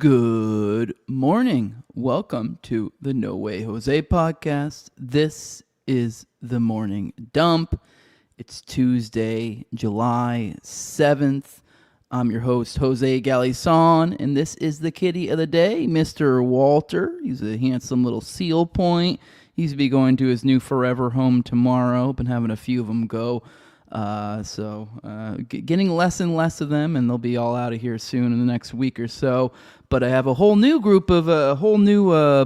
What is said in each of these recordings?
Good morning. Welcome to the No Way Jose podcast. This is the morning dump. It's Tuesday, July 7th. I'm your host, Jose Galison, and this is the kitty of the day, Mr. Walter. He's a handsome little seal point. He's to be going to his new forever home tomorrow. Been having a few of them go. Getting less and less of them, and they'll be all out of here soon in the next week or so. But I have a whole new group of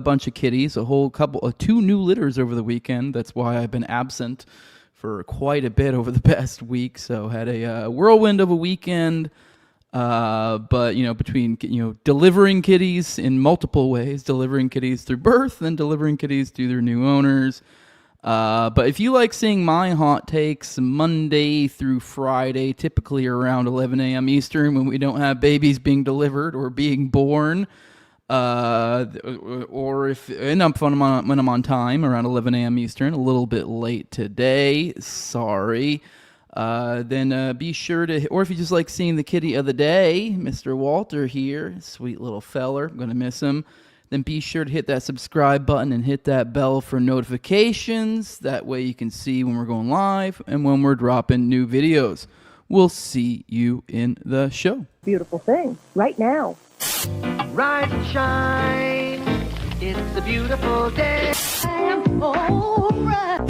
bunch of kitties, two new litters over the weekend. That's why I've been absent for quite a bit over the past week. So had a whirlwind of a weekend. But between delivering kitties in multiple ways, delivering kitties through birth, and delivering kitties to their new owners. But if you like seeing my hot takes Monday through Friday, typically around 11 a.m. Eastern when we don't have babies being delivered or being born, or when I'm on time around 11 a.m. Eastern, a little bit late today, sorry, then be sure to, or if you just like seeing the kitty of the day, Mr. Walter here, sweet little feller, I'm going to miss him. Then be sure to hit that subscribe button and hit that bell for notifications. That way you can see when we're going live and when we're dropping new videos. We'll see you in the show. Beautiful thing right now. Rise and shine. It's a beautiful day. I'm all right.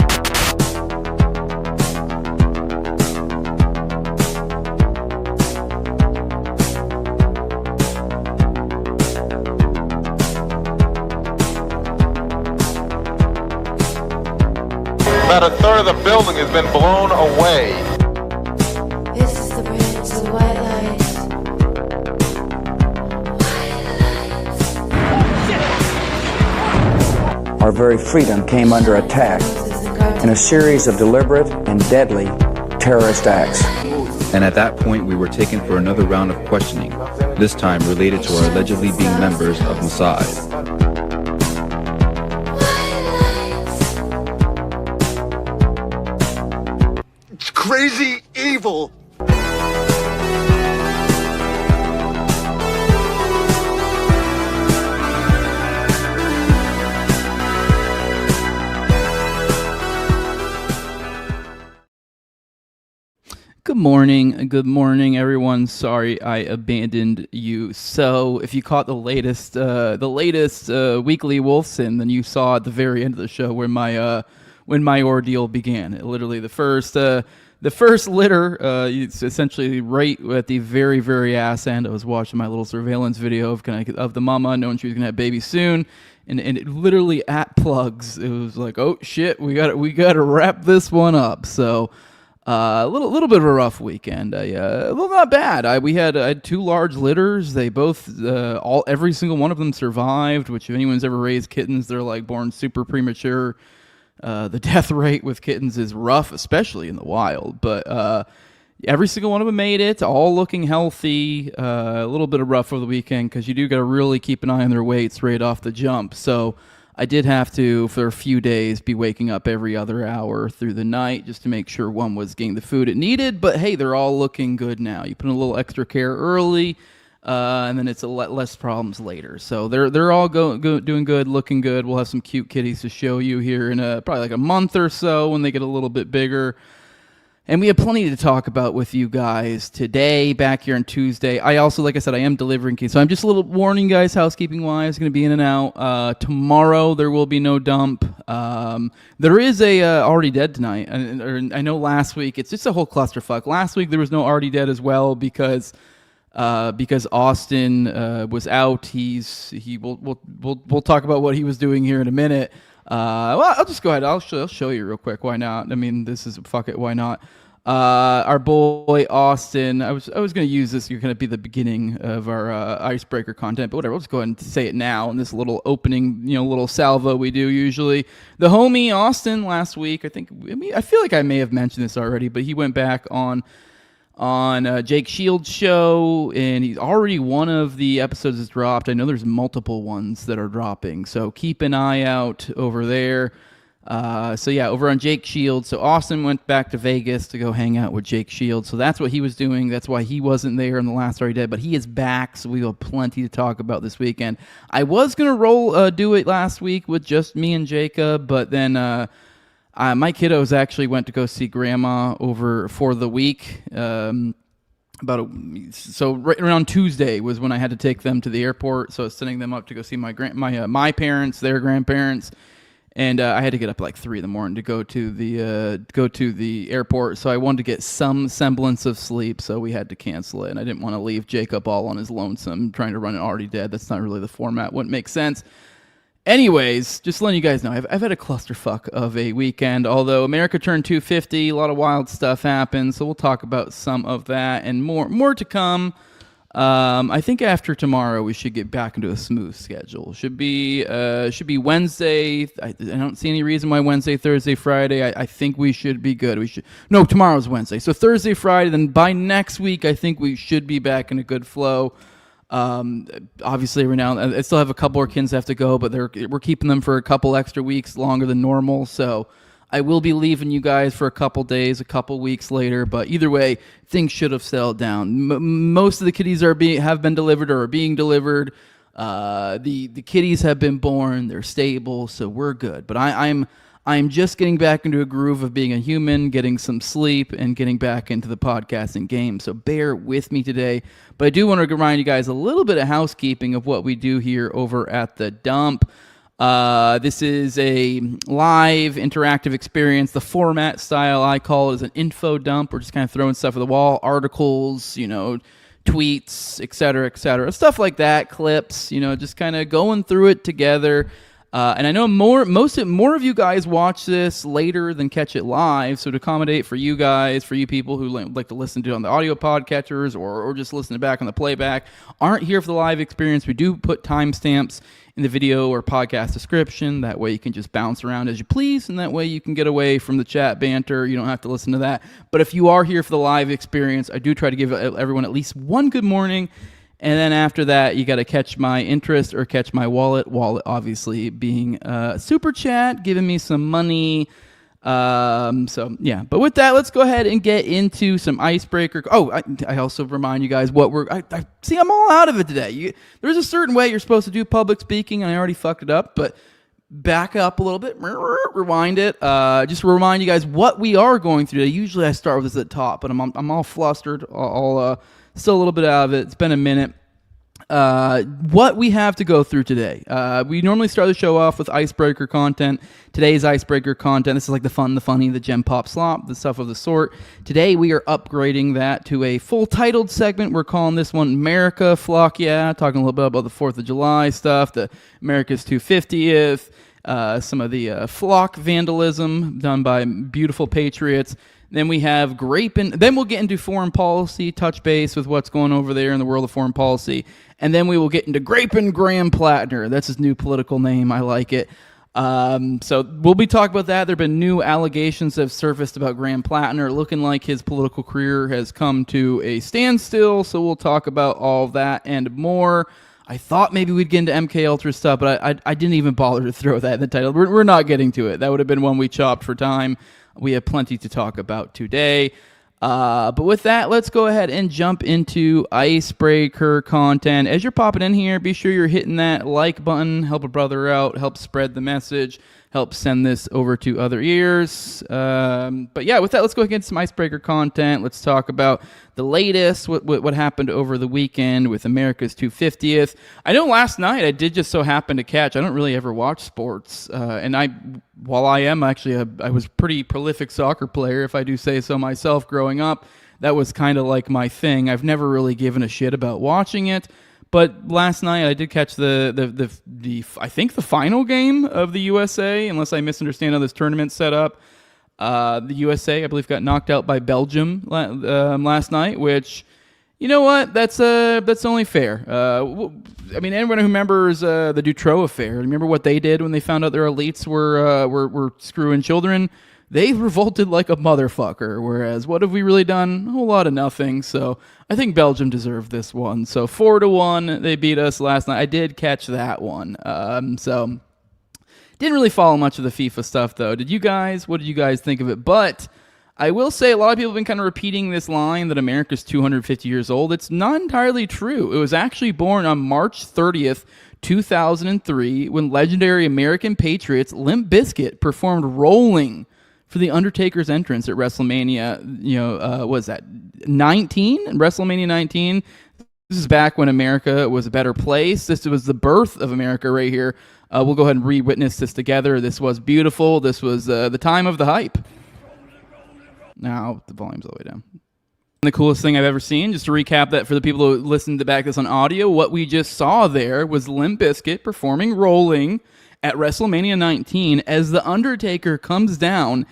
About a third of the building has been blown away. This is the bridge to white lights. Our very freedom came under attack in a series of deliberate and deadly terrorist acts. And at that point, we were taken for another round of questioning, this time related to our allegedly being members of Mossad. Crazy evil. Good morning, everyone. Sorry I abandoned you. So, if you caught the latest weekly Wolfson, then you saw at the very end of the show where when my ordeal began. Literally, the first litter, it's essentially right at the very, very ass end. I was watching my little surveillance video of the mama, knowing she was gonna have baby soon, and it literally at plugs. It was like, oh shit, we got to wrap this one up. So. A little bit of a rough weekend. Well, not bad. I had two large litters. They both, every single one of them survived. Which, if anyone's ever raised kittens, they're like born super premature. The death rate with kittens is rough, especially in the wild. But every single one of them made it, all looking healthy. A little bit of rough over the weekend because you do got to really keep an eye on their weights right off the jump. So. I did have to, for a few days, be waking up every other hour through the night just to make sure one was getting the food it needed. But hey, they're all looking good now. You put in a little extra care early, and then it's a lot less problems later. So they're all doing good, looking good. We'll have some cute kitties to show you here in probably like a month or so when they get a little bit bigger. And we have plenty to talk about with you guys today, back here on Tuesday. I also, like I said, I am delivering keys. So I'm just a little warning guys, housekeeping-wise, going to be in and out. Tomorrow, there will be no dump. There is a Already Dead tonight. And I know last week, it's just a whole clusterfuck. Last week, there was no Already Dead as well because Austin was out. We'll talk about what he was doing here in a minute. Well, I'll just go ahead. I'll show you real quick. Why not? I mean, this is fuck it. Why not? Our boy Austin. I was going to use this. You're going to be the beginning of our icebreaker content, but whatever. Let's go ahead and say it now in this little opening, little salvo we do usually. The homie Austin last week. I feel like I may have mentioned this already, but he went back on Jake Shields' show, and he's already one of the episodes is dropped. I know there's multiple ones that are dropping, so keep an eye out over there. So yeah, over on Jake Shields. So Austin went back to Vegas to go hang out with Jake Shields. So that's what he was doing. That's why he wasn't there in the last story dead. But he is back, so we have plenty to talk about this weekend. I was gonna do it last week with just me and Jacob, but then my kiddos actually went to go see Grandma over for the week. So right around Tuesday was when I had to take them to the airport. So I was sending them up to go see my parents, their grandparents. And I had to get up at like 3 a.m. to go to the airport. So I wanted to get some semblance of sleep. So we had to cancel it, and I didn't want to leave Jacob all on his lonesome trying to run an Already Dead. That's not really the format. Wouldn't make sense. Anyways, just letting you guys know, I've had a clusterfuck of a weekend. Although America turned 250, a lot of wild stuff happened. So we'll talk about some of that and more to come. I think after tomorrow we should get back into a smooth schedule. Should be Wednesday. I don't see any reason why Wednesday, Thursday, Friday. I think we should be good. No, tomorrow's Wednesday. So Thursday, Friday, then by next week I think we should be back in a good flow. Obviously right now I still have a couple more kids that have to go, but we're keeping them for a couple extra weeks longer than normal. So I will be leaving you guys for a couple days, a couple weeks later, but either way, things should have settled down. Most of the kitties have been delivered or are being delivered. The kitties have been born; they're stable, so we're good. But I'm just getting back into a groove of being a human, getting some sleep, and getting back into the podcasting game. So bear with me today. But I do want to remind you guys a little bit of housekeeping of what we do here over at the Dump. This is a live interactive experience. The format style I call is an info dump. We're just kind of throwing stuff at the wall, articles, tweets, etc., stuff like that, clips, just kind of going through it together. And I know more of you guys watch this later than catch it live. So to accommodate for you guys, for you people who like to listen to it on the audio podcatchers or just listen to back on the playback, aren't here for the live experience, we do put timestamps in the video or podcast description. That way you can just bounce around as you please, and that way you can get away from the chat banter. You don't have to listen to that. But if you are here for the live experience, I do try to give everyone at least one good morning. And then after that, you got to catch my interest or catch my wallet. Wallet, obviously, being Super Chat, giving me some money. So, yeah. But with that, let's go ahead and get into some icebreaker. Oh, I also remind you guys what see, I'm all out of it today. There's a certain way you're supposed to do public speaking, and I already fucked it up. But back up a little bit, rewind it. Just remind you guys what we are going through today. Usually I start with this at the top, but I'm all flustered. Still a little bit out of it. It's been a minute. What we have to go through today. We normally start the show off with icebreaker content. Today's icebreaker content, this is like the fun, the funny, the gem pop slop, the stuff of the sort. Today we are upgrading that to a full titled segment. We're calling this one Merica Flock Yeah, talking a little bit about the 4th of July stuff, the America's 250th, some of the flock vandalism done by beautiful patriots. Then we have Grapin. Then we'll get into foreign policy, touch base with what's going over there in the world of foreign policy. And then we will get into Grapin Graham Platner. That's his new political name. I like it. So we'll be talking about that. There have been new allegations that have surfaced about Graham Platner, looking like his political career has come to a standstill. So we'll talk about all that and more. I thought maybe we'd get into MK Ultra stuff, but I didn't even bother to throw that in the title. We're not getting to it. That would have been one we chopped for time. We have plenty to talk about today. But with that, let's go ahead and jump into icebreaker content. As you're popping in here, be sure you're hitting that like button. Help a brother out. Help spread the message. Help send this over to other ears. But yeah, with that, let's go get some icebreaker content. Let's talk about the latest, what happened over the weekend with America's 250th. I know last night I did just so happen to catch, I don't really ever watch sports. And while I am actually, I was a pretty prolific soccer player, if I do say so myself, growing up. That was kind of like my thing. I've never really given a shit about watching it. But last night I did catch the I think the final game of the USA, unless I misunderstand how this tournament's set up. The USA, I believe, got knocked out by Belgium last night, which, you know what, that's only fair. I mean, anyone who remembers the Dutroux affair, remember what they did when they found out their elites were screwing children? They revolted like a motherfucker, whereas what have we really done? A whole lot of nothing. So I think Belgium deserved this one. So 4-1, they beat us last night. I did catch that one. So Didn't really follow much of the FIFA stuff, though. Did you guys? What did you guys think of it? But I will say a lot of people have been kind of repeating this line that America's 250 years old. It's not entirely true. It was actually born on March 30th, 2003, when legendary American Patriots Limp Bizkit performed Rolling for The Undertaker's entrance at WrestleMania, what was that, 19? WrestleMania 19. This is back when America was a better place. This was the birth of America right here. We'll go ahead and re-witness this together. This was beautiful. This was the time of the hype. Now the volume's all the way down. The coolest thing I've ever seen, just to recap that for the people who listened to back this on audio, what we just saw there was Limp Bizkit performing Rolling at WrestleMania 19 as The Undertaker comes down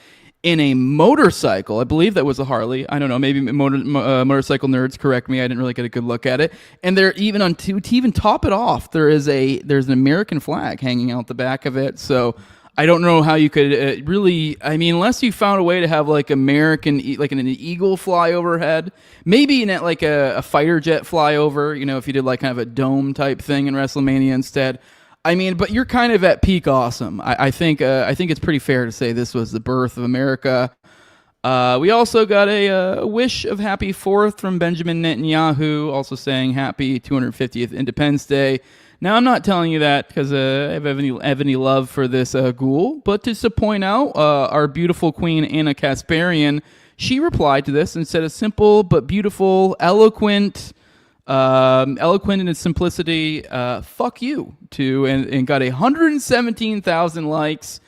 in a motorcycle. I believe that was a Harley. I don't know. Maybe motorcycle nerds correct me. I didn't really get a good look at it. And they're even on to even top it off, there's an American flag hanging out the back of it. So I don't know how you could really. I mean, unless you found a way to have like American, like an eagle fly overhead, maybe in like a fighter jet flyover. If you did like kind of a dome type thing in WrestleMania instead. I mean, but you're kind of at peak awesome. I think it's pretty fair to say this was the birth of America. We also got a wish of happy 4th from Benjamin Netanyahu, also saying happy 250th Independence Day. Now, I'm not telling you that because I have any love for this ghoul, but just to point out, our beautiful queen, Anna Kasparian, she replied to this and said a simple but beautiful, eloquent in its simplicity, fuck you, and got 117,000 likes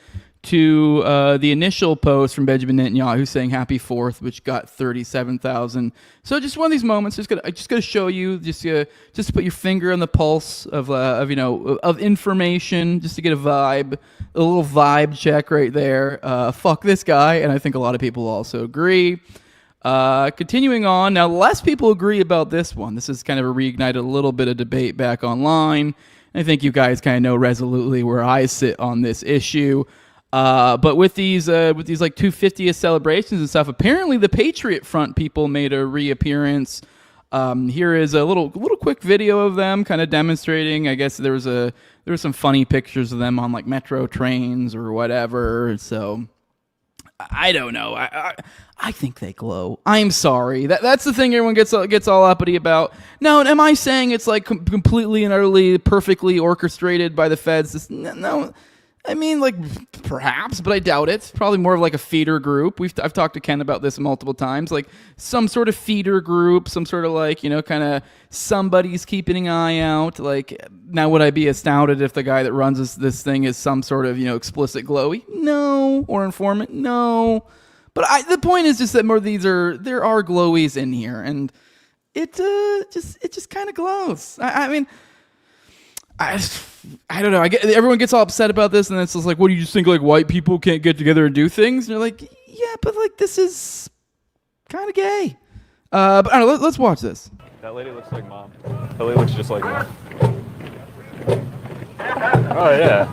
to the initial post from Benjamin Netanyahu saying happy 4th, which got 37,000. So just one of these moments, just gonna show you, just to put your finger on the pulse of information, just to get a little vibe check right there. Fuck this guy, and I think a lot of people also agree. Continuing on, now less people agree about this one. This has kind of reignited a little bit of debate back online. I think you guys kind of know resolutely where I sit on this issue. But with these like 250th celebrations and stuff, apparently the Patriot Front people made a reappearance. Here is a little quick video of them kind of demonstrating. I guess there were some funny pictures of them on like metro trains or whatever. So I don't know. I think they glow. I'm sorry. That's the thing everyone gets all uppity about. Now, am I saying it's like completely and utterly perfectly orchestrated by the feds? No. I mean, like, perhaps, but I doubt it. It's probably more of like a feeder group. I've talked to Ken about this multiple times. Like some sort of feeder group, some sort of like, kind of somebody's keeping an eye out. Like, now would I be astounded if the guy that runs this thing is some sort of, explicit glowy? No. Or informant? No. But the point is just that there are glowies in here, and it just kind of glows. I mean, I don't know. Everyone gets all upset about this, and it's just like, what do you just think? Like white people can't get together and do things? And you're like, yeah, but like this is kind of gay. But I don't know. Let's watch this. That lady looks like mom. That lady looks just like mom. Oh yeah.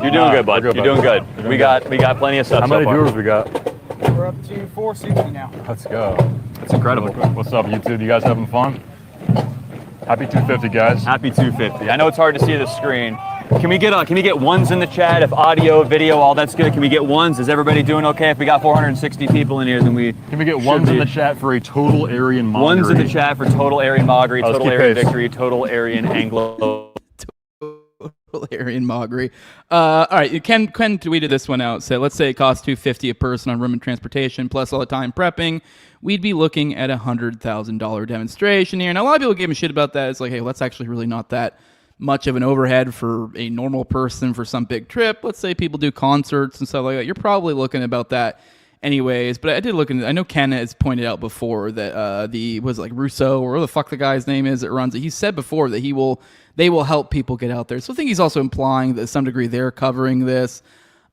You're doing good, bud. You're doing good. We got plenty of stuff. How many viewers we got? We're up to 460 now. Let's go. That's incredible. What's up, YouTube? You guys having fun? Happy 250, guys. Happy 250. I know it's hard to see the screen. Can we get ones in the chat? If audio, video, all that's good, can we get ones? Is everybody doing okay? If we got 460 people in here, then can we get ones in the chat for a total Aryan mockery? Ones in the chat for total Aryan mockery, total Aryan victory, total Aryan Anglo. Aryan mockery. All right, Ken tweeted this one out. Said, let's say it costs $250 a person on room and transportation plus all the time prepping. We'd be looking at $100,000 demonstration here. And a lot of people gave me shit about that. It's like, hey, well, that's actually really not that much of an overhead for a normal person for some big trip. Let's say people do concerts and stuff like that. You're probably looking at about that anyways. But I did look I know Ken has pointed out before that Russo, or whatever the fuck the guy's name is that runs it. He said before that they will help people get out there. So I think he's also implying that to some degree they're covering this.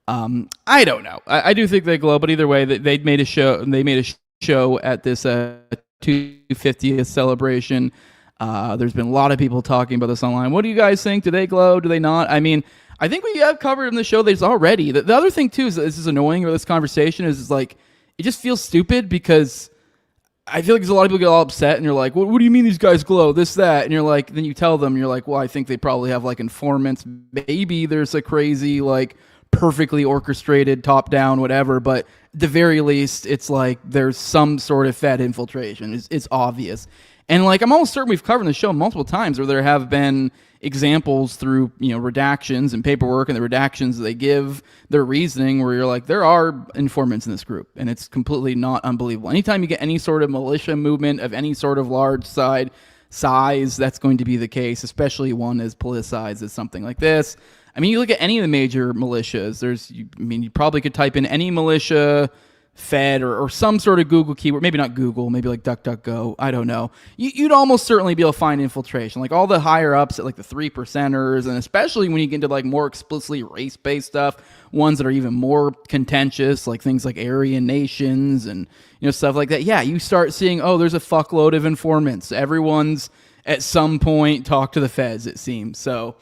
I don't know. I do think they glow, but either way, they made a show. They made a show at this 250th celebration. There's been a lot of people talking about this online. What do you guys think? Do they glow? Do they not? I mean, I think we have covered in the show. There's already the other thing too is that this is annoying. Or this conversation is like it just feels stupid because I feel like there's a lot of people get all upset and you're like, what do you mean these guys glow? This, that. And you're like, then you tell them, you're like, well, I think they probably have like informants. Maybe there's a crazy, like perfectly orchestrated top down, whatever. But at the very least, it's like there's some sort of Fed infiltration. It's obvious. And like, I'm almost certain we've covered the show multiple times where there have been examples through, redactions and paperwork and the redactions they give, their reasoning, where you're like, there are informants in this group, and it's completely not unbelievable. Anytime you get any sort of militia movement of any sort of large size, that's going to be the case, especially one as politicized as something like this. I mean, you look at any of the major militias, you probably could type in any militia Fed or some sort of Google keyword, maybe not Google, maybe like DuckDuckGo, I don't know. You'd almost certainly be able to find infiltration. Like all the higher ups at like the 3%ers, and especially when you get into like more explicitly race-based stuff, ones that are even more contentious, like things like Aryan nations and stuff like that. Yeah, you start seeing, there's a fuckload of informants. Everyone's at some point talked to the feds, it seems. So,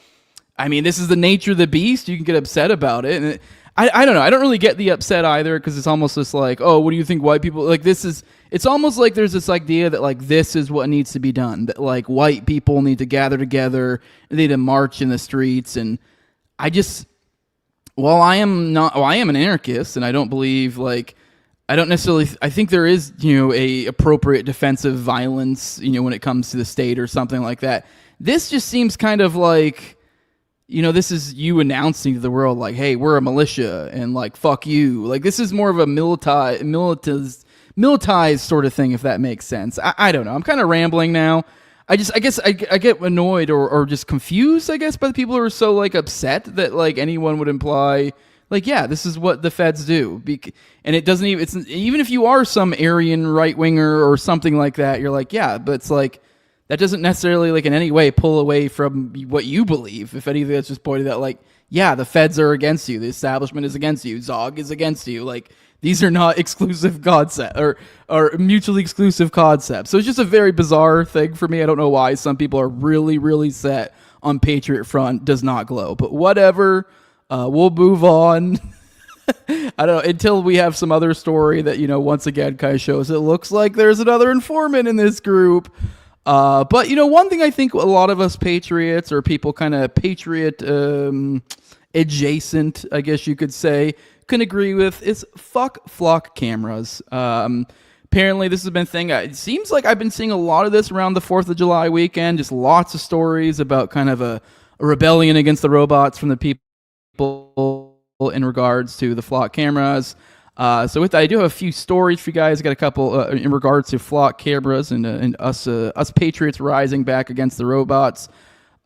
I mean, this is the nature of the beast. You can get upset about it, and I don't know. I don't really get the upset either, because it's almost just like, what do you think white people like? It's almost like there's this idea that like this is what needs to be done. That like white people need to gather together, they need to march in the streets. And I am an anarchist, and I don't believe I think there is a appropriate defensive violence when it comes to the state or something like that. This just seems kind of like, this is you announcing to the world, like, hey, we're a militia, and like, fuck you. Like, this is more of a militarized sort of thing, if that makes sense. I don't know. I'm kind of rambling now. I guess I get annoyed or just confused, I guess, by the people who are so like upset that like anyone would imply like, yeah, this is what the feds do. And it doesn't even if you are some Aryan right winger or something like that, you're like, yeah, but it's like, that doesn't necessarily like in any way pull away from what you believe. If anything, that's just pointing out like, yeah, the feds are against you. The establishment is against you. Zog is against you. Like, these are not exclusive concepts or mutually exclusive concepts. So it's just a very bizarre thing for me. I don't know why some people are really, really set on Patriot Front does not glow, but whatever. We'll move on. I don't know, until we have some other story that, once again kind of shows it looks like there's another informant in this group. But one thing I think a lot of us patriots or people kind of patriot adjacent, I guess you could say, can agree with is fuck flock cameras. Apparently this has been a thing. It seems like I've been seeing a lot of this around the 4th of July weekend. Just lots of stories about kind of a rebellion against the robots from the people in regards to the flock cameras. So with that, I do have a few stories for you guys. I got a couple in regards to flock cameras and us patriots rising back against the robots.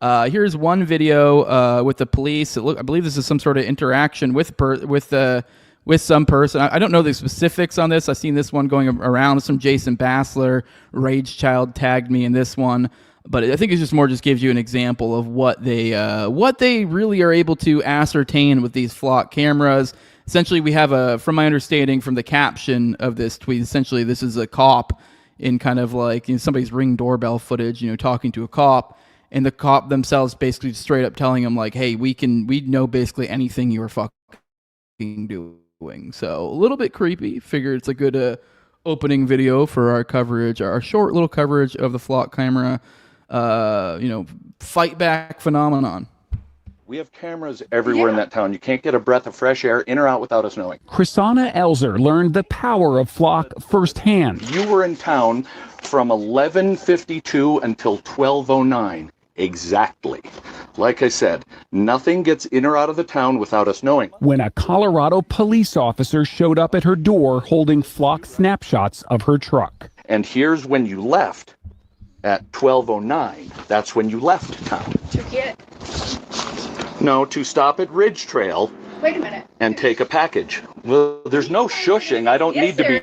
Here's one video with the police. I believe this is some sort of interaction with some person. I don't know the specifics on this. I've seen this one going around. Some Jason Bassler, Rage Child tagged me in this one. But I think it's just gives you an example of what they really are able to ascertain with these flock cameras. Essentially, we have from my understanding from the caption of this tweet, essentially this is a cop in kind of like somebody's Ring doorbell footage, talking to a cop, and the cop themselves basically straight up telling him like, hey, we know basically anything you are fucking doing. So a little bit creepy. Figure it's a good opening video for our coverage, our short little coverage of the flock camera, fight back phenomenon. We have cameras everywhere in that town. You can't get a breath of fresh air in or out without us knowing. Chrisana Elzer learned the power of flock firsthand. You were in town from 11:52 until 12:09. Exactly. Like I said, nothing gets in or out of the town without us knowing. When a Colorado police officer showed up at her door holding flock snapshots of her truck. And here's when you left at 12:09. That's when you left town. To get... No, to stop at Ridge Trail. Wait a minute. And take a package. Well, there's no shushing. I don't need to be...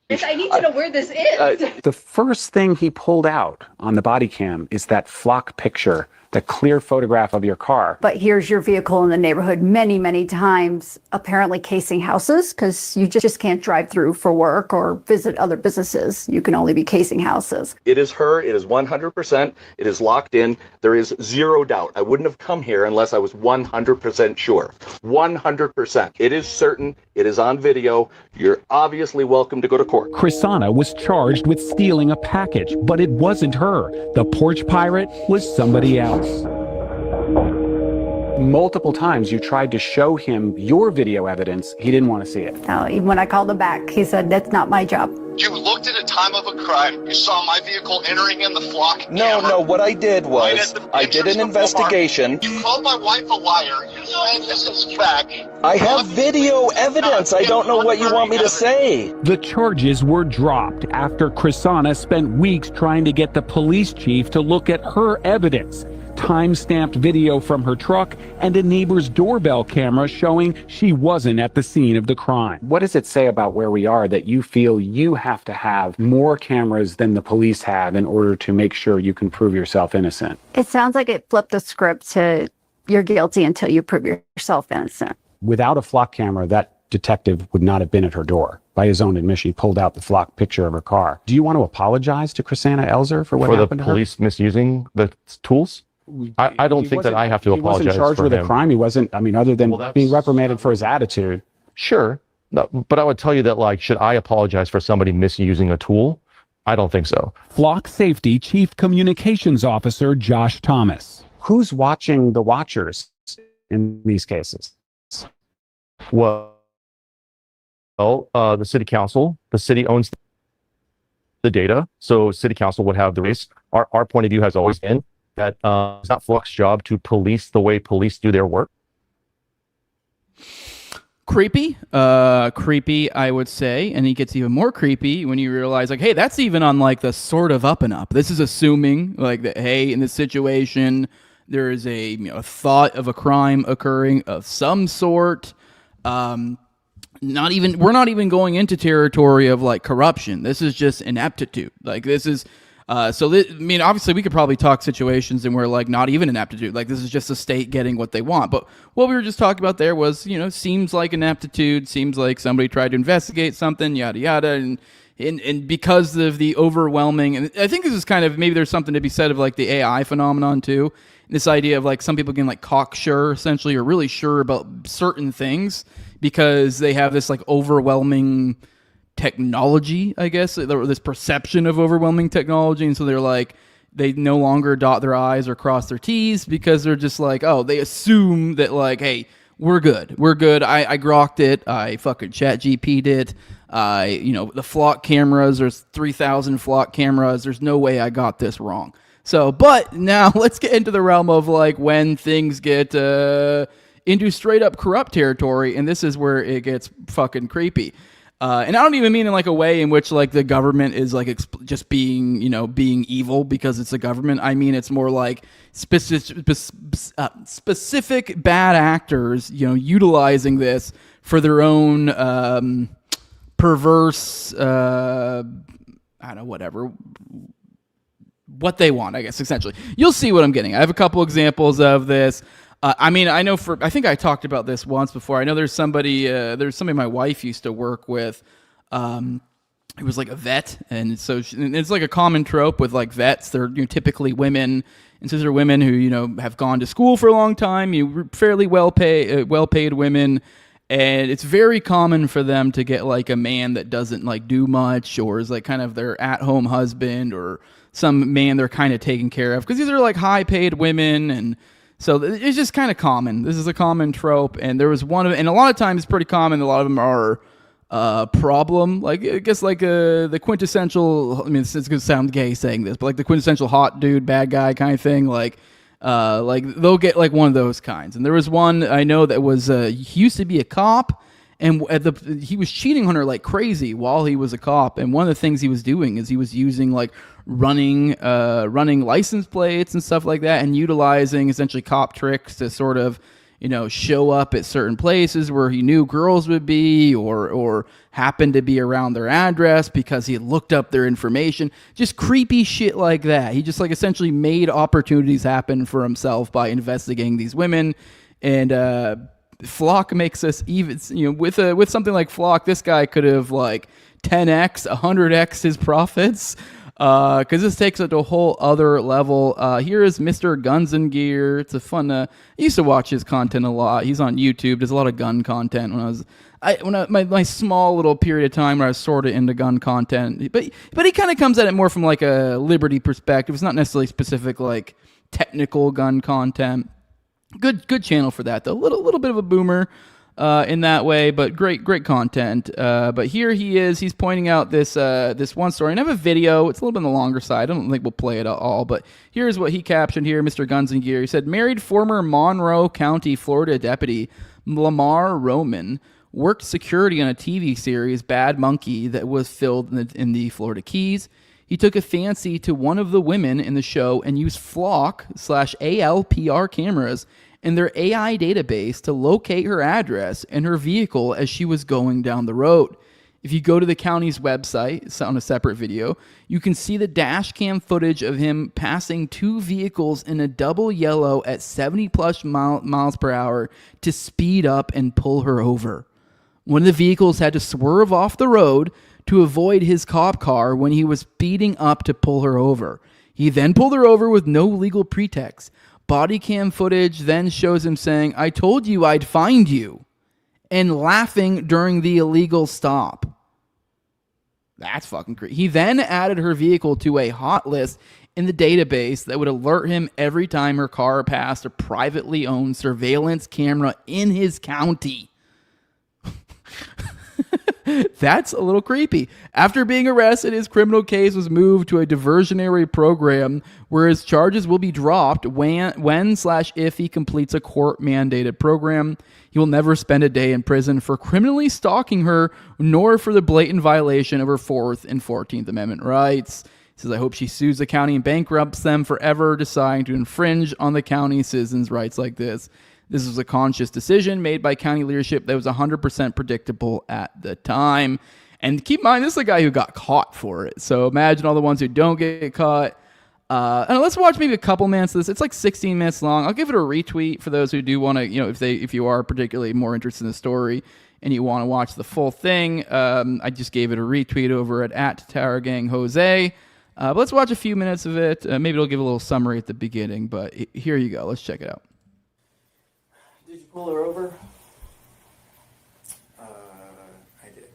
Yes, I need to know where this is. The first thing he pulled out on the body cam is that flock picture, the clear photograph of your car. But here's your vehicle in the neighborhood many, many times, apparently casing houses, because you just can't drive through for work or visit other businesses. You can only be casing houses. It is her. It is 100%. It is locked in. There is zero doubt. I wouldn't have come here unless I was 100% sure. 100%. It is certain. It is on video. You're obviously welcome to go to court. Chrisana was charged with stealing a package, but it wasn't her. The porch pirate was somebody else. Multiple times you tried to show him your video evidence. He didn't want to see it. Even when I called him back, he said, that's not my job. You looked at a time of a crime. You saw my vehicle entering in the flock. No, what I did was, I did an investigation. You called my wife a liar. You said this is fact. I have video evidence. I don't know what you want me to say. The charges were dropped after Chrisana spent weeks trying to get the police chief to look at her evidence. Time-stamped video from her truck and a neighbor's doorbell camera showing she wasn't at the scene of the crime. What does it say about where we are that you feel you have to have more cameras than the police have in order to make sure you can prove yourself innocent? It sounds like it flipped the script to you're guilty until you prove yourself innocent. Without a flock camera, that detective would not have been at her door. By his own admission, he pulled out the flock picture of her car. Do you want to apologize to Chrisana Elzer for what happened to her? For the police misusing the tools? I don't think that I have to apologize. He wasn't charged with a crime. He wasn't, other than being reprimanded for his attitude. Sure. No, but I would tell you that, like, should I apologize for somebody misusing a tool? I don't think so. Flock Safety Chief Communications Officer Josh Thomas. Who's watching the watchers in these cases? Well, the city council. The city owns the data, so city council would have the race. Our point of view has always been that it's not Flock's job to police the way police do their work. Creepy, I would say, and it gets even more creepy when you realize, like, hey, that's even on like the sort of up and up. This is assuming like that, hey, in this situation, there is a thought of a crime occurring of some sort. We're not even going into territory of like corruption. This is just ineptitude. Like this is. Obviously we could probably talk situations and where like not even ineptitude, like this is just the state getting what they want. But what we were just talking about there was, seems like ineptitude, seems like somebody tried to investigate something, yada, yada. And because of the overwhelming, and I think this is kind of, maybe there's something to be said of like the AI phenomenon too. This idea of like some people getting like cocksure essentially, or really sure about certain things because they have this like overwhelming technology, I guess, this perception of overwhelming technology, and so they're like, they no longer dot their I's or cross their T's because they're just like, oh, they assume that like, hey, we're good, I grokked it, I fucking chat GP'd it, the flock cameras, there's 3,000 flock cameras, there's no way I got this wrong. So, but now let's get into the realm of like when things get into straight up corrupt territory, and this is where it gets fucking creepy. And I don't even mean in like a way in which like the government is like just being, being evil because it's a government. I mean, it's more like specific bad actors, utilizing this for their own perverse, whatever, what they want, I guess, essentially. You'll see what I'm getting. I have a couple examples of this. I think I talked about this once before. I know there's somebody my wife used to work with. It was like a vet, and so it's like a common trope with like vets. They're typically women, and so they're women who have gone to school for a long time. Fairly well paid women, and it's very common for them to get like a man that doesn't like do much, or is like kind of their at-home husband, or some man they're kind of taking care of, because these are like high-paid women. And so it's just kind of common. This is a common trope, and there was one of, and a lot of times it's pretty common. A lot of them are problem. Like I guess like the quintessential. I mean, it's gonna sound gay saying this, but like the quintessential hot dude, bad guy kind of thing. Like they'll get like one of those kinds. And there was one I know that was he used to be a cop, and he was cheating on her like crazy while he was a cop. And one of the things he was doing is he was using like running license plates and stuff like that, and utilizing essentially cop tricks to sort of show up at certain places where he knew girls would be, or happened to be around their address because he had looked up their information. Just creepy shit like that. He just like essentially made opportunities happen for himself by investigating these women. And Flock makes us even, with something like Flock, this guy could have like 10x, 100x his profits. Because this takes it to a whole other level. Here is Mr. Guns and Gear. It's a fun. I used to watch his content a lot. He's on YouTube. There's a lot of gun content. When my small little period of time where I was sort of into gun content, but he kind of comes at it more from like a liberty perspective. It's not necessarily specific like technical gun content. Good channel for that though. A little bit of a boomer in that way, but great content. But here he is. He's pointing out this one story. And I have a video. It's a little bit on the longer side. I don't think we'll play it all, but here's what he captioned here, Mr. Guns and Gear. He said, married former Monroe County, Florida deputy Lamar Roman worked security on a TV series, Bad Monkey, that was filmed in the Florida Keys. He took a fancy to one of the women in the show and used Flock/ALPR cameras in their AI database to locate her address and her vehicle as she was going down the road. If you go to the county's website, it's on a separate video, you can see the dash cam footage of him passing two vehicles in a double yellow at 70 plus miles per hour to speed up and pull her over. One of the vehicles had to swerve off the road to avoid his cop car when he was speeding up to pull her over. He then pulled her over with no legal pretext. Body cam footage then shows him saying, "I told you I'd find you," and laughing during the illegal stop. That's fucking crazy. He then added her vehicle to a hot list in the database that would alert him every time her car passed a privately owned surveillance camera in his county. That's a little creepy. After being arrested, his criminal case was moved to a diversionary program where his charges will be dropped when/if he completes a court-mandated program. He will never spend a day in prison for criminally stalking her, nor for the blatant violation of her 4th and 14th Amendment rights. He says, I hope she sues the county and bankrupts them forever, deciding to infringe on the county citizens' rights like this. This was a conscious decision made by county leadership that was 100% predictable at the time. And keep in mind, this is a guy who got caught for it. So imagine all the ones who don't get caught. And let's watch maybe a couple minutes of this. It's like 16 minutes long. I'll give it a retweet for those who do want to, if you are particularly more interested in the story and you want to watch the full thing. I just gave it a retweet over at Tower Gang Jose. But let's watch a few minutes of it. Maybe it'll give a little summary at the beginning. But here you go. Let's check it out. Did you pull her over? I did.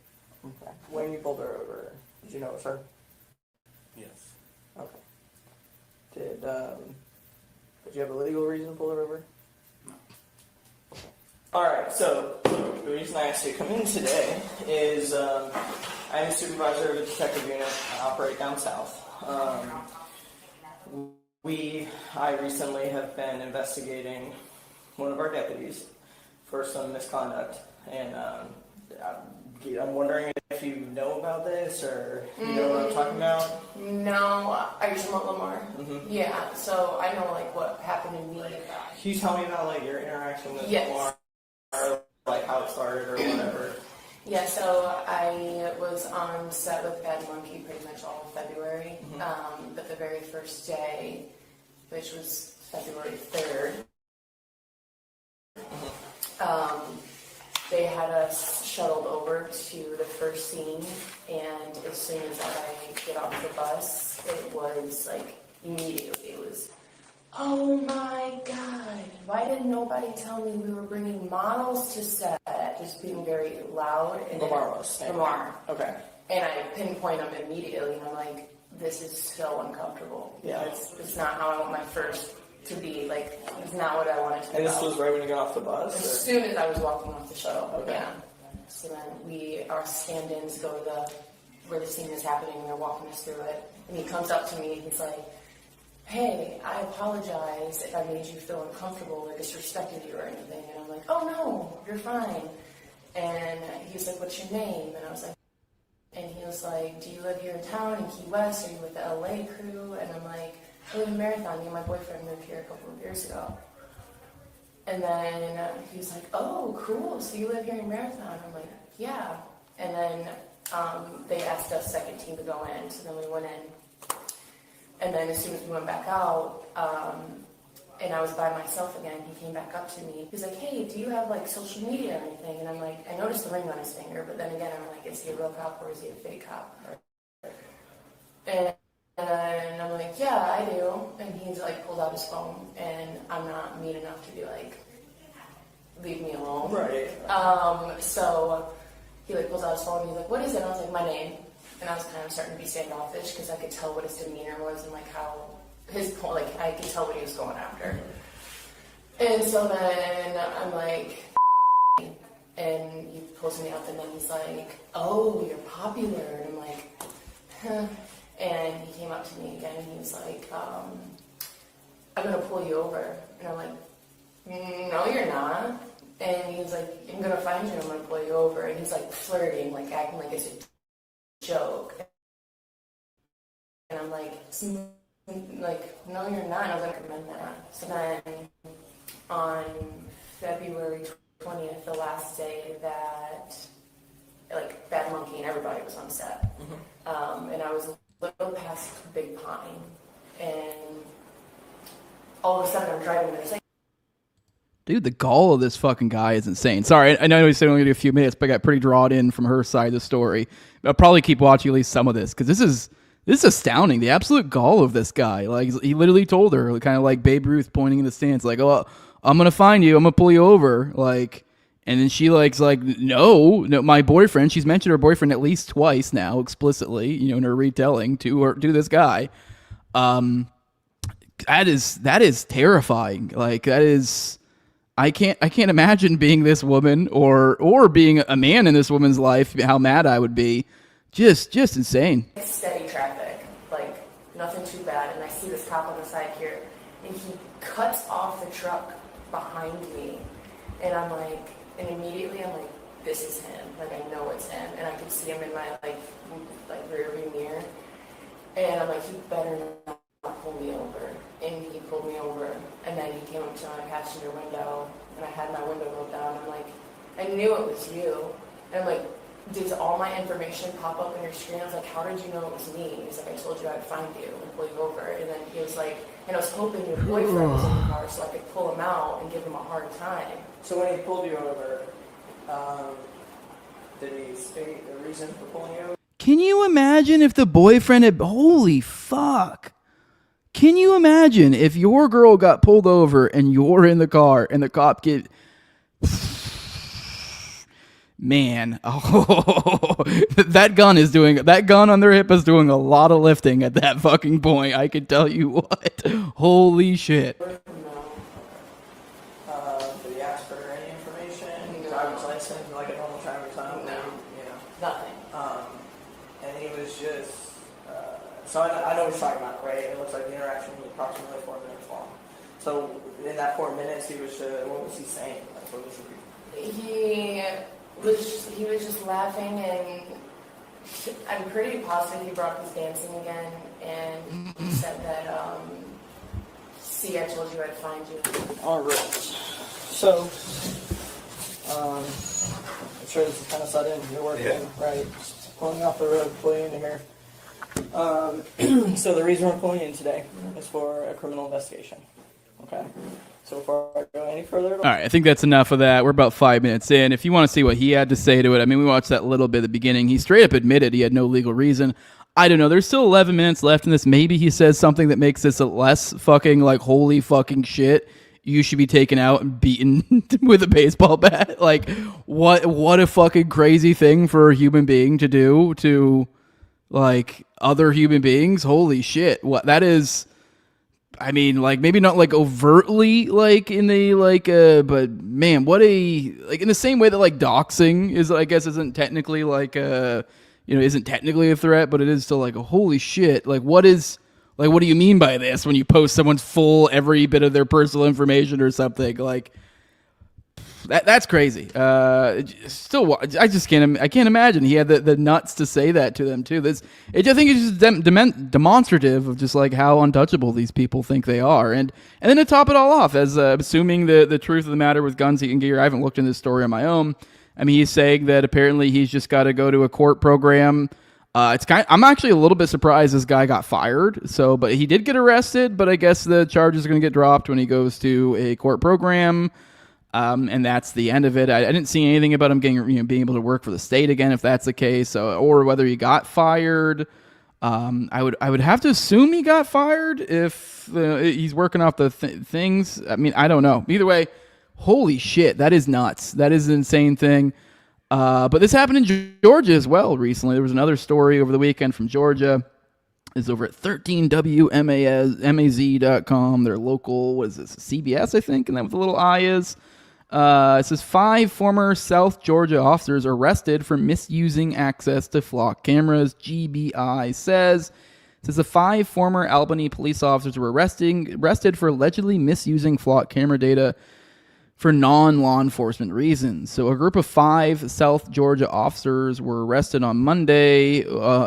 Okay. When you pulled her over, did you know it was her? Yes. Okay. Did you have a legal reason to pull her over? No. Alright, so the reason I asked you to come in today is I'm a supervisor of a detective unit. I operate down south. I recently have been investigating one of our deputies for some misconduct, and I'm wondering if you know about this or you know what I'm talking about. No, I used to know Lamar. Mm-hmm. Yeah, so I know like what happened to me. Can you tell me about like your interaction with Lamar, or like how it started or whatever? Yeah, so I was on set with Bad Monkey pretty much all of February, but the very first day, which was February 3rd, they had us shuttled over to the first scene, and as soon as I get off the bus, it was like immediately, it was, oh my God, why didn't nobody tell me we were bringing models to set? Just being very loud. And Lamar. Okay. And I pinpoint him immediately, and I'm like, this is so uncomfortable. Yeah. It's not how I want my first to be. Like, it's not what I wanted to be. And this was right when you got off the bus? As soon as I was walking off the shuttle. Okay. Yeah. So then our stand-ins go to where the scene is happening, and they're walking us through it. And he comes up to me, and he's like, hey, I apologize if I made you feel uncomfortable or disrespected you or anything. And I'm like, oh no, you're fine. And he's like, what's your name? And I was like, and he was like, do you live here in town in Key West? Are you with the LA crew? And I'm like, I live in Merica. Me and my boyfriend moved here a couple of years ago. And then he was like, oh, cool. So you live here in Merica? And I'm like, yeah. And then they asked us second team to go in. So then we went in. And then as soon as we went back out, and I was by myself again, he came back up to me. He's like, hey, do you have like social media or anything? And I'm like, I noticed the ring on his finger, but then again, I'm like, is he a real cop or is he a fake cop? And I'm like, yeah, I do. And he's like, pulled out his phone, and I'm not mean enough to be like, leave me alone. Right. So he like pulls out his phone and he's like, what is it? And I was like, my name. And I was kind of starting to be standoffish because I could tell what his demeanor was and like how his point, like I could tell what he was going after. And so then I'm like, and he pulls me up and then he's like, oh, you're popular. And I'm like, huh. And he came up to me again and he was like, I'm gonna pull you over. And I'm like, no, you're not. And he's like, I'm gonna find you and I'm gonna pull you over. And he's like flirting, like acting like it's a joke. And I'm like, no, you're not. And I was like, I recommend that. So then on February 20th, the last day that like Bad Monkey and everybody was on set, and I was a little past Big Pine, and all of a sudden I'm driving there. Dude, the gall of this fucking guy is insane. Sorry, I know he said only a few minutes, but I got pretty drawn in from her side of the story. I'll probably keep watching at least some of this because this is astounding. The absolute gall of this guy. Like he literally told her, kind of like Babe Ruth pointing in the stands, like, "Oh, I'm gonna find you. I'm gonna pull you over." Like, and then she like, no, my boyfriend. She's mentioned her boyfriend at least twice now, explicitly, in her retelling to this guy. That is terrifying. Like that is. I can't imagine being this woman or being a man in this woman's life. How mad I would be, just insane. Steady traffic, like nothing too bad, and I see this cop on the side here, and he cuts off the truck behind me, and I'm like, and immediately I'm like, this is him. Like I know it's him, and I can see him in my like rear view mirror, and I'm like, he better not pull me over. And he pulled me over, and then he came up to my passenger window, and I had my window rolled down. I'm like, I knew it was you. And I'm like, does all my information pop up on your screen? I was like, how did you know it was me? He's like, I told you I'd find you and pull you over. And then he was like, and I was hoping your boyfriend was in the car so I could pull him out and give him a hard time. So when he pulled you over, did he state the reason for pulling you over? Can you imagine if the boyfriend had... Holy fuck. Can you imagine if your girl got pulled over and you're in the car and the cop get... Man, that gun on their hip is doing a lot of lifting at that fucking point. I can tell you what. Holy shit. Did he ask for any information? Driver's license, like a normal driver's license? No, nothing. And he was just... So I know what you're talking about, right? It looks like the interaction was approximately 4 minutes long. So in that 4 minutes, he was what was he saying? Like, what was he was just laughing, and I'm pretty positive he brought his dancing again, and he said that, see, I told you I'd find you. All right. So, I'm sure this is kind of sudden. You're working, right? Just pulling off the road, pulling into here. So the reason we're pulling in today is for a criminal investigation. Okay. So before I go any further, all right, I think that's enough of that. We're about 5 minutes in. If you want to see what he had to say to it, I mean, we watched that little bit at the beginning. He straight up admitted he had no legal reason. I don't know. There's still 11 minutes left in this. Maybe he says something that makes this a less fucking like holy fucking shit. You should be taken out and beaten with a baseball bat. Like, what a fucking crazy thing for a human being to do to like other human beings. Holy shit. What that is. I mean, like, maybe not like overtly like in the like but man, what a like in the same way that like doxing is, I guess, isn't technically like isn't technically a threat, but it is still like a holy shit. Like, what do you mean by this when you post someone's full every bit of their personal information or something? Like, that's crazy. Still, I can't imagine he had the nuts to say that to them too. I think it's just demonstrative of just like how untouchable these people think they are. And then to top it all off, as assuming the truth of the matter with guns and gear, I haven't looked in this story on my own. I mean, he's saying that apparently he's just got to go to a court program. I'm actually a little bit surprised this guy got fired. But he did get arrested, but I guess the charges are going to get dropped when he goes to a court program. And that's the end of it. I didn't see anything about him being able to work for the state again, if that's the case, or whether he got fired. I would have to assume he got fired if he's working off the things. I mean, I don't know. Either way, holy shit, that is nuts. That is an insane thing. But this happened in Georgia as well recently. There was another story over the weekend from Georgia. It's over at 13WMAZ.com. Their local, what is this, CBS, I think, and that what the little I is. It says 5 former South Georgia officers arrested for misusing access to flock cameras. GBI says. It says the 5 former Albany police officers were arrested for allegedly misusing flock camera data for non-law enforcement reasons. So a group of 5 South Georgia officers were arrested on Monday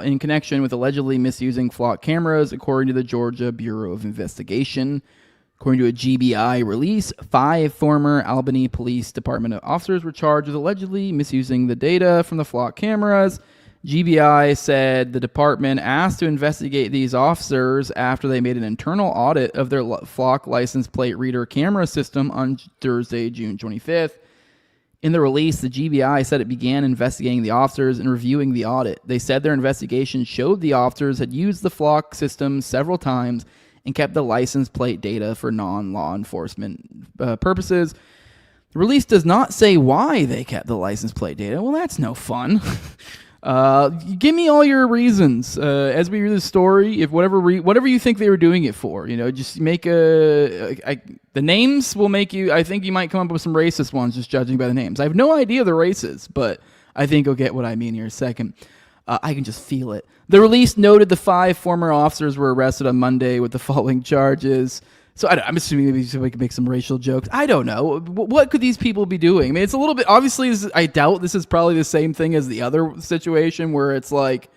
in connection with allegedly misusing flock cameras, according to the Georgia Bureau of Investigation. According to a GBI release, 5 former Albany Police Department officers were charged with allegedly misusing the data from the flock cameras. GBI said the department asked to investigate these officers after they made an internal audit of their flock license plate reader camera system on Thursday, June 25th. In the release, the GBI said it began investigating the officers and reviewing the audit. They said their investigation showed the officers had used the flock system several times and kept the license plate data for non-law enforcement purposes. The release does not say why they kept the license plate data. Well, that's no fun. Give me all your reasons as we read the story. If whatever you think they were doing it for, just make the names will make you. I think you might come up with some racist ones just judging by the names. I have no idea the races, but I think you'll get what I mean here in a second. I can just feel it. The release noted the 5 former officers were arrested on Monday with the following charges. So I'm assuming maybe we can make some racial jokes. I don't know. What could these people be doing? I mean, it's a little bit, obviously, I doubt this is probably the same thing as the other situation where it's like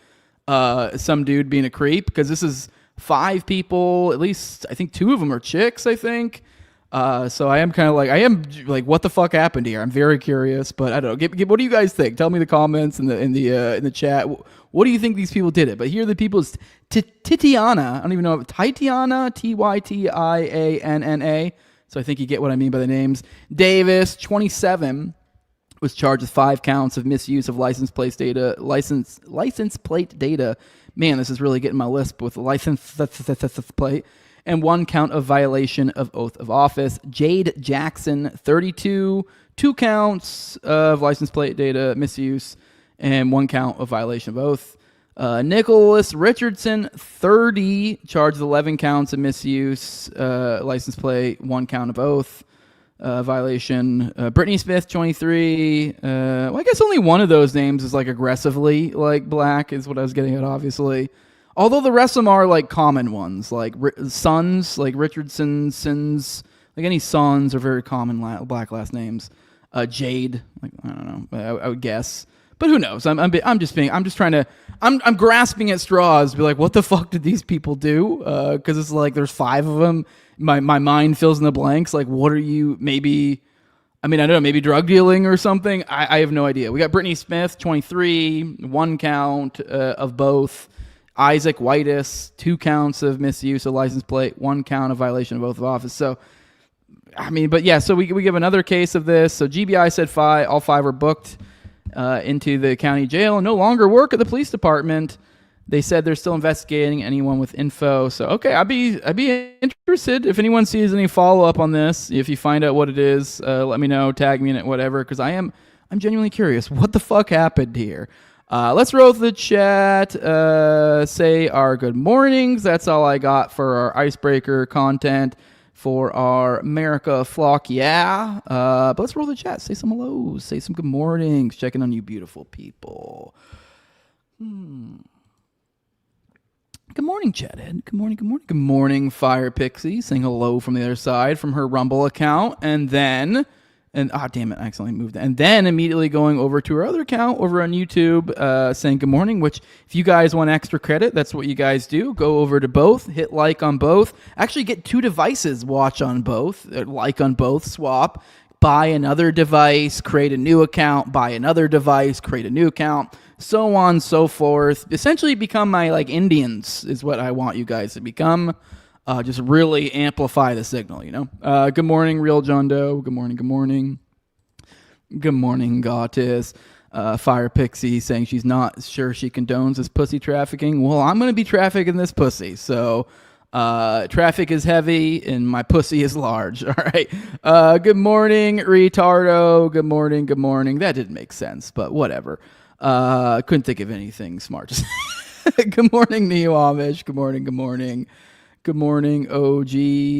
some dude being a creep, because this is 5 people, at least I think 2 of them are chicks, I think. So I am what the fuck happened here? I'm very curious, but I don't know. What do you guys think? Tell me in the comments in the chat. What do you think these people did it? But here are the people. Titiana. I don't even know. Titiana. Tytianna. So I think you get what I mean by the names. Davis, 27, was charged with 5 counts of misuse of license plate data. Man, this is really getting my lisp with license plate. And 1 count of violation of oath of office. Jade Jackson, 32, 2 counts of license plate data misuse, and 1 count of violation of oath. Nicholas Richardson, 30, charged with 11 counts of misuse, license plate, 1 count of oath violation. Brittany Smith, 23. I guess only one of those names is aggressively black, is what I was getting at, obviously. Although the rest of them are common ones, Sons, Richardson, Sins, any Sons are very common black last names. Jade, I don't know, I would guess, but who knows? I'm grasping at straws to be what the fuck did these people do? Because it's there's 5 of them. My mind fills in the blanks. What are you? Maybe, I don't know, maybe drug dealing or something. I have no idea. We got Brittany Smith, 23, 1 count of both. Isaac Whitus, 2 counts of misuse of license plate, 1 count of violation of oath of office. So, so we give another case of this. So GBI said all 5 were booked into the county jail and no longer work at the police department. They said they're still investigating anyone with info. So, okay, I'd be interested if anyone sees any follow-up on this. If you find out what it is, let me know, tag me in it, whatever, because I'm genuinely curious. What the fuck happened here? Let's roll the chat, say our good mornings. That's all I got for our icebreaker content for our Merica flock. Yeah. But let's roll the chat. Say some hellos. Say some good mornings. Checking on you beautiful people. Good morning, Chathead. Good morning, good morning. Good morning, Fire Pixie. Saying hello from the other side from her Rumble account. And damn it, I accidentally moved that. And then immediately going over to her other account over on YouTube, saying good morning, which if you guys want extra credit, that's what you guys do. Go over to both, hit like on both. Actually get 2 devices, watch on both, like on both, swap, buy another device, create a new account, buy another device, create a new account, so on, so forth. Essentially become my Indians is what I want you guys to become. Just really amplify the signal, Good morning, Real John Doe. Good morning, good morning. Good morning, Gautis. Fire Pixie saying she's not sure she condones this pussy trafficking. Well, I'm going to be trafficking this pussy, so Traffic is heavy and my pussy is large. All right. Good morning, retardo. Good morning. Good morning. That didn't make sense, but whatever. Couldn't think of anything smart. Good morning, Neo Amish. Good morning. Good morning. Good morning, OG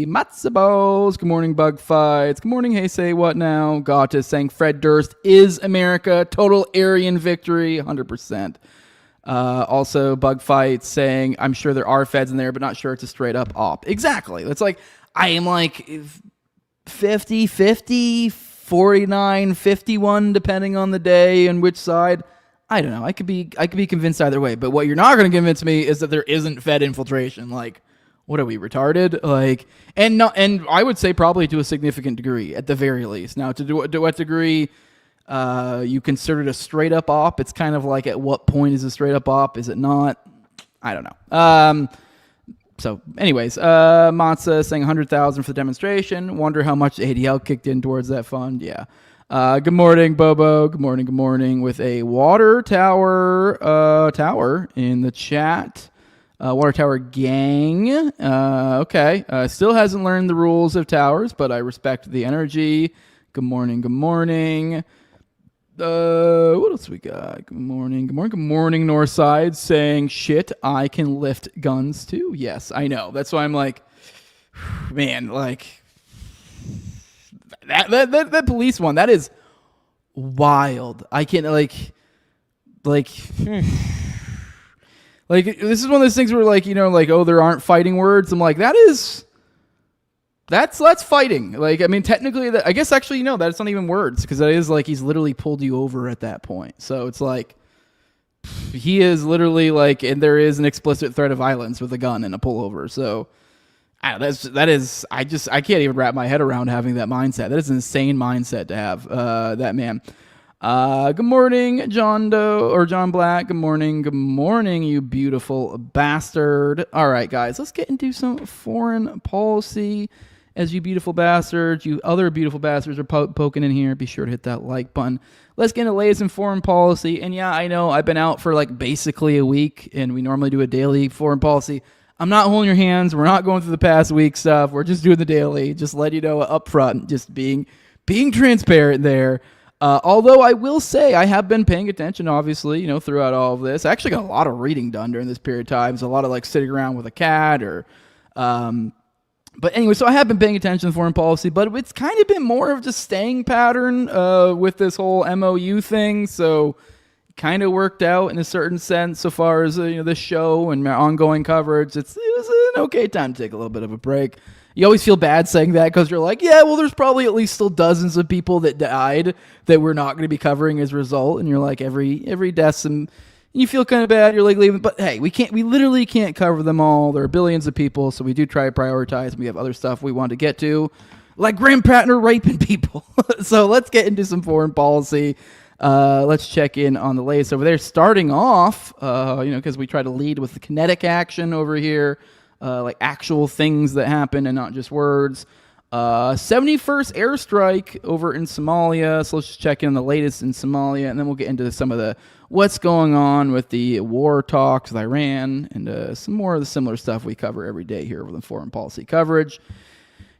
Matsubos. Good morning, Bug Fights. Good morning, Hey Say What Now. Gata saying Fred Durst is America. Total Aryan victory, 100%. Also, Bug Fight saying, I'm sure there are feds in there, but not sure it's a straight up op. Exactly. It's like, I am like 50-50, 49-51, depending on the day and which side. I don't know. I could be convinced either way. But what you're not going to convince me is that there isn't fed infiltration. Like, what are we, retarded? Like, and I would say probably to a significant degree, at the very least. Now, to what degree you consider it a straight up op? It's kind of like, at what point is a straight up op? Is it not? I don't know. So anyways, Matza saying 100,000 for the demonstration. Wonder how much ADL kicked in towards that fund. Yeah. Good morning, Bobo. Good morning. Good morning. With a water tower in the chat. Water tower gang. Okay. Still hasn't learned the rules of towers, but I respect the energy. Good morning. Good morning. What else we got? Good morning. Good morning. Good morning, Northside saying, shit, I can lift guns too. Yes, I know. That's why I'm like, man, like that police one, that is wild. I can't like this is one of those things where like, like, oh, there aren't fighting words. I'm like, that's fighting. Like, I mean, technically, I guess actually, that's not even words, because that is like he's literally pulled you over at that point. So it's like he is literally like, and there is an explicit threat of violence with a gun and a pullover. So I can't even wrap my head around having that mindset. That is an insane mindset to have. That man. Good morning, John Doe or John Black. Good morning, you beautiful bastard. All right, guys, let's get into some foreign policy. As you beautiful bastards, you other beautiful bastards are poking in here, be sure to hit that like button. Let's get into latest in foreign policy. And yeah, I know I've been out for like basically a week, and we normally do a daily foreign policy. I'm not holding your hands. We're not going through the past week stuff. We're just doing the daily. Just let you know up front, just being transparent there. Although I will say I have been paying attention, obviously, throughout all of this. I actually got a lot of reading done during this period of time. There's a lot of like sitting around with a cat or, but anyway, so I have been paying attention to foreign policy, but it's kind of been more of just staying pattern, with this whole MOU thing. So kind of worked out in a certain sense so far as, this show and my ongoing coverage. It was an okay time to take a little bit of a break. You always feel bad saying that because you're like, yeah, well, there's probably at least still dozens of people that died that we're not going to be covering as a result. And you're like, every death, and you feel kind of bad. You're like leaving, but hey, we literally can't cover them all. There are billions of people, so we do try to prioritize. We have other stuff we want to get to, like Graham Platner raping people. So let's get into some foreign policy. Let's check in on the latest over there. Starting off, because we try to lead with the kinetic action over here. Like actual things that happen and not just words. 71st airstrike over in Somalia. So let's just check in on the latest in Somalia, and then we'll get into some of the what's going on with the war talks with Iran and some more of the similar stuff we cover every day here with the foreign policy coverage.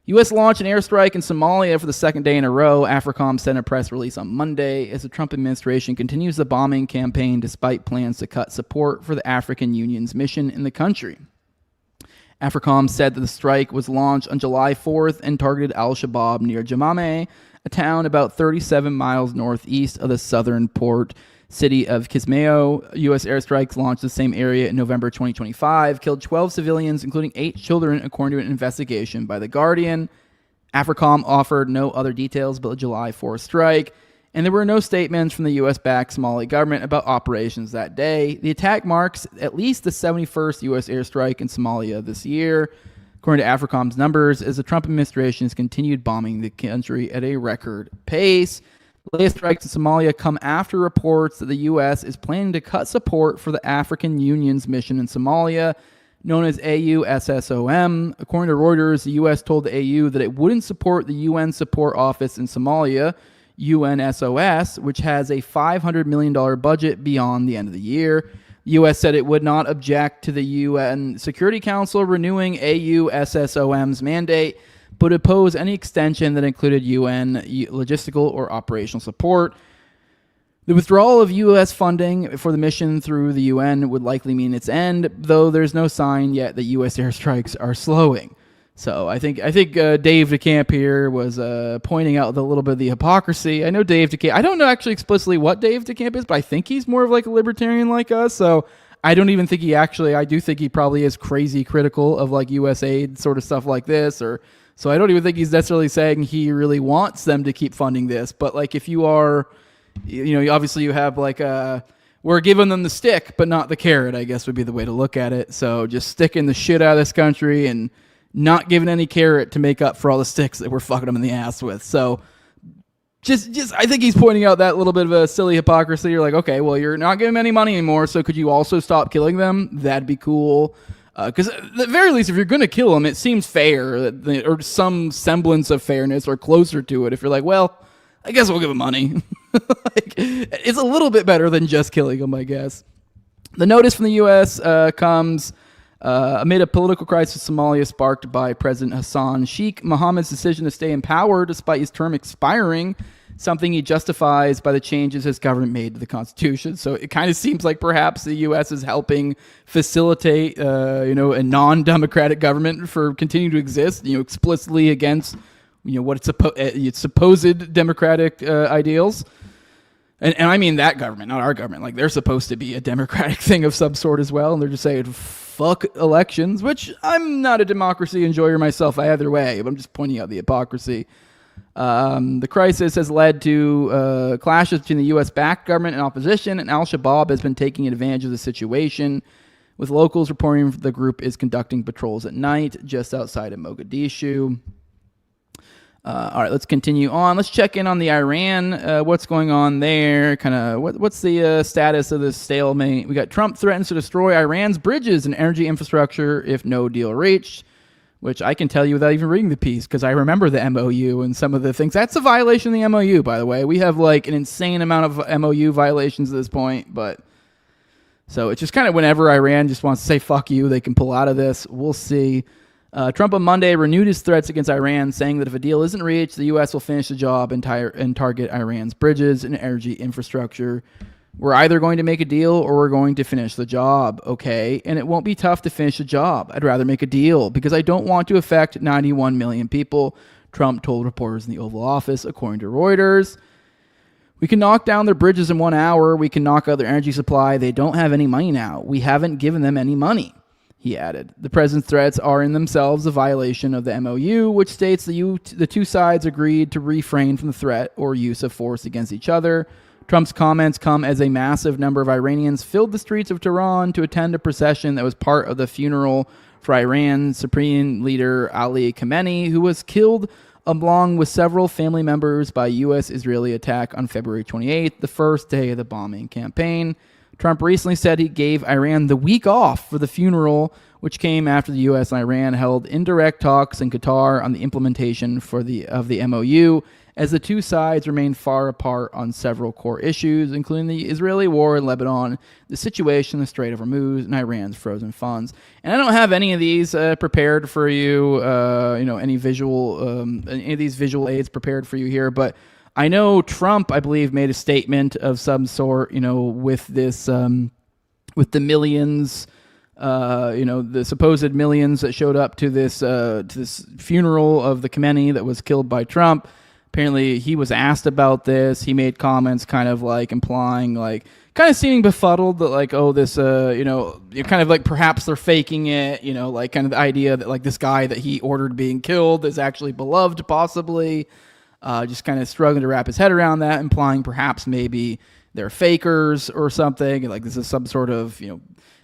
U.S. launched an airstrike in Somalia for the second day in a row. AFRICOM sent a press release on Monday as the Trump administration continues the bombing campaign despite plans to cut support for the African Union's mission in the country. AFRICOM said that the strike was launched on July 4th and targeted al-Shabaab near Jamame, a town about 37 miles northeast of the southern port city of Kismayo. U.S. airstrikes launched in the same area in November 2025, killed 12 civilians, including 8 children, according to an investigation by The Guardian. AFRICOM offered no other details about the July 4th strike, and there were no statements from the U.S.-backed Somali government about operations that day. The attack marks at least the 71st U.S. airstrike in Somalia this year, according to AFRICOM's numbers, as the Trump administration has continued bombing the country at a record pace. The latest strikes in Somalia come after reports that the U.S. is planning to cut support for the African Union's mission in Somalia, known as AUSSOM. According to Reuters, the U.S. told the AU that it wouldn't support the UN Support Office in Somalia, UNSOS, which has a $500 million budget beyond the end of the year. U.S. said it would not object to the UN Security Council renewing AUSSOM's mandate, but oppose any extension that included UN logistical or operational support. The withdrawal of U.S. funding for the mission through the UN would likely mean its end, though there's no sign yet that U.S. airstrikes are slowing. So I think Dave DeCamp here was pointing out a little bit of the hypocrisy. I know Dave DeCamp. I don't know actually explicitly what Dave DeCamp is, but I think he's more of like a libertarian like us. So I don't even think I do think he probably is crazy critical of like U.S. aid sort of stuff like this. So I don't even think he's necessarily saying he really wants them to keep funding this. But like if you are... obviously you have like we're giving them the stick, but not the carrot, I guess would be the way to look at it. So just sticking the shit out of this country and not giving any carrot to make up for all the sticks that we're fucking them in the ass with. So just I think he's pointing out that little bit of a silly hypocrisy. You're like, okay, well, you're not giving them any money anymore, so could you also stop killing them? That'd be cool. Because at the very least, if you're going to kill them, it seems fair, or some semblance of fairness, or closer to it. If you're like, well, I guess we'll give them money. It's a little bit better than just killing them, I guess. The notice from the U.S. comes amid a political crisis in Somalia sparked by President Hassan Sheikh Mohammed's decision to stay in power despite his term expiring, something he justifies by the changes his government made to the Constitution. So it kind of seems like perhaps the U.S. is helping facilitate, a non-democratic government for continuing to exist, explicitly against what its supposed democratic ideals. And I mean that government, not our government. Like, they're supposed to be a democratic thing of some sort as well. And they're just saying, fuck elections, which I'm not a democracy enjoyer myself either way, but I'm just pointing out the hypocrisy. The crisis has led to clashes between the U.S.-backed government and opposition, and Al-Shabaab has been taking advantage of the situation, with locals reporting the group is conducting patrols at night just outside of Mogadishu. All right, let's continue on. Let's check in on the Iran. What's going on there? Kind of what's the status of this stalemate? We got Trump threatens to destroy Iran's bridges and energy infrastructure if no deal reached, which I can tell you without even reading the piece because I remember the MOU and some of the things. That's a violation of the MOU, by the way. We have like an insane amount of MOU violations at this point, but so it's just kind of whenever Iran just wants to say fuck you, they can pull out of this. We'll see. Trump on Monday renewed his threats against Iran, saying that if a deal isn't reached, the U.S. will finish the job and target Iran's bridges and energy infrastructure. We're either going to make a deal or we're going to finish the job, okay? And it won't be tough to finish the job. I'd rather make a deal because I don't want to affect 91 million people, Trump told reporters in the Oval Office, according to Reuters. We can knock down their bridges in 1 hour. We can knock out their energy supply. They don't have any money now. We haven't given them any money. He added, the president's threats are in themselves a violation of the MOU, which states the two sides agreed to refrain from the threat or use of force against each other. Trump's comments come as a massive number of Iranians filled the streets of Tehran to attend a procession that was part of the funeral for Iran's Supreme Leader Ali Khamenei, who was killed along with several family members by a U.S.-Israeli attack on February 28th, the first day of the bombing campaign. Trump recently said he gave Iran the week off for the funeral, which came after the U.S. and Iran held indirect talks in Qatar on the implementation of the MOU, as the two sides remain far apart on several core issues, including the Israeli war in Lebanon, the situation in the Strait of Hormuz, and Iran's frozen funds. And I don't have any of these prepared for you, any of these visual aids prepared for you here, but I know Trump, I believe, made a statement of some sort, with this, with the millions, the supposed millions that showed up to this funeral of the Khamenei that was killed by Trump. Apparently, he was asked about this. He made comments kind of like implying, like, kind of seeming befuddled that, like, oh, this, kind of like perhaps they're faking it, like kind of the idea that, like, this guy that he ordered being killed is actually beloved, possibly. Just kind of struggling to wrap his head around that, implying perhaps maybe they're fakers or something. Like this is some sort of,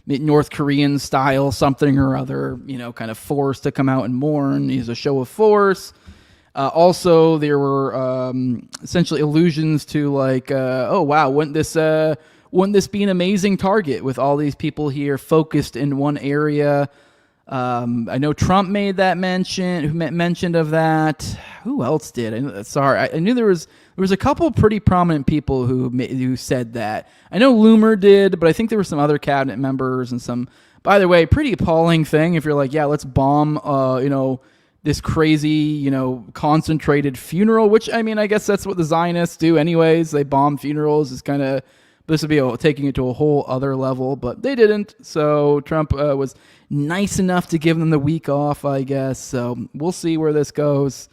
North Korean style something or other, kind of force to come out and mourn. He's a show of force. Also, there were essentially allusions to like, oh wow, wouldn't this be an amazing target with all these people here focused in one area? I know Trump made that mentioned of that. Who else did? I knew there was a couple pretty prominent people who said that. I know Loomer did, but I think there were some other cabinet members and some. By the way, pretty appalling thing if you're like, yeah, let's bomb, this crazy, concentrated funeral. Which I mean, I guess that's what the Zionists do, anyways. They bomb funerals. It's kind of. This would be taking it to a whole other level, but they didn't. So Trump was nice enough to give them the week off, I guess. So we'll see where this goes.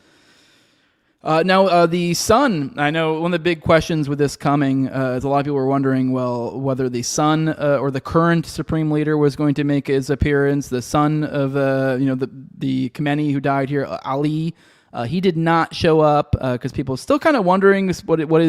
Now, the Sun, I know one of the big questions with this coming is a lot of people were wondering, well, whether the son or the current Supreme Leader was going to make his appearance. The son of, the Khamenei who died here, Ali, he did not show up because people are still kind of wondering what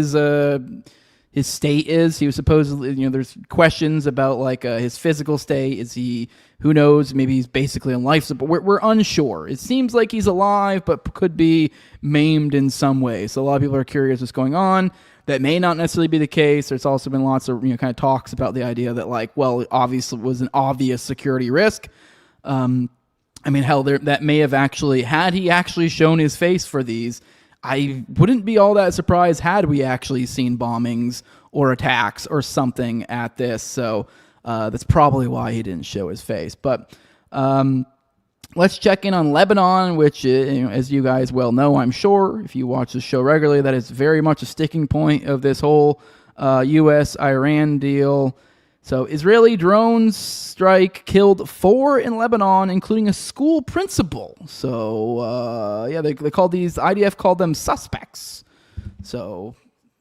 his state is. He was supposedly, there's questions about like his physical state. Is he, who knows, maybe he's basically on life support. We're unsure. It seems like he's alive, but could be maimed in some way. So a lot of people are curious what's going on. That may not necessarily be the case. There's also been lots of, kind of talks about the idea that like, well, it obviously was an obvious security risk. I mean, hell, that may have actually, had he actually shown his face for these, I wouldn't be all that surprised had we actually seen bombings or attacks or something at this. So that's probably why he didn't show his face. But let's check in on Lebanon, which, as you guys well know, I'm sure, if you watch the show regularly, that is very much a sticking point of this whole U.S.-Iran deal. So Israeli drone strike killed 4 in Lebanon, including a school principal. So, they called IDF called them suspects. So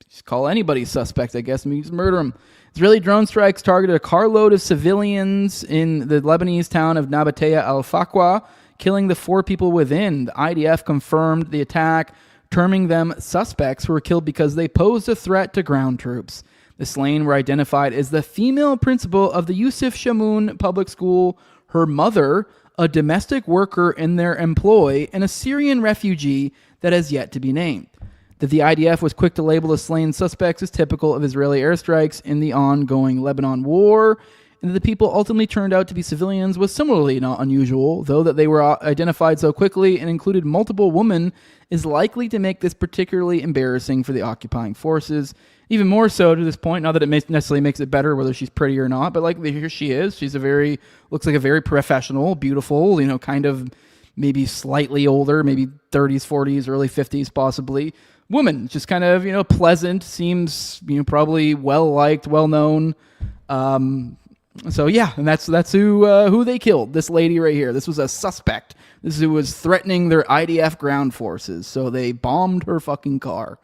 just call anybody suspect, I guess, and you just murder them. Israeli drone strikes targeted a carload of civilians in the Lebanese town of Nabatea al-Faqwa, killing the 4 people within. The IDF confirmed the attack, terming them suspects who were killed because they posed a threat to ground troops. The slain were identified as the female principal of the Yusuf Shamoun public school, her mother, a domestic worker in their employ, and a Syrian refugee that has yet to be named. That the IDF was quick to label the slain suspects as typical of Israeli airstrikes in the ongoing Lebanon war, and that the people ultimately turned out to be civilians was similarly not unusual, though that they were identified so quickly and included multiple women is likely to make this particularly embarrassing for the occupying forces. Even more so to this point, not that it necessarily makes it better whether she's pretty or not, but like here she is. She's looks like a very professional, beautiful, kind of maybe slightly older, maybe 30s, 40s, early 50s possibly, woman. Just kind of, pleasant, seems, probably well-liked, well-known. So yeah, and that's who they killed, this lady right here. This was a suspect. This is who was threatening their IDF ground forces, so they bombed her fucking car.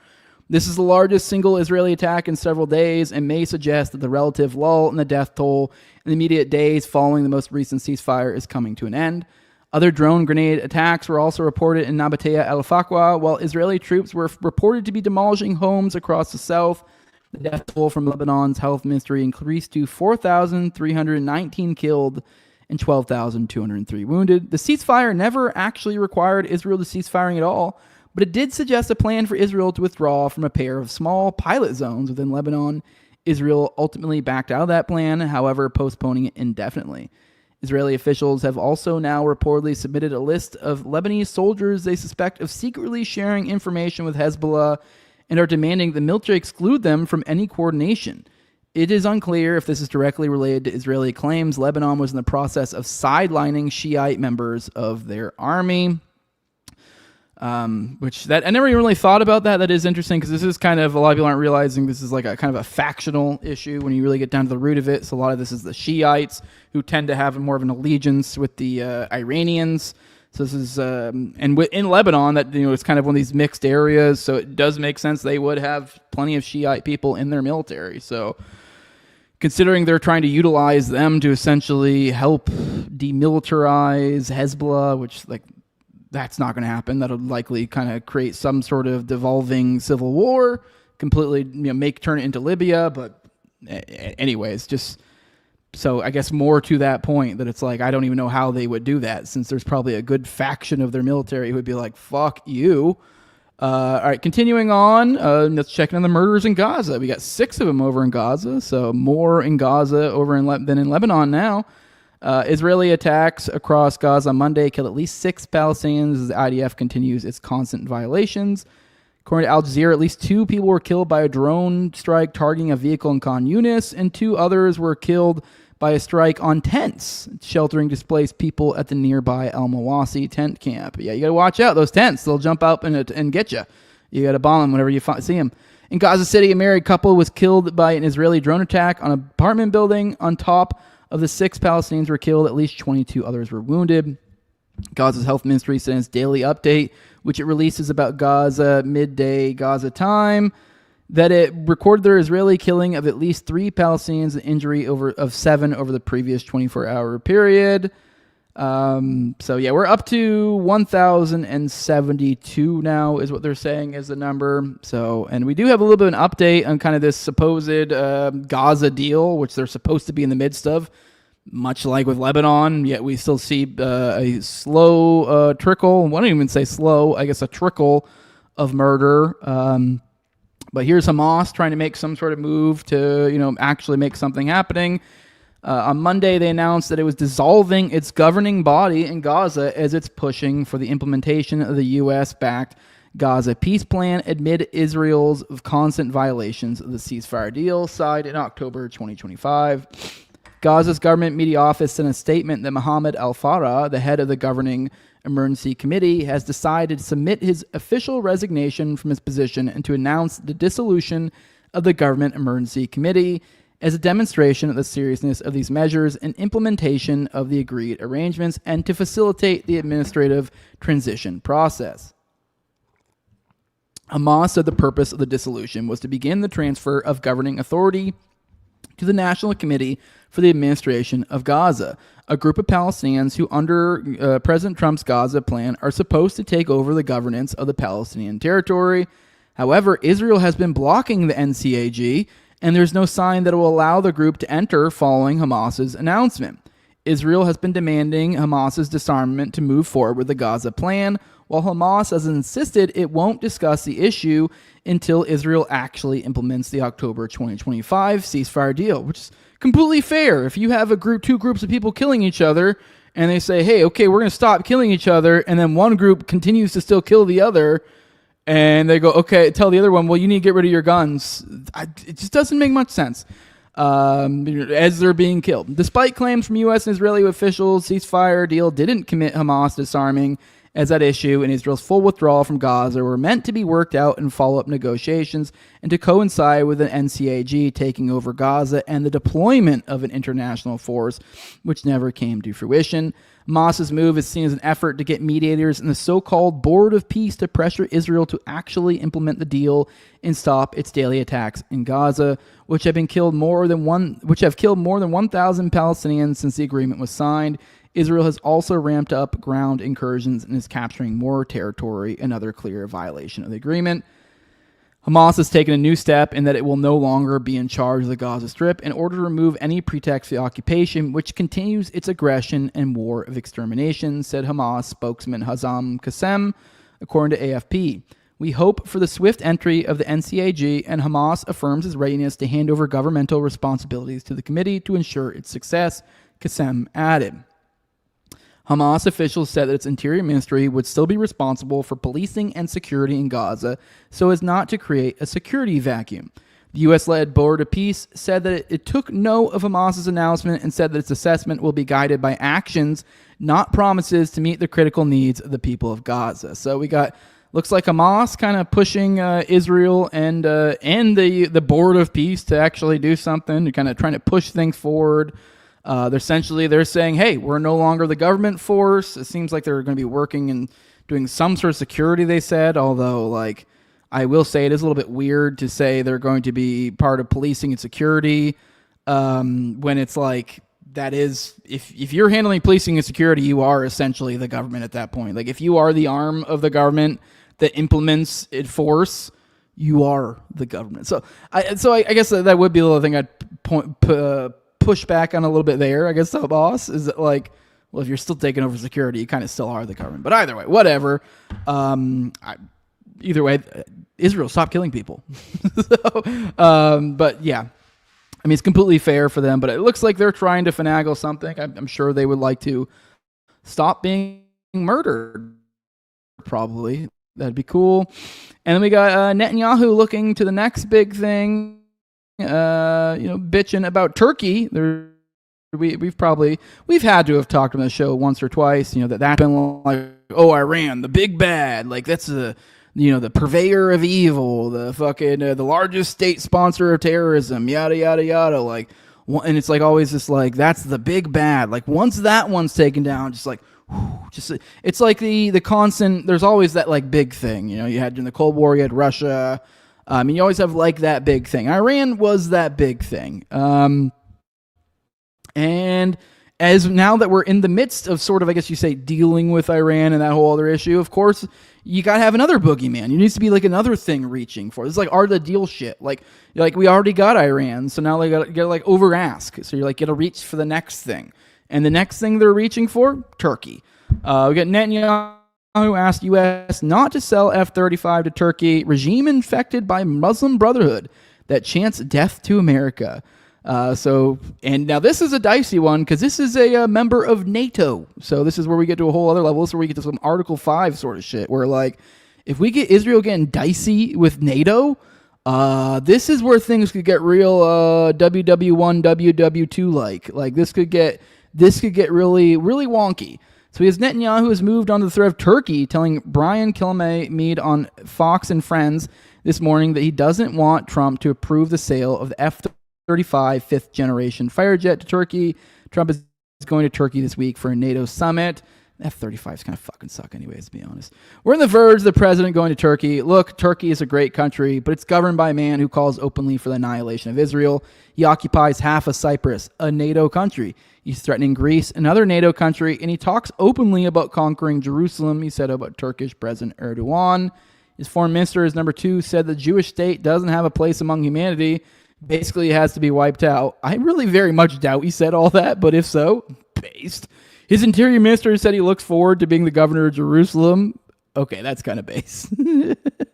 This is the largest single Israeli attack in several days and may suggest that the relative lull in the death toll in the immediate days following the most recent ceasefire is coming to an end. Other drone grenade attacks were also reported in Nabatea al-Faqwa, while Israeli troops were reported to be demolishing homes across the south. The death toll from Lebanon's health ministry increased to 4,319 killed and 12,203 wounded. The ceasefire never actually required Israel to cease firing at all, but it did suggest a plan for Israel to withdraw from a pair of small pilot zones within Lebanon. Israel ultimately backed out of that plan, however, postponing it indefinitely. Israeli officials have also now reportedly submitted a list of Lebanese soldiers they suspect of secretly sharing information with Hezbollah and are demanding the military exclude them from any coordination. It is unclear if this is directly related to Israeli claims Lebanon was in the process of sidelining Shiite members of their army. Which I never even really thought about that. That is interesting because this is kind of, a lot of people aren't realizing this is like a kind of a factional issue when you really get down to the root of it. So a lot of this is the Shiites who tend to have more of an allegiance with the Iranians. So this is, in Lebanon, that it's kind of one of these mixed areas. So it does make sense they would have plenty of Shiite people in their military. So considering they're trying to utilize them to essentially help demilitarize Hezbollah, which that's not going to happen. That'll likely kind of create some sort of devolving civil war, completely, turn it into Libya. But anyways, just so I guess more to that point that it's like, I don't even know how they would do that, since there's probably a good faction of their military who would be like, fuck you. All right, continuing on, let's check in on the murders in Gaza. We got 6 of them over in Gaza, so more in Gaza over than in Lebanon now. Israeli attacks across Gaza on Monday killed at least 6 Palestinians as the IDF continues its constant violations. According to Al Jazeera, at least 2 people were killed by a drone strike targeting a vehicle in Khan Yunis, and 2 others were killed by a strike on tents sheltering displaced people at the nearby Al Mawasi tent camp. Yeah, you got to watch out. Those tents, they'll jump up and get you. You got to bomb them whenever you see them. In Gaza City, a married couple was killed by an Israeli drone attack on an apartment building. On top of the 6 Palestinians were killed, at least 22 others were wounded. Gaza's health ministry said in its daily update, which it releases about Gaza midday Gaza time, that it recorded their Israeli killing of at least 3 Palestinians and injury of 7 over the previous 24-hour period. So yeah, we're up to 1,072 now is what they're saying is the number. So, and we do have a little bit of an update on kind of this supposed Gaza deal, which they're supposed to be in the midst of, much like with Lebanon, yet we still see a slow trickle. I don't even say slow, I guess a trickle of murder. But here's Hamas trying to make some sort of move to, actually make something happening. On Monday, they announced that it was dissolving its governing body in Gaza as it's pushing for the implementation of the U.S.-backed Gaza peace plan amid Israel's constant violations of the ceasefire deal signed in October 2025. Gaza's government media office sent a statement that Mohammed Al-Farah, the head of the governing emergency committee, has decided to submit his official resignation from his position and to announce the dissolution of the government emergency committee as a demonstration of the seriousness of these measures and implementation of the agreed arrangements and to facilitate the administrative transition process. Hamas said the purpose of the dissolution was to begin the transfer of governing authority to the National Committee for the Administration of Gaza, a group of Palestinians who, under President Trump's Gaza plan, are supposed to take over the governance of the Palestinian territory. However, Israel has been blocking the NCAG, and there's no sign that it will allow the group to enter following Hamas's announcement. Israel has been demanding Hamas's disarmament to move forward with the Gaza plan, while Hamas has insisted it won't discuss the issue until Israel actually implements the October 2025 ceasefire deal, which is completely fair. If you have two groups of people killing each other, and they say, hey, okay, we're going to stop killing each other, and then one group continues to still kill the other, and they go, okay, tell the other one, well, you need to get rid of your guns. It just doesn't make much sense as they're being killed. Despite claims from U.S. and Israeli officials, ceasefire deal didn't commit Hamas disarming, as that issue and Israel's full withdrawal from Gaza were meant to be worked out in follow-up negotiations and to coincide with the NCAG taking over Gaza and the deployment of an international force, which never came to fruition. Hamas's move is seen as an effort to get mediators and the so-called Board of Peace to pressure Israel to actually implement the deal and stop its daily attacks in Gaza, which have killed more than 1,000 Palestinians since the agreement was signed. Israel has also ramped up ground incursions and is capturing more territory, another clear violation of the agreement. Hamas has taken a new step in that it will no longer be in charge of the Gaza Strip in order to remove any pretext for the occupation, which continues its aggression and war of extermination, said Hamas spokesman Hazam Qassem, according to AFP. We hope for the swift entry of the NCAG, and Hamas affirms its readiness to hand over governmental responsibilities to the committee to ensure its success, Qassem added. Hamas officials said that its interior ministry would still be responsible for policing and security in Gaza so as not to create a security vacuum. The U.S.-led Board of Peace said that it took note of Hamas's announcement and said that its assessment will be guided by actions, not promises to meet the critical needs of the people of Gaza. So we got, looks like Hamas kind of pushing Israel and the Board of Peace to actually do something, kind of trying to push things forward. They're saying, hey, we're no longer the government force. It seems like they're going to be working and doing some sort of security, they said, although, I will say it is a little bit weird to say they're going to be part of policing and security when it's like, that is, if you're handling policing and security, you are essentially the government at that point. Like, if you are the arm of the government that implements it force, you are the government. So I guess that would be a little thing I'd push back on a little bit there, I guess, the boss, is that well, if you're still taking over security, you kind of still are the government. But either way, whatever. Either way, Israel, stop killing people. But yeah. I mean, it's completely fair for them, but it looks like they're trying to finagle something. I'm sure they would like to stop being murdered. Probably. That'd be cool. And then we got Netanyahu looking to the next big thing, bitching about Turkey. We've had to have talked on the show once or twice, that's been like, oh, Iran, the big bad, like that's the purveyor of evil, the fucking the largest state sponsor of terrorism, yada yada yada, like, and it's like always just like that's the big bad. Like once that one's taken down, just like, it's like the constant. There's always that like big thing, you had in the Cold War, you had Russia. You always have like that big thing. Iran was that big thing. And as now that we're in the midst of sort of, I guess you say, dealing with Iran and that whole other issue, of course, you got to have another boogeyman. There needs to be like another thing reaching for. This is like art of the deal shit. Like we already got Iran, so now they got to like over ask. So you're like, got to reach for the next thing. And the next thing they're reaching for, Turkey. We got Netanyahu asked U.S. not to sell F-35 to Turkey, regime infected by Muslim Brotherhood that chants death to America. And now this is a dicey one because this is a member of NATO. So this is where we get to a whole other level. This is where we get to some Article 5 sort of shit where like if we get Israel getting dicey with NATO, this is where things could get real WW1, WW2 like this could get really, really wonky. So he has Netanyahu has moved on to the threat of Turkey, telling Brian Kilmeade on Fox and Friends this morning that he doesn't want Trump to approve the sale of the F-35 fifth generation fighter jet to Turkey. Trump is going to Turkey this week for a NATO summit. F-35s kind of fucking suck anyways, to be honest. We're on the verge of the president going to Turkey. Look, Turkey is a great country, but it's governed by a man who calls openly for the annihilation of Israel. He occupies half of Cyprus, a NATO country. He's threatening Greece, another NATO country, and he talks openly about conquering Jerusalem, he said about Turkish President Erdogan. His foreign minister, his number 2, said the Jewish state doesn't have a place among humanity. Basically, it has to be wiped out. I really very much doubt he said all that, but if so, based. His interior minister said he looks forward to being the governor of Jerusalem. Okay, that's kind of base.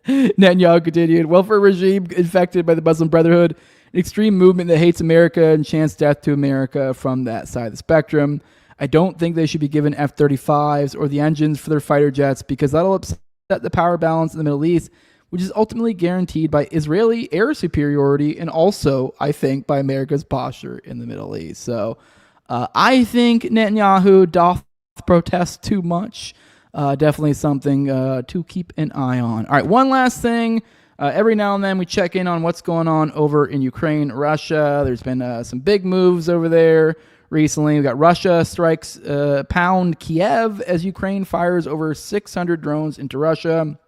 Netanyahu continued, welfare regime infected by the Muslim Brotherhood, an extreme movement that hates America and chants death to America from that side of the spectrum. I don't think they should be given F-35s or the engines for their fighter jets because that'll upset the power balance in the Middle East, which is ultimately guaranteed by Israeli air superiority and also, I think, by America's posture in the Middle East. So I think Netanyahu doth protest too much. Definitely something to keep an eye on. All right, one last thing. Every now and then we check in on what's going on over in Ukraine, Russia. There's been some big moves over there recently. We got Russia strikes pound Kiev as Ukraine fires over 600 drones into Russia.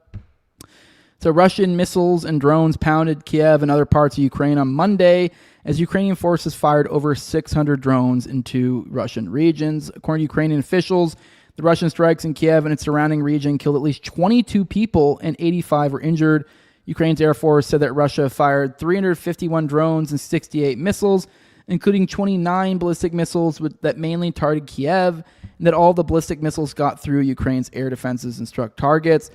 So Russian missiles and drones pounded Kiev and other parts of Ukraine on Monday as Ukrainian forces fired over 600 drones into Russian regions. According to Ukrainian officials, the Russian strikes in Kiev and its surrounding region killed at least 22 people and 85 were injured. Ukraine's Air Force said that Russia fired 351 drones and 68 missiles, including 29 ballistic missiles that mainly targeted Kiev, and that all the ballistic missiles got through Ukraine's air defenses and struck targets.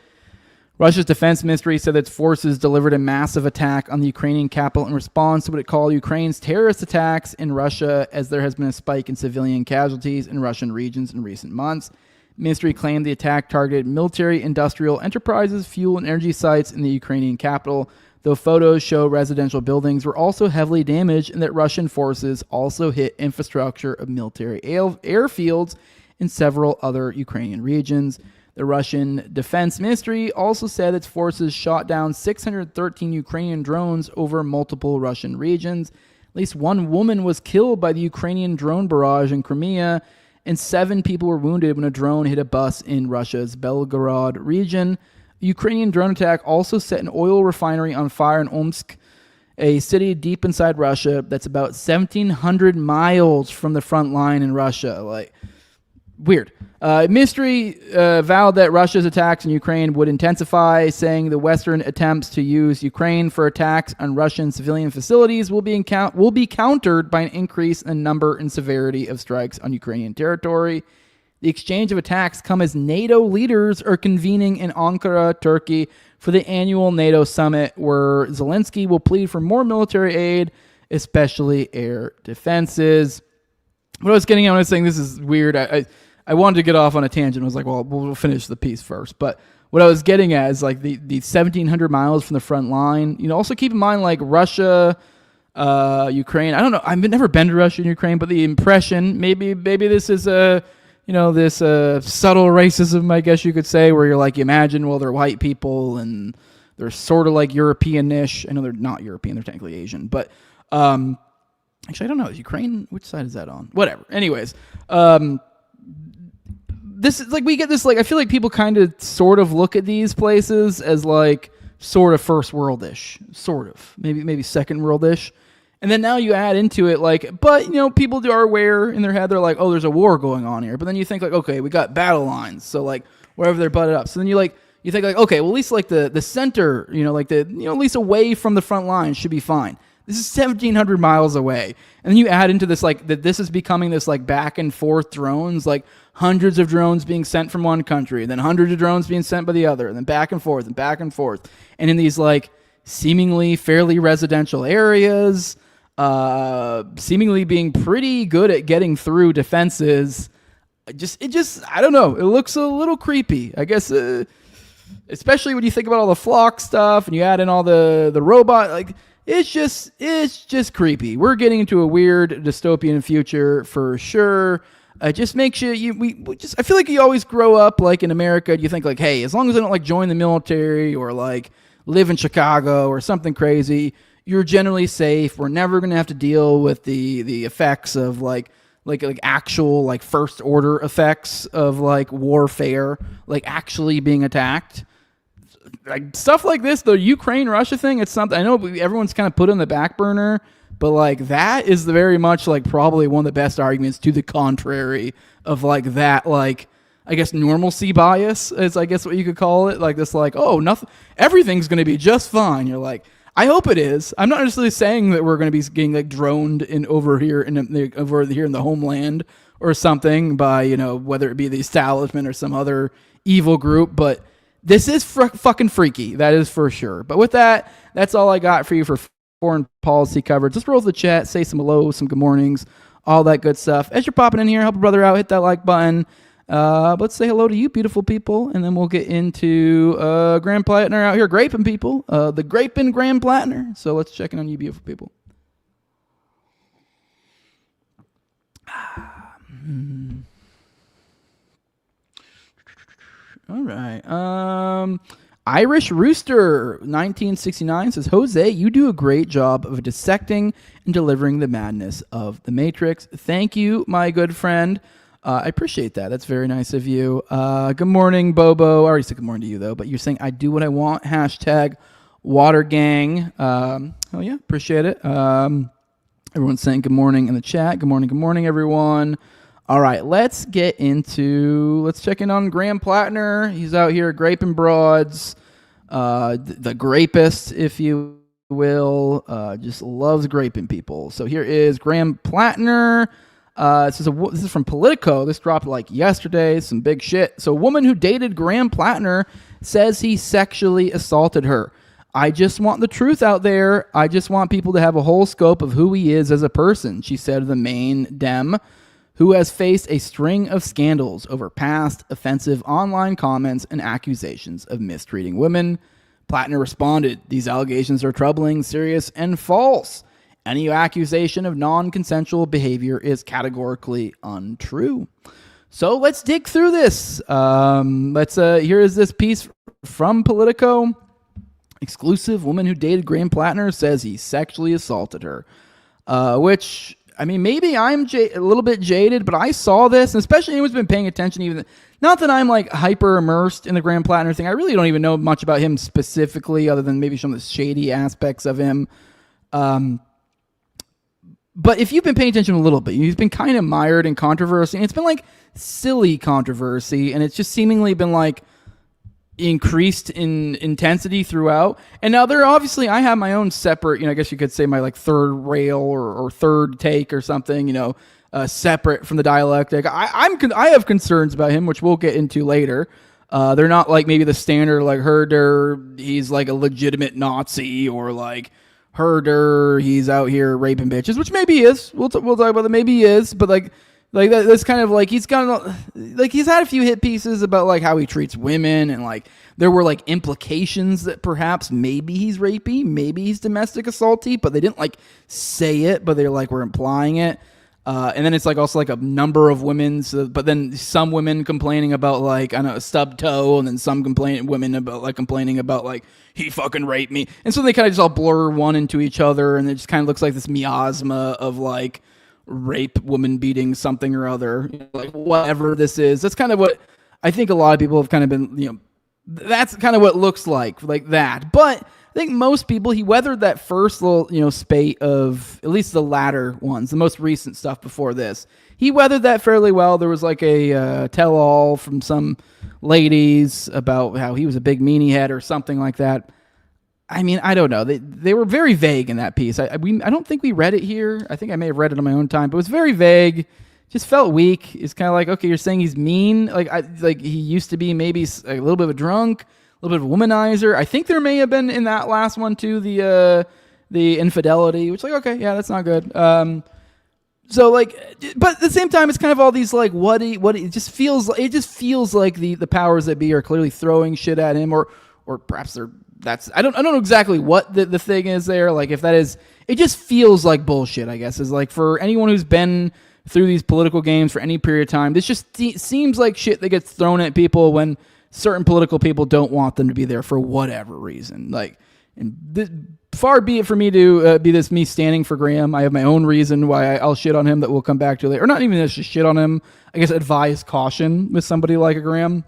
Russia's defense ministry said that its forces delivered a massive attack on the Ukrainian capital in response to what it called Ukraine's terrorist attacks in Russia, as there has been a spike in civilian casualties in Russian regions in recent months. Ministry claimed the attack targeted military, industrial enterprises, fuel and energy sites in the Ukrainian capital, though photos show residential buildings were also heavily damaged and that Russian forces also hit infrastructure of military airfields in several other Ukrainian regions. The Russian Defense Ministry also said its forces shot down 613 Ukrainian drones over multiple Russian regions. At least one woman was killed by the Ukrainian drone barrage in Crimea, and 7 people were wounded when a drone hit a bus in Russia's Belgorod region. The Ukrainian drone attack also set an oil refinery on fire in Omsk, a city deep inside Russia that's about 1,700 miles from the front line in Russia. Like, weird. Ministry vowed that Russia's attacks in Ukraine would intensify, saying the Western attempts to use Ukraine for attacks on Russian civilian facilities will be countered by an increase in the number and severity of strikes on Ukrainian territory. The exchange of attacks come as NATO leaders are convening in Ankara, Turkey, for the annual NATO summit, where Zelensky will plead for more military aid especially air defenses. What I was getting at when I was saying this is weird, I wanted to get off on a tangent. I was like, well, we'll finish the piece first. But what I was getting at is like the 1,700 miles from the front line. Also keep in mind like Russia, Ukraine. I don't know. I've never been to Russia and Ukraine, but the impression, maybe this is this subtle racism, I guess you could say, where you're like, you imagine, well, they're white people and they're sort of like European-ish. I know they're not European; they're technically Asian, but actually, I don't know. Is Ukraine? Which side is that on? Whatever. Anyways, this is like we get this like I feel like people kind of sort of look at these places as like sort of first world-ish, sort of maybe second world-ish. And then now you add into it like, but people are aware in their head, they're like, oh, there's a war going on here. But then you think like, okay, we got battle lines, so like wherever they're butted up. So then you think like, okay, well at least like the center, like at least away from the front line should be fine. This is 1,700 miles away, and then you add into this like that this is becoming this like back and forth drones, like hundreds of drones being sent from one country, and then hundreds of drones being sent by the other, and then back and forth, and in these like seemingly fairly residential areas. Seemingly being pretty good at getting through defenses. I don't know. It looks a little creepy, I guess, especially when you think about all the flock stuff and you add in all the robot. Like it's just creepy. We're getting into a weird dystopian future for sure. It just makes you I feel like you always grow up like in America. You think like, hey, as long as I don't like join the military or like live in Chicago or something crazy, you're generally safe. We're never going to have to deal with the effects of like actual like first order effects of like warfare, like actually being attacked. Like stuff like this, the Ukraine-Russia thing, it's something I know everyone's kind of put on the back burner, but like that is the very much like probably one of the best arguments to the contrary of like that, like I guess normalcy bias is I guess what you could call it. Like this, like, oh, nothing, everything's going to be just fine. You're like, I hope it is. I'm not necessarily saying that we're going to be getting like droned over here in the homeland or something by whether it be the establishment or some other evil group, but this is fucking freaky. That is for sure. But with that, that's all I got for you for foreign policy coverage. Just roll the chat, say some hellos, some good mornings, all that good stuff. As you're popping in here, help a brother out, hit that like button. Let's say hello to you beautiful people, and then we'll get into Grand Platner out here, Grapin people, the Grapin Grand Platner. So let's check in on you beautiful people. All right. Irish Rooster 1969 says, Jose, you do a great job of dissecting and delivering the madness of the Matrix. Thank you, my good friend. I appreciate that. That's very nice of you. Good morning, Bobo. I already said good morning to you, though, but you're saying, I do what I want. Hashtag Water Gang. Oh, yeah. Appreciate it. Everyone's saying good morning in the chat. Good morning, everyone. All right. Let's check in on Graham Platner. He's out here graping broads. The grapist, if you will. Just loves graping people. So here is Graham Platner. This is from Politico. This dropped like yesterday. Some big shit. So a woman who dated Graham Platner says he sexually assaulted her. I just want the truth out there. I just want people to have a whole scope of who he is as a person, she said of the main Dem, who has faced a string of scandals over past offensive online comments and accusations of mistreating women. Platner responded, these allegations are troubling, serious, and false. Any accusation of non-consensual behavior is categorically untrue. So let's dig through this. Here is this piece from Politico. Exclusive: woman who dated Graham Platner says he sexually assaulted her. Which, I mean, maybe I'm a little bit jaded, but I saw this, and especially anyone's been paying attention. Even not that I'm like hyper immersed in the Graham Platner thing. I really don't even know much about him specifically, other than maybe some of the shady aspects of him. But if you've been paying attention a little bit, he's been kind of mired in controversy, and it's been like silly controversy, and it's just seemingly been like increased in intensity throughout. And now I have my own separate, I guess you could say my like third rail or third take or something, separate from the dialectic. I have concerns about him, which we'll get into later. They're not like maybe the standard like he's like a legitimate Nazi or like herder. He's out here raping bitches, which maybe he is. We'll talk about that. Maybe he is, but like that's kind of like he's had a few hit pieces about like how he treats women, and like there were like implications that perhaps maybe he's rapey, maybe he's domestic assaulty, but they didn't like say it, but they're like, we're implying it. And then it's like also like a number of women's, but then some women complaining about like, I don't know, a stub toe, and then some women complaining about like, he fucking raped me. And so they kind of just all blur one into each other, and it just kind of looks like this miasma of like rape, woman beating something or other, like whatever this is. That's kind of what I think a lot of people have kind of been, that's kind of what it looks like that. But I think most people, he weathered that first little, spate of, at least the latter ones, the most recent stuff before this. He weathered that fairly well. There was like a tell-all from some ladies about how he was a big meanie head or something like that. I mean, I don't know. They were very vague in that piece. I don't think we read it here. I think I may have read it on my own time, but it was very vague. Just felt weak. It's kind of like, okay, you're saying he's mean. Like he used to be maybe a little bit of a drunk, a little bit of a womanizer. I think there may have been in that last one too the infidelity, which like, okay, yeah, that's not good. So like, but at the same time, it's kind of all these like what it just feels like the powers that be are clearly throwing shit at him, or perhaps I don't know exactly what the thing is there. Like if that is, it just feels like bullshit. I guess is like for anyone who's been through these political games for any period of time, this just seems like shit that gets thrown at people when certain political people don't want them to be there for whatever reason. Like, and far be it for me to be me standing for Graham. I have my own reason why I'll shit on him that we'll come back to later. Or not even just shit on him. I guess advise caution with somebody like a Graham,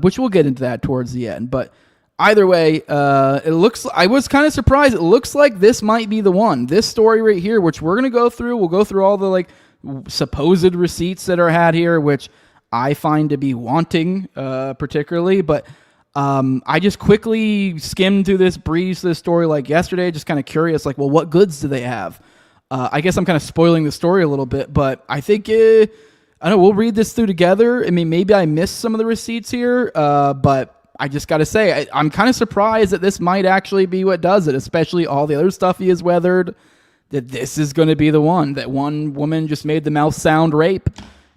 which we'll get into that towards the end. But either way, I was kind of surprised. It looks like this might be the one. This story right here, which we're going to go through. We'll go through all the like supposed receipts that are had here, which I find to be wanting, particularly. But I just quickly skimmed through this, breezed through this story like yesterday, just kind of curious, like, well, what goods do they have? I guess I'm kind of spoiling the story a little bit, but I think, I don't know, we'll read this through together. I mean, maybe I missed some of the receipts here, but I just got to say, I'm kind of surprised that this might actually be what does it, especially all the other stuff he has weathered, that this is going to be the one, that one woman just made the mouth sound rape,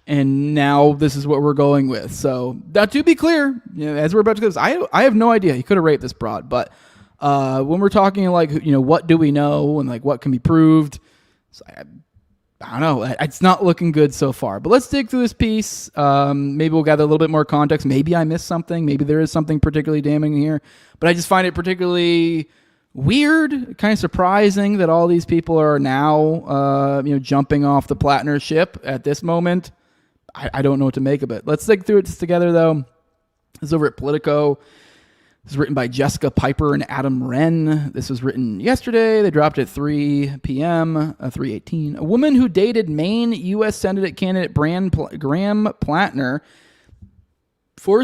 and now this is what we're going with. So, now to be clear, as we're about to go, I have no idea. He could have raped this broad, but when we're talking like, what do we know and like what can be proved, so I don't know. It's not looking good so far. But let's dig through this piece. Maybe we'll gather a little bit more context. Maybe I missed something. Maybe there is something particularly damning here. But I just find it particularly weird, kind of surprising that all these people are now, jumping off the Platner ship at this moment. I don't know what to make of it. Let's dig through it together, though. This is over at Politico. This is written by Jessica Piper and Adam Wren. This was written yesterday. They dropped it at 3 p.m., 3:18. A woman who dated Maine U.S. Senate candidate Graham Platner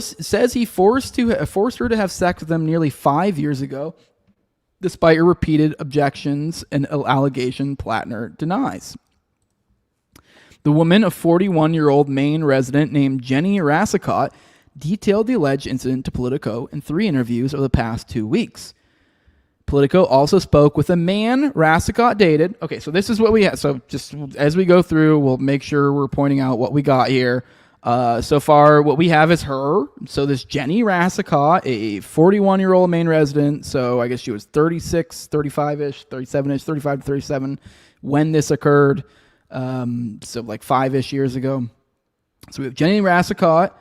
says he forced her to have sex with him nearly 5 years ago, despite her repeated objections and allegation Platner denies. The woman, a 41-year-old Maine resident named Jenny Rassicott, detailed the alleged incident to Politico in 3 interviews over the past 2 weeks. Politico also spoke with a man Rassicott dated. Okay, so this is what we have. So just as we go through, we'll make sure we're pointing out what we got here. So far, what we have is her. So this Jenny Rassicott, a 41-year-old Maine resident. So I guess she was 36, 35-ish, 37-ish, 35 to 37 when this occurred. So like 5-ish years ago. So we have Jenny Rassicott.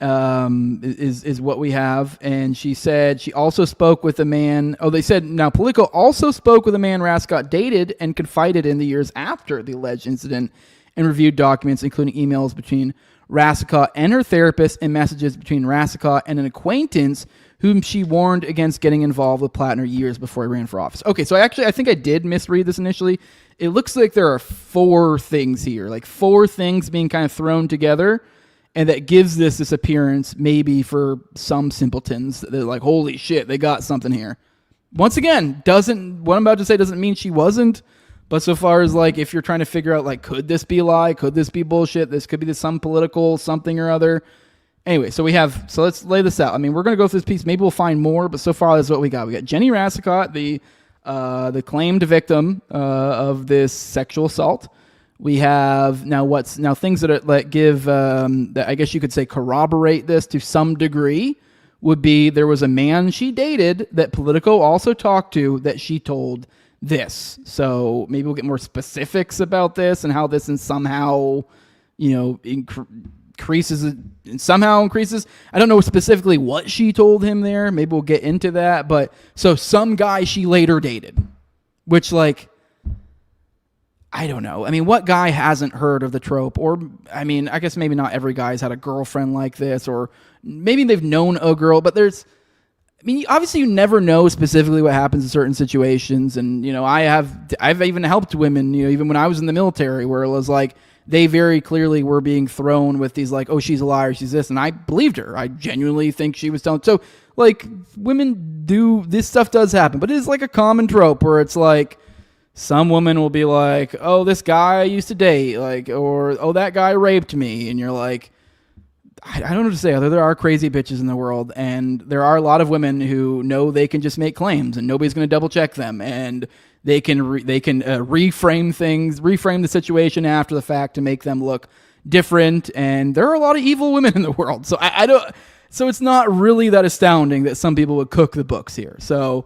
Is what we have, and she said she also spoke with a man. Oh, they said now Politico also spoke with a man Rassicott dated and confided in the years after the alleged incident, and reviewed documents including emails between Rassicott and her therapist and messages between Rassicott and an acquaintance whom she warned against getting involved with Platner years before he ran for office. Okay, so I think I did misread this initially. It looks like there are 4 things here, like 4 things being kind of thrown together. And that gives this appearance maybe for some simpletons. They're like, holy shit, they got something here. Once again, what I'm about to say doesn't mean she wasn't. But so far as like, if you're trying to figure out like, could this be a lie? Could this be bullshit? This could be some political something or other. Anyway, so let's lay this out. I mean, we're going to go through this piece. Maybe we'll find more, but so far that's what we got. We got Jenny Rassicott, the the claimed victim of this sexual assault. We have now things that give that I guess you could say corroborate this to some degree would be there was a man she dated that Politico also talked to that she told this. So maybe we'll get more specifics about this and how this and somehow, increases. I don't know specifically what she told him there. Maybe we'll get into that. But so some guy she later dated, which I don't know. I mean, what guy hasn't heard of the trope? Or, I mean, I guess maybe not every guy's had a girlfriend like this, or maybe they've known a girl, but obviously you never know specifically what happens in certain situations. And, I've even helped women, even when I was in the military, where it was like, they very clearly were being thrown with these oh, she's a liar, she's this. And I believed her. I genuinely think she was telling. So women this stuff does happen, but it is a common trope where it's some woman will be like, oh, this guy I used to date, or, oh, that guy raped me. And you're like, I don't know what to say. There are crazy bitches in the world, and there are a lot of women who know they can just make claims and nobody's going to double check them. And they can reframe things, reframe the situation after the fact to make them look different. And there are a lot of evil women in the world. So so it's not really that astounding that some people would cook the books here. So,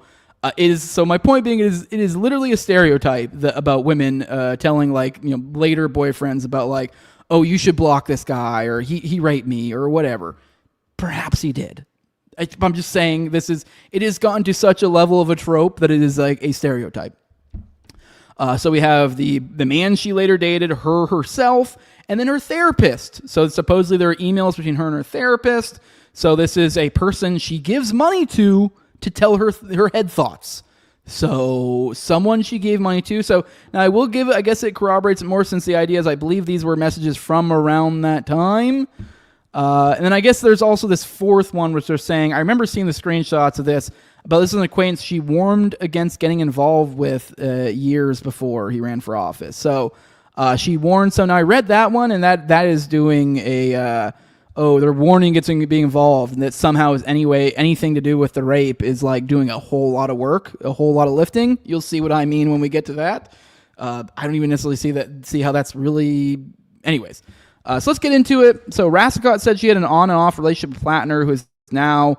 so my point being it is literally a stereotype about women telling later boyfriends about oh, you should block this guy, or he raped me, or whatever. Perhaps he did. I'm just saying it has gotten to such a level of a trope that it is a stereotype. So we have the man she later dated, herself, and then her therapist. So supposedly there are emails between her and her therapist. So this is a person she gives money to tell her head thoughts. So someone she gave money to. So now I will give it, I guess it corroborates it more since the idea is I believe these were messages from around that time. And then I guess there's also this fourth one, which they're saying, I remember seeing the screenshots of this, but this is an acquaintance she warned against getting involved with years before he ran for office. So she warned, so now I read that one, and that is doing a... they're warning against being involved, and that somehow is anything to do with the rape is doing a whole lot of work, a whole lot of lifting. You'll see what I mean when we get to that. I don't even necessarily see how that's really... Anyways, so let's get into it. So Rascott said she had an on and off relationship with Platner, who is now...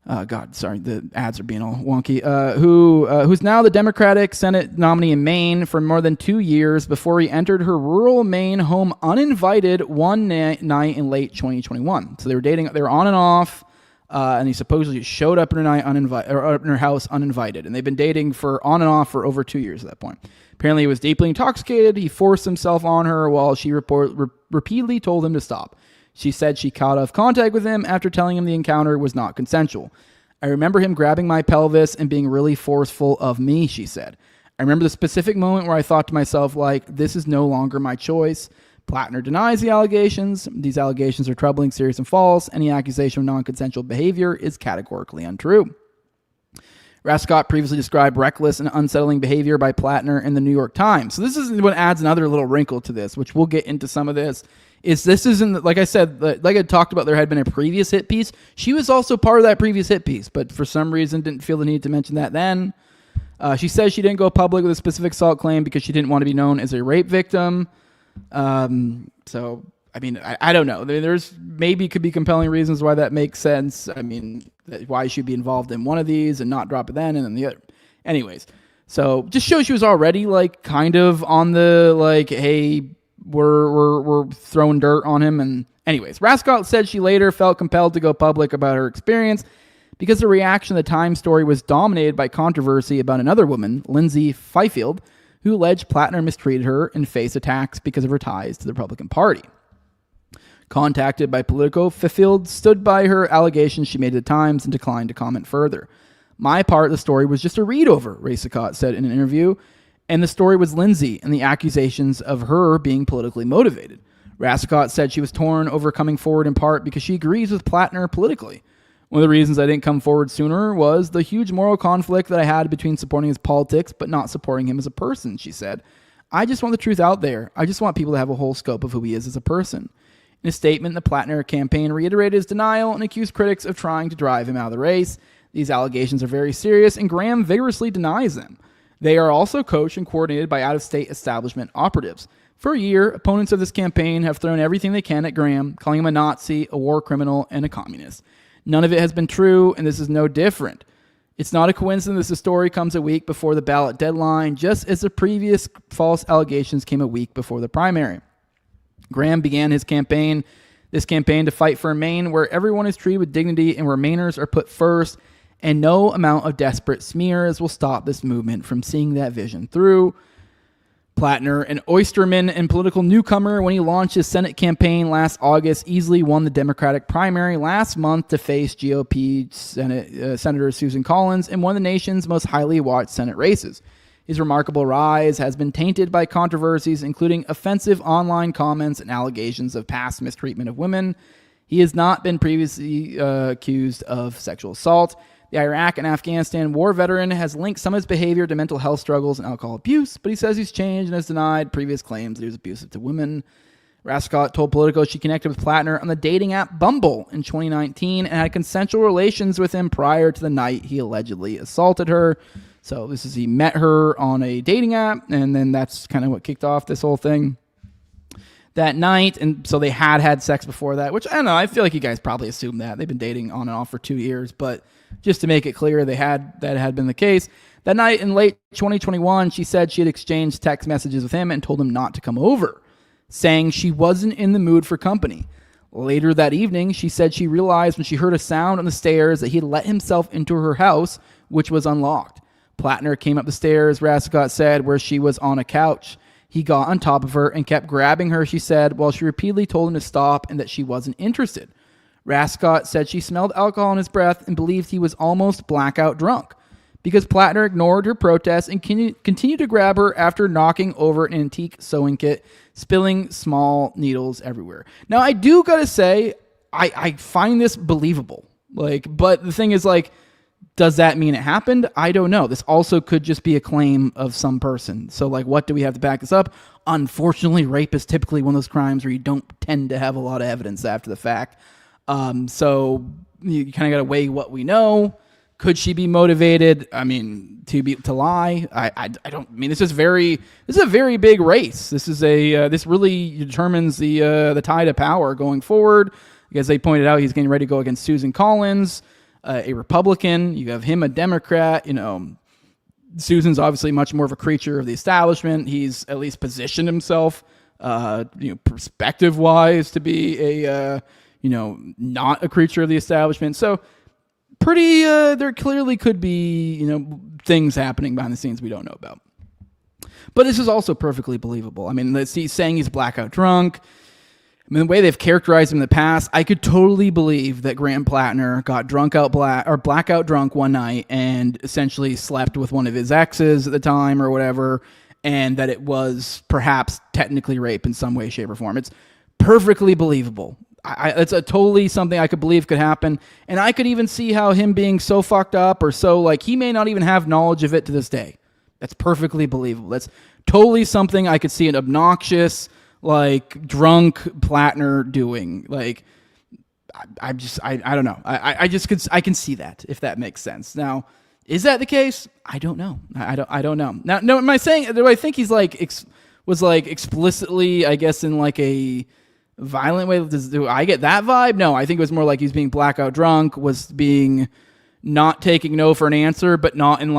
the ads are being all wonky. Who's now the Democratic Senate nominee in Maine for more than 2 years before he entered her rural Maine home uninvited one night in late 2021. So they were dating, they were on and off, and he supposedly showed up in her house uninvited. And they've been dating on and off for over 2 years at that point. Apparently he was deeply intoxicated. He forced himself on her while she repeatedly told him to stop. She said she cut off contact with him after telling him the encounter was not consensual. I remember him grabbing my pelvis and being really forceful of me, she said. I remember the specific moment where I thought to myself, this is no longer my choice. Platner denies the allegations. These allegations are troubling, serious, and false. Any accusation of non-consensual behavior is categorically untrue. Rascott previously described reckless and unsettling behavior by Platner in the New York Times. So this is what adds another little wrinkle to this, which we'll get into some of this. This isn't, like I said, like I talked about, there had been a previous hit piece. She was also part of that previous hit piece, but for some reason didn't feel the need to mention that then. She says she didn't go public with a specific assault claim because she didn't want to be known as a rape victim. So, I mean, I don't know. There's maybe could be compelling reasons why that makes sense. I mean, why she'd be involved in one of these and not drop it then and then the other. Anyways, so just shows she was already kind of on the hey, we're throwing dirt on him. And anyways, Rascott said she later felt compelled to go public about her experience because the reaction to the Time story was dominated by controversy about another woman, Lindsay Fifield, who alleged Platner mistreated her and faced attacks because of her ties to the Republican Party. Contacted by Politico, Fifield stood by her allegations she made at the Times and declined to comment further. My part of the story was just a read-over, Rascott said in an interview, and the story was Lindsay and the accusations of her being politically motivated. Rascott said she was torn over coming forward in part because she agrees with Platner politically. One of the reasons I didn't come forward sooner was the huge moral conflict that I had between supporting his politics but not supporting him as a person, she said. I just want the truth out there. I just want people to have a whole scope of who he is as a person. In a statement, the Platner campaign reiterated his denial and accused critics of trying to drive him out of the race. These allegations are very serious, and Graham vigorously denies them. They are also coached and coordinated by out-of-state establishment operatives. For a year, opponents of this campaign have thrown everything they can at Graham, calling him a Nazi, a war criminal, and a communist. None of it has been true, and this is no different. It's not a coincidence this story comes a week before the ballot deadline, just as the previous false allegations came a week before the primary. Graham began this campaign to fight for a Maine where everyone is treated with dignity and where Mainers are put first, and no amount of desperate smears will stop this movement from seeing that vision through. Platner, an oysterman and political newcomer when he launched his Senate campaign last August, easily won the Democratic primary last month to face GOP Senator Susan Collins in one of the nation's most highly watched Senate races. His remarkable rise has been tainted by controversies, including offensive online comments and allegations of past mistreatment of women. He has not been previously accused of sexual assault. The Iraq and Afghanistan war veteran has linked some of his behavior to mental health struggles and alcohol abuse, but he says he's changed and has denied previous claims that he was abusive to women. Rascott told Politico she connected with Platner on the dating app Bumble in 2019 and had consensual relations with him prior to the night he allegedly assaulted her. So he met her on a dating app, and then that's kind of what kicked off this whole thing that night. And so they had sex before that, which I don't know. I feel like you guys probably assume that. They've been dating on and off for 2 years, but just to make it clear, that had been the case. That night in late 2021, she said she had exchanged text messages with him and told him not to come over, saying she wasn't in the mood for company. Later that evening, she said she realized when she heard a sound on the stairs that he had let himself into her house, which was unlocked. Platner came up the stairs, Rascott said, where she was on a couch. He got on top of her and kept grabbing her, she said, while she repeatedly told him to stop and that she wasn't interested. Rascott said she smelled alcohol in his breath and believed he was almost blackout drunk because Platner ignored her protests and continued to grab her after knocking over an antique sewing kit, spilling small needles everywhere. Now, I do gotta say, I find this believable. But the thing is, does that mean it happened? I don't know. This also could just be a claim of some person. So, what do we have to back this up? Unfortunately, rape is typically one of those crimes where you don't tend to have a lot of evidence after the fact. So you kind of got to weigh what we know. Could she be motivated? I mean, to lie? I don't. I mean, this is a very big race. This really determines the tide of power going forward. As they pointed out, he's getting ready to go against Susan Collins, a Republican. You have him, a Democrat. Susan's obviously much more of a creature of the establishment. He's at least positioned himself, perspective-wise, to be a not a creature of the establishment. So there clearly could be, things happening behind the scenes we don't know about. But this is also perfectly believable. I mean, he's saying he's blackout drunk. I mean, the way they've characterized him in the past, I could totally believe that Graham Platner got blackout drunk one night and essentially slept with one of his exes at the time or whatever, and that it was perhaps technically rape in some way, shape, or form. It's perfectly believable. It's totally something I could believe could happen. And I could even see how him being so fucked up or so he may not even have knowledge of it to this day. That's perfectly believable. That's totally something I could see an obnoxious, drunk Platner doing. I don't know. I can see that, if that makes sense. Now, is that the case? I don't know. I don't know. Now, no, am I saying, do I think he's was explicitly, I guess, in a violent way? Do I get that vibe? No, I think it was more like he's being blackout drunk, was being not taking no for an answer, but not in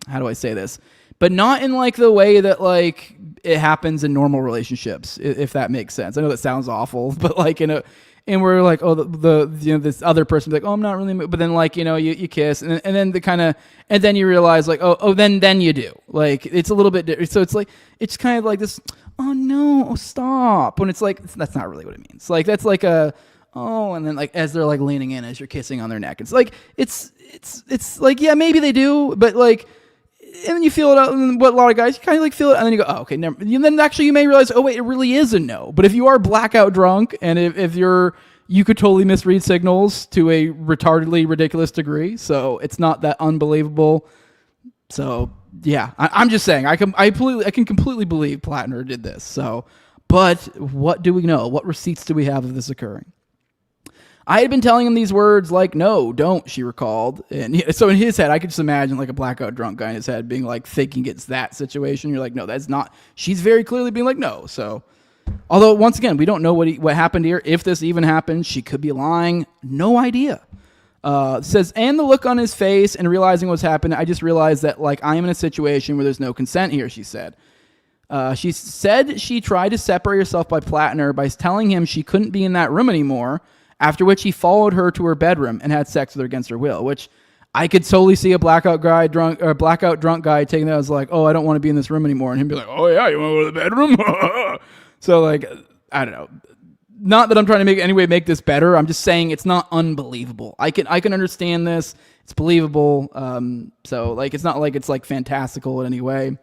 how do I say this? But not in the way that it happens in normal relationships, if that makes sense. I know that sounds awful, but and we're this other person oh, I'm not really, but then you kiss and then and then you realize then you do. It's a little bit different. So it's kind of this, oh no, stop. When it's that's not really what it means. That's and then as they're leaning in as you're kissing on their neck. It's it's yeah, maybe they do, but and then you feel it out, and what a lot of guys, you kind of feel it, and then you go, oh, okay, never. And then actually you may realize, oh wait, it really is a no. But if you are blackout drunk, and if you could totally misread signals to a retardedly ridiculous degree, so it's not that unbelievable. So yeah, I'm just saying, I can completely believe Platner did this. So, but what do we know? What receipts do we have of this occurring? I had been telling him these words like, no, don't, she recalled. And so in his head, I could just imagine like a blackout drunk guy in his head being like thinking it's that situation. You're like, no, that's not. She's very clearly being like, no. So, although once again, we don't know what happened here. If this even happened, she could be lying. No idea. Says, and the look on his face and realizing what's happened, I just realized that like I am in a situation where there's no consent here, she said. She said she tried to separate herself by Platner by telling him she couldn't be in that room anymore, after which he followed her to her bedroom and had sex with her against her will, which I could totally see a blackout drunk guy taking that as like, oh, I don't want to be in this room anymore. And him be like, oh yeah, you want to go to the bedroom? So like, I don't know. Not that I'm trying to make this better. I'm just saying it's not unbelievable. I can understand this. It's believable. So like, it's not like it's like fantastical in any way.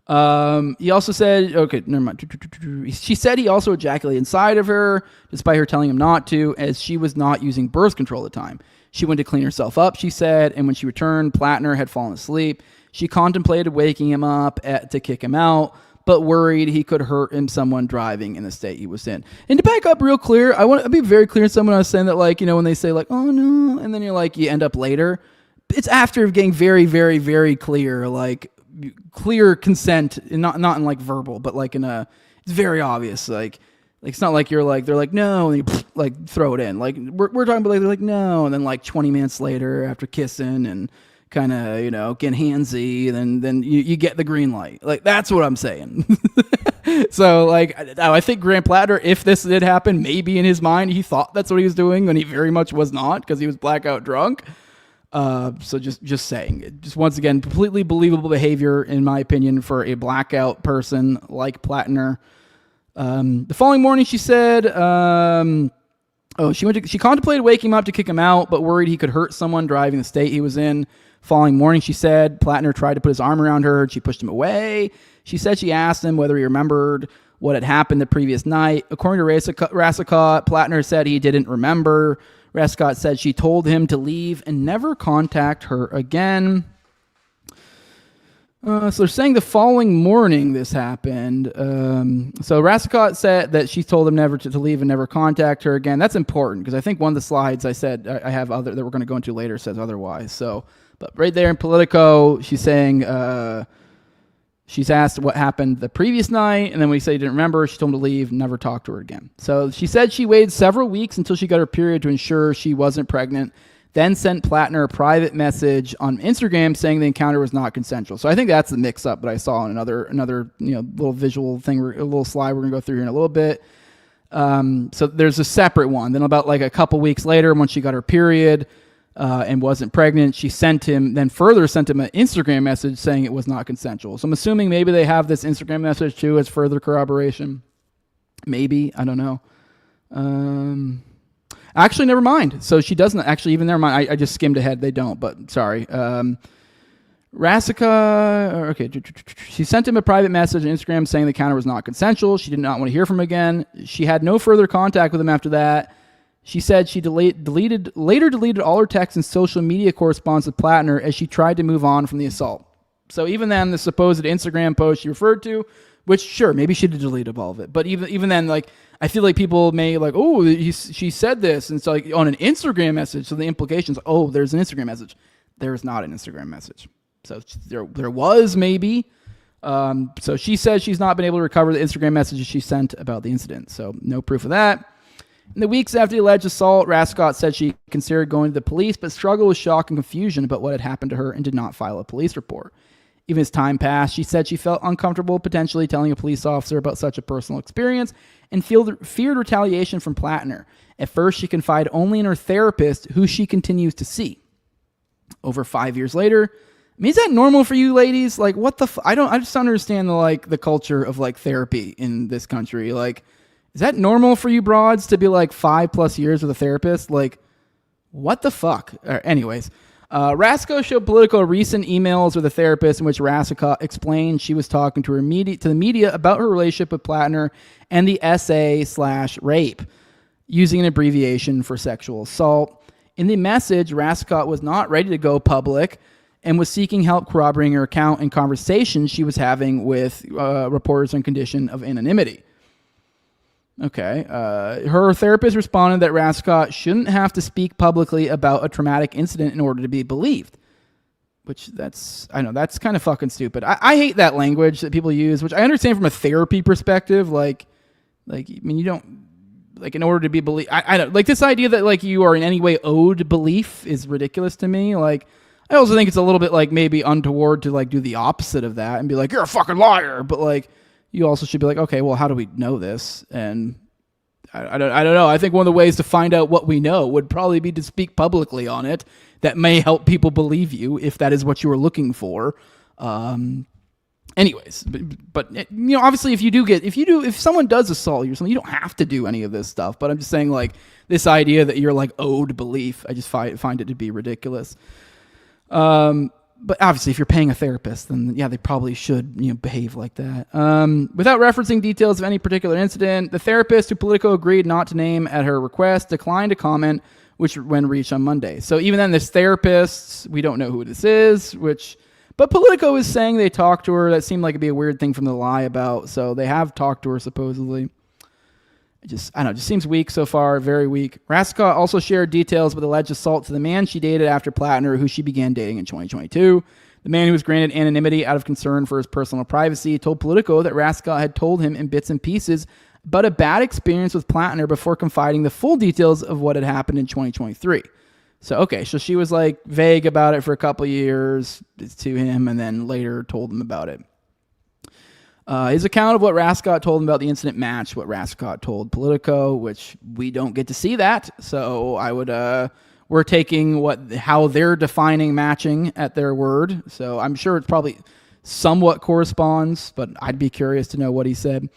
He also said, okay, never mind. She said he also ejaculated inside of her, despite her telling him not to, as she was not using birth control at the time. She went to clean herself up, she said, and when she returned, Platner had fallen asleep. She contemplated waking him up to kick him out, but worried he could hurt someone driving in the state he was in. And to back up real clear, I want to be very clear to someone. I was saying that, like, you know, when they say like, oh no, and then you're like, you end up later. It's after getting very, very, very clear, like clear consent, and not in like verbal, but like it's very obvious. Like it's not like you're like, they're like, no, and you like throw it in. Like we're talking about like, they're like, no. And then like 20 minutes later after kissing and kind of, you know, getting handsy, then you get the green light. Like, that's what I'm saying. So, like, I think Grant Platner, if this did happen, maybe in his mind, he thought that's what he was doing when he very much was not, because he was blackout drunk. So just saying, just once again, completely believable behavior, in my opinion, for a blackout person like Platner. The following morning, she said, she contemplated waking him up to kick him out, but worried he could hurt someone driving the state he was in. Following morning, she said, Platner tried to put his arm around her and she pushed him away. She said she asked him whether he remembered what had happened the previous night. According to Rasicott, Platner said he didn't remember. Rasicott said she told him to leave and never contact her again. So they're saying the following morning this happened. So Rasicott said that she told him never to leave and never contact her again. That's important because I think one of the slides I said I have other that we're going to go into later says otherwise. So, but right there in Politico, she's saying she's asked what happened the previous night, and then when he said he didn't remember, she told him to leave, never talk to her again. So she said she waited several weeks until she got her period to ensure she wasn't pregnant. Then sent Platner a private message on Instagram saying the encounter was not consensual. So I think that's the mix-up that I saw in another little visual thing, a little slide we're going to go through here in a little bit. So there's a separate one. Then about like a couple weeks later, when she got her period and wasn't pregnant, she further sent him an Instagram message saying it was not consensual. So I'm assuming maybe they have this Instagram message too as further corroboration. Maybe, I don't know. Actually, never mind. So she doesn't actually, even never mind. I just skimmed ahead. They don't, but sorry. Rasica, okay. She sent him a private message on Instagram saying the encounter was not consensual. She did not want to hear from him again. She had no further contact with him after that. She said she later deleted all her texts and social media correspondence with Platner as she tried to move on from the assault. So even then, the supposed Instagram post she referred to, which sure, maybe she did delete all of it, but even then, like, I feel like people may like, oh, she said this, and so like on an Instagram message, so the implications, oh, there's an Instagram message. There is not an Instagram message. So there was maybe. So she says she's not been able to recover the Instagram messages she sent about the incident. So no proof of that. In the weeks after the alleged assault, Rascott said she considered going to the police, but struggled with shock and confusion about what had happened to her and did not file a police report. Even as time passed, she said she felt uncomfortable potentially telling a police officer about such a personal experience and feared retaliation from Platner. At first, she confided only in her therapist, who she continues to see. Over 5 years later, I mean, is that normal for you ladies? Like, what the I just don't understand the culture of like therapy in this country. Like, is that normal for you broads to be like 5+ years with a therapist? Like, what the fuck? Anyways. Rasco showed Politico recent emails with a therapist in which Rasicott explained she was talking to the media about her relationship with Platner and the SA/rape, using an abbreviation for sexual assault. In the message, Rasicott was not ready to go public and was seeking help corroborating her account and conversations she was having with reporters on condition of anonymity. Okay. Her therapist responded that Rascott shouldn't have to speak publicly about a traumatic incident in order to be believed. Which I know that's kind of fucking stupid. I hate that language that people use, which I understand from a therapy perspective. Like, I mean, you don't, like, in order to be believed, I don't, like, this idea that, like, you are in any way owed belief is ridiculous to me. Like, I also think it's a little bit, like, maybe untoward to, like, do the opposite of that and be like, you're a fucking liar. But, like, you also should be like, okay, well, how do we know this? And I don't know. I think one of the ways to find out what we know would probably be to speak publicly on it. That may help people believe you if that is what you were looking for. Anyways, but you know, obviously, if someone does assault you or something, you don't have to do any of this stuff. But I'm just saying, like, this idea that you're, like, owed belief, I just find it to be ridiculous. But obviously, if you're paying a therapist, then yeah, they probably should, you know, behave like that. Without referencing details of any particular incident, the therapist, who Politico agreed not to name at her request, declined to comment, which when reached on Monday. So even then, this therapist, we don't know who this is, but Politico is saying they talked to her. That seemed like it'd be a weird thing from them to lie about. So they have talked to her supposedly. I don't know, it just seems weak so far, very weak. Rascott also shared details of the alleged assault to the man she dated after Platner, who she began dating in 2022. The man, who was granted anonymity out of concern for his personal privacy, told Politico that Rascott had told him in bits and pieces about a bad experience with Platner before confiding the full details of what had happened in 2023. So, okay, so she was, like, vague about it for a couple years to him and then later told him about it. His account of what Rascott told him about the incident matched what Rascott told Politico, which we don't get to see that. So we're taking how they're defining matching at their word. So I'm sure it probably somewhat corresponds, but I'd be curious to know what he said.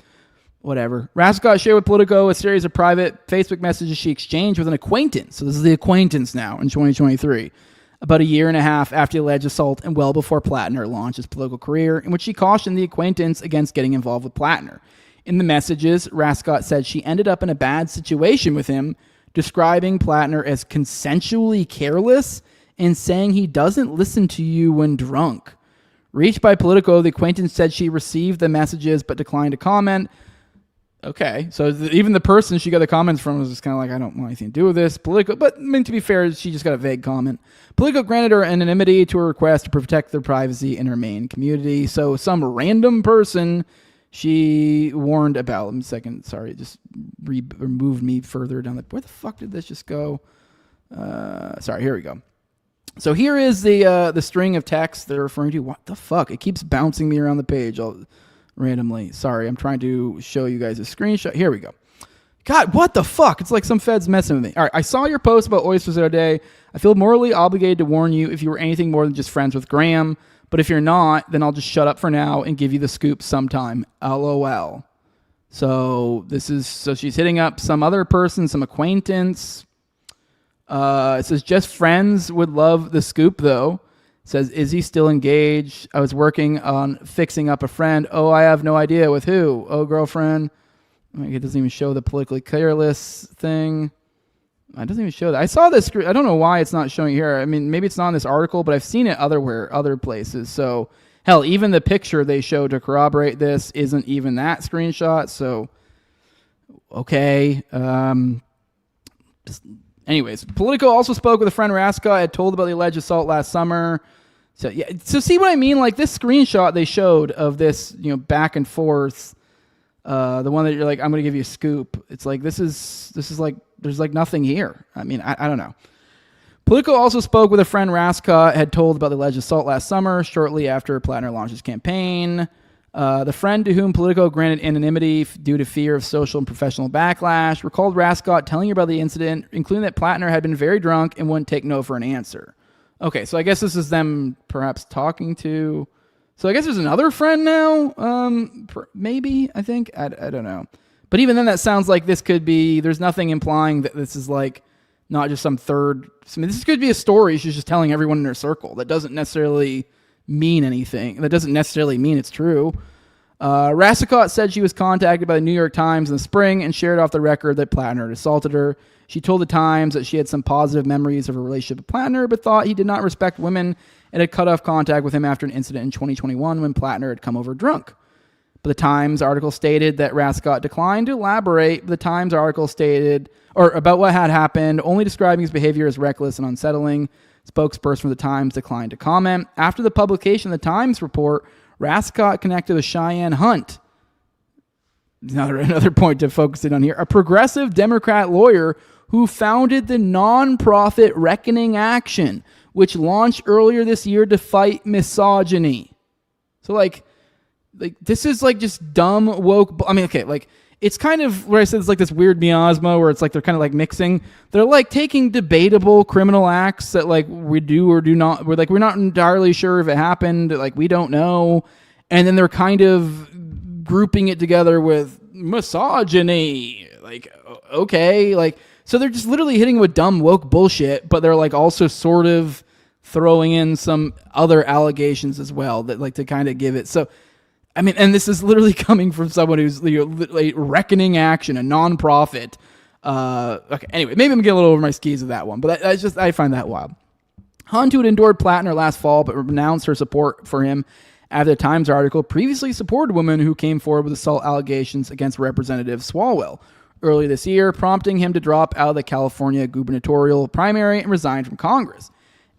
Whatever. Rascott shared with Politico a series of private Facebook messages she exchanged with an acquaintance. So this is the acquaintance now in 2023. About a year and a half after the alleged assault and well before Platner launched his political career, in which she cautioned the acquaintance against getting involved with Platner. In the messages, Rascott said she ended up in a bad situation with him, describing Platner as consensually careless and saying he doesn't listen to you when drunk. Reached by Politico, the acquaintance said she received the messages but declined to comment. Okay, so even the person she got the comments from was just kind of like, I don't want anything to do with this. Politico, but I mean, to be fair, she just got a vague comment. Politico granted her anonymity to her request to protect their privacy in her main community. So some random person she warned about. Let me a second. Sorry, it just removed me further down. Where the fuck did this just go? Sorry, here we go. So here is the string of text they're referring to. What the fuck? It keeps bouncing me around the page randomly. Sorry, I'm trying to show you guys a screenshot. Here we go. God, what the fuck? It's like some feds messing with me. All right, I saw your post about oysters the other day. I feel morally obligated to warn you if you were anything more than just friends with Graham. But if you're not, then I'll just shut up for now and give you the scoop sometime. LOL. So she's hitting up some other person, some acquaintance. It says, just friends would love the scoop, though. It says, is he still engaged? I was working on fixing up a friend. Oh, I have no idea. With who? Oh, girlfriend. It doesn't even show the politically careless thing. It doesn't even show that. I saw this. I don't know why it's not showing here. I mean, maybe it's not in this article, but I've seen it other places. So, hell, even the picture they showed to corroborate this isn't even that screenshot. So, okay. Anyways, Politico also spoke with a friend Rascott had told about the alleged assault last summer. So, yeah. So, see what I mean? Like, this screenshot they showed of this, back and forth, the one that you're like, I'm going to give you a scoop. It's like, this is like, there's like nothing here. I mean, I don't know. Politico also spoke with a friend Rascott had told about the alleged assault last summer, shortly after Platner launched his campaign. The friend to whom Politico granted anonymity due to fear of social and professional backlash recalled Rascott telling her about the incident, including that Platner had been very drunk and wouldn't take no for an answer. Okay, so I guess this is them perhaps talking to... So I guess there's another friend now, maybe, I think. I don't know. But even then, that sounds like this could be... There's nothing implying that this is like not just some third... I mean, this could be a story she's just telling everyone in her circle. That doesn't necessarily mean anything. That doesn't necessarily mean it's true. Rascott said she was contacted by the New York Times in the spring and shared off the record that Platner had assaulted her. She told the Times that she had some positive memories of her relationship with Platner, but thought he did not respect women and had cut off contact with him after an incident in 2021 when Platner had come over drunk. But the Times article stated that Rascott declined to elaborate. The Times article stated, or about what had happened, only describing his behavior as reckless and unsettling. Spokesperson for the Times declined to comment. After the publication of the Times report, Rascott connected with Cheyenne Hunt. Another point to focus in on here. A progressive Democrat lawyer who founded the nonprofit Reckoning Action, which launched earlier this year to fight misogyny. So like this is like just dumb woke. I mean, okay, like it's kind of where I said it's like this weird miasma where it's like they're kind of like mixing. They're like taking debatable criminal acts that like we do or do not. We're not entirely sure if it happened. Like we don't know, and then they're kind of grouping it together with misogyny. Like okay, like so they're just literally hitting with dumb woke bullshit, but they're like also sort of throwing in some other allegations as well that like to kind of give it. So I mean, and this is literally coming from someone who's like Reckoning Action, a nonprofit. Okay, anyway, maybe I'm getting a little over my skis with that one, but I find that wild. Hunt, who had endured Platner last fall, but renounced her support for him after the Times article, previously supported women who came forward with assault allegations against Representative Swalwell earlier this year, prompting him to drop out of the California gubernatorial primary and resign from Congress.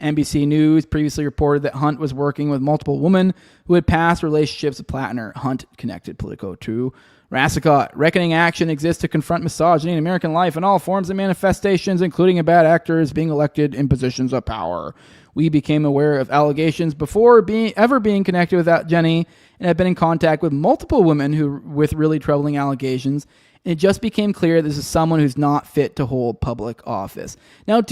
NBC News previously reported that Hunt was working with multiple women who had past relationships with Platner. Hunt connected Politico to Rascott. Reckoning Action exists to confront misogyny in American life in all forms and manifestations, including in bad actors being elected in positions of power. We became aware of allegations before ever being connected with Jenny and have been in contact with multiple women with really troubling allegations. And it just became clear this is someone who's not fit to hold public office. Now,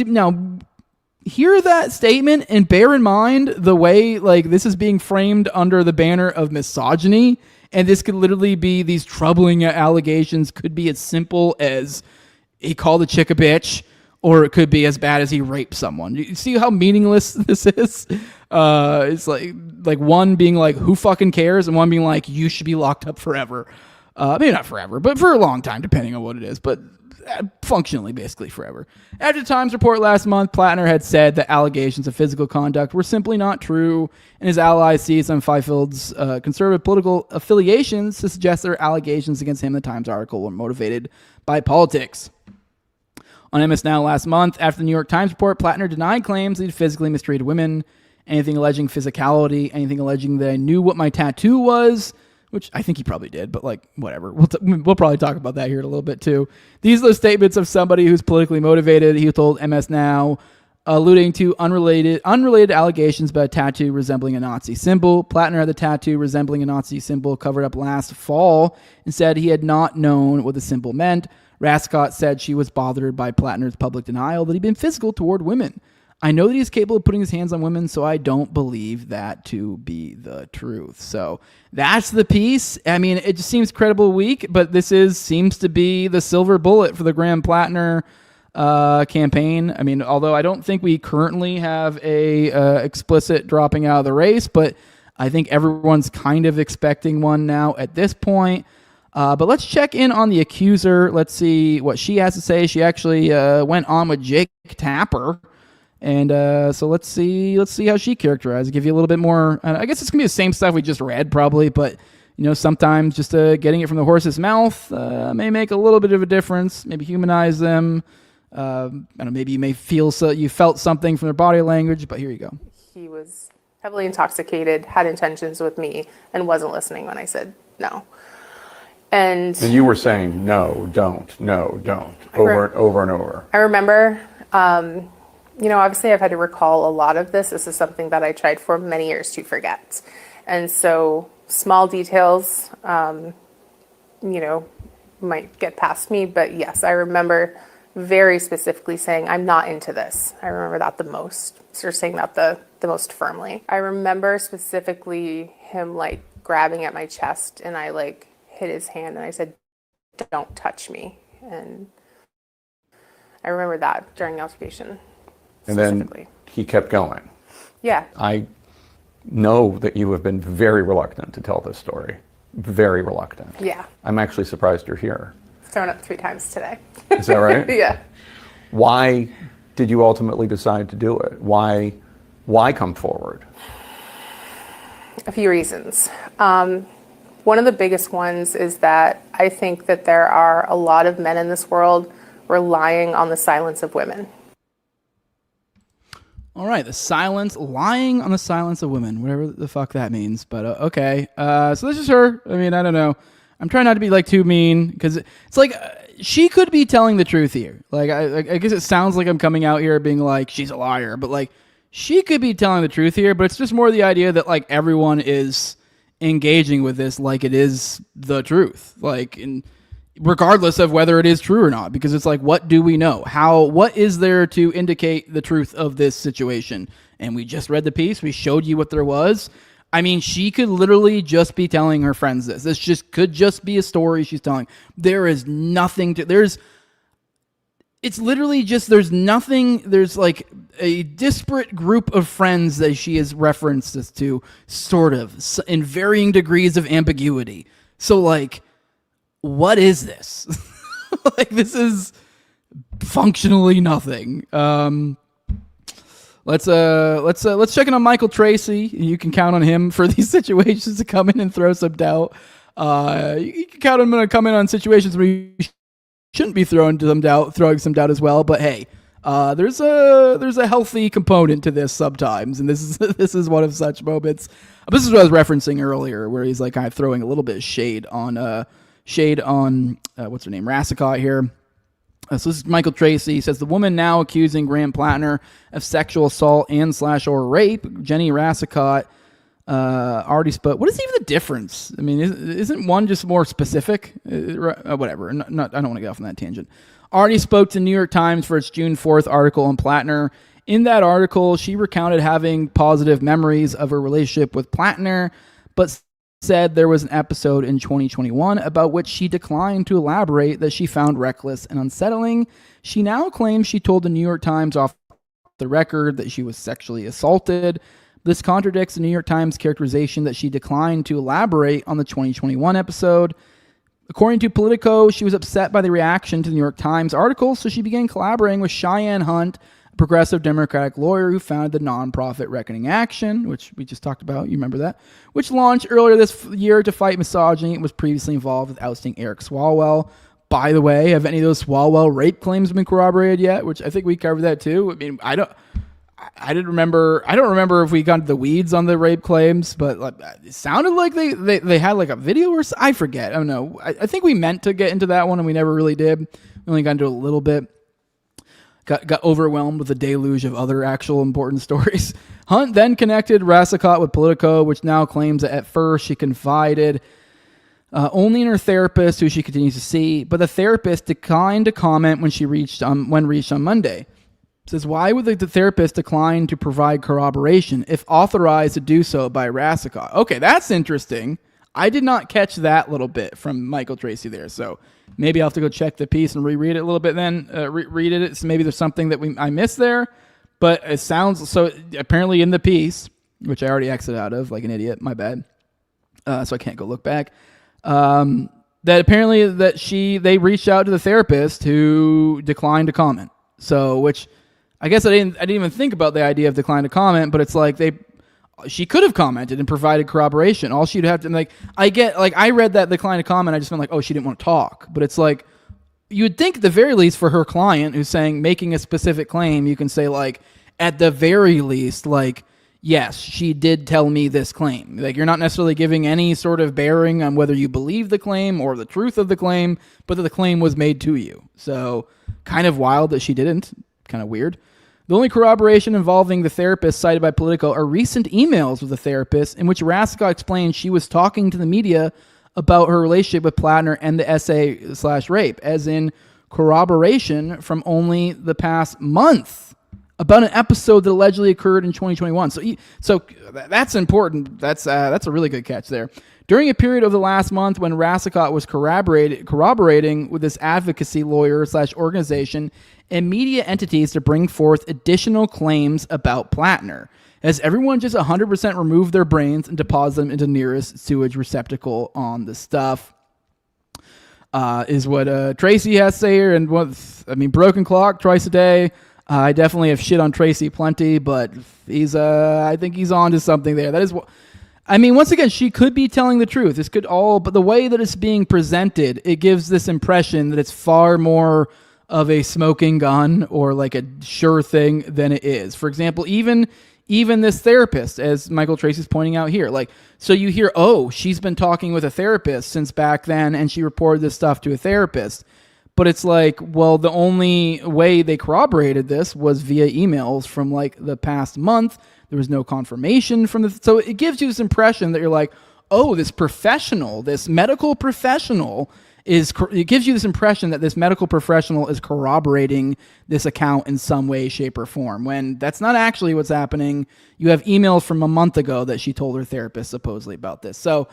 hear that statement and bear in mind the way like this is being framed under the banner of misogyny, and this could literally be these troubling allegations could be as simple as he called a chick a bitch, or it could be as bad as he raped someone. You see how meaningless this is? It's like one being like who fucking cares, and one being like you should be locked up forever. Maybe not forever, but for a long time depending on what it is, but functionally basically forever. After the Times report last month, Platner had said that allegations of physical conduct were simply not true, and his allies seized on Feifeld's conservative political affiliations to suggest their allegations against him in the Times article were motivated by politics. On MS Now last month, after the New York Times report, Platner denied claims that he physically mistreated women, anything alleging physicality, anything alleging that I knew what my tattoo was, which I think he probably did, but like whatever. We'll probably talk about that here in a little bit too. These are the statements of somebody who's politically motivated. He told MS Now, alluding to unrelated allegations about a tattoo resembling a Nazi symbol. Platner had the tattoo resembling a Nazi symbol covered up last fall and said he had not known what the symbol meant. Rascott said she was bothered by Platner's public denial that he'd been physical toward women. I know that he's capable of putting his hands on women, so I don't believe that to be the truth. So that's the piece. I mean, it just seems credible weak, but this seems to be the silver bullet for the Graham Platner campaign. I mean, although I don't think we currently have a explicit dropping out of the race, but I think everyone's kind of expecting one now at this point. But let's check in on the accuser. Let's see what she has to say. She actually went on with Jake Tapper. And so let's see how she characterizes. Give you a little bit more. I guess it's gonna be the same stuff we just read, probably, but sometimes just getting it from the horse's mouth may make a little bit of a difference. Maybe humanize them. I don't know. Maybe you felt something from their body language. But here you go. He was heavily intoxicated, had intentions with me, and wasn't listening when I said no. And you were saying no, don't, over and over. I remember. Obviously I've had to recall a lot of this. This is something that I tried for many years to forget. And so small details, might get past me. But yes, I remember very specifically saying, I'm not into this. I remember that the most, or saying that the most firmly. I remember specifically him like grabbing at my chest, and I like hit his hand and I said, don't touch me. And I remember that during the altercation. And then he kept going. Yeah. I know that you have been very reluctant to tell this story. Very reluctant. Yeah. I'm actually surprised you're here. Thrown up 3 times today. Is that right? Yeah. Why did you ultimately decide to do it? Why come forward? A few reasons. One of the biggest ones is that I think that there are a lot of men in this world relying on the silence of women. All right, lying on the silence of women, whatever the fuck that means. But okay, so this is her. I mean, I don't know. I'm trying not to be like too mean because it's like she could be telling the truth here. Like I guess it sounds like I'm coming out here being like she's a liar, but like she could be telling the truth here. But it's just more the idea that like everyone is engaging with this like it is the truth, like regardless of whether it is true or not, because it's like, what do we know? What is there to indicate the truth of this situation? And we just read the piece. We showed you what there was. I mean, she could literally just be telling her friends this. This could just be a story she's telling. There is nothing it's literally just, there's nothing, there's like a disparate group of friends that she has referenced this to, sort of, in varying degrees of ambiguity. So like, what is this? Like, this is functionally nothing. Let's check in on Michael Tracy. You can count on him for these situations to come in and throw some doubt. You can count on him to come in on situations where you shouldn't be throwing some doubt as well. But hey, there's a healthy component to this sometimes, and this is one of such moments. This is what I was referencing earlier, where he's like kind of throwing a little bit of shade on what's her name, Rassicot here. So this is Michael Tracy. He says the woman now accusing Graham Platner of sexual assault and/or rape, Jenny Rassicot, already spoke. What is even the difference? I mean, isn't one just more specific? Whatever. I don't want to get off on that tangent. Already spoke to New York Times for its June 4th article on Platner. In that article, she recounted having positive memories of her relationship with Platner, but said there was an episode in 2021 about which she declined to elaborate that she found reckless and unsettling. She now claims she told the New York Times off the record that she was sexually assaulted. This contradicts the New York Times characterization that she declined to elaborate on the 2021 episode. According to Politico, she was upset by the reaction to the New York Times article, so she began collaborating with Cheyenne Hunt, a progressive Democratic lawyer who founded the nonprofit Reckoning Action, which we just talked about, you remember that, which launched earlier this year to fight misogyny and was previously involved with ousting Eric Swalwell. By the way, have any of those Swalwell rape claims been corroborated yet? Which I think we covered that too. I mean, I don't remember if we got into the weeds on the rape claims, but like, it sounded like they had like a video or I forget. I don't know. I think we meant to get into that one and we never really did. We only got into it a little bit. Got overwhelmed with a deluge of other actual important stories. Hunt then connected Rassicot with Politico, which now claims that at first she confided only in her therapist, who she continues to see, but the therapist declined to comment when reached on Monday. Says, why would the therapist decline to provide corroboration if authorized to do so by Rassicot? Okay, that's interesting. I did not catch that little bit from Michael Tracy there, so maybe I'll have to go check the piece and reread it a little bit then. Read it. So maybe there's something that I missed there, but it sounds so. Apparently in the piece, which I already exited out of like an idiot, my bad. So I can't go look back. That apparently they reached out to the therapist who declined to comment. So which I guess I didn't even think about the idea of decline to comment, but it's like she could have commented and provided corroboration. All she'd have to, I read that decline to comment, I just felt like, oh, she didn't want to talk. But it's like, you would think at the very least for her client who's making a specific claim, you can say like, at the very least, like, yes, she did tell me this claim. Like, you're not necessarily giving any sort of bearing on whether you believe the claim or the truth of the claim, but that the claim was made to you. So kind of wild that she didn't. Kind of weird. The only corroboration involving the therapist cited by Politico are recent emails with the therapist in which Rassicot explained she was talking to the media about her relationship with Platner and the essay/rape, as in corroboration from only the past month about an episode that allegedly occurred in 2021. So that's important. That's a really good catch there. During a period of the last month when Rassicot was corroborating with this advocacy lawyer/organization and media entities to bring forth additional claims about Platner, as everyone just 100% removed their brains and deposit them into nearest sewage receptacle on the stuff, is what Tracy has to say here. And broken clock twice a day. I definitely have shit on Tracy plenty, but I think he's on to something there. That is what. I mean, once again, she could be telling the truth. This could all, but the way that it's being presented, it gives this impression that it's far more of a smoking gun or like a sure thing than it is. For example, even this therapist, as Michael Tracy's pointing out here, like, so you hear, oh, she's been talking with a therapist since back then, and she reported this stuff to a therapist. But it's like, well, the only way they corroborated this was via emails from like the past month. There was no confirmation from the, so it gives you this impression that you're like, oh, this professional, this medical professional it gives you this impression that this medical professional is corroborating this account in some way, shape, or form, when that's not actually what's happening. You have emails from a month ago that she told her therapist supposedly about this. So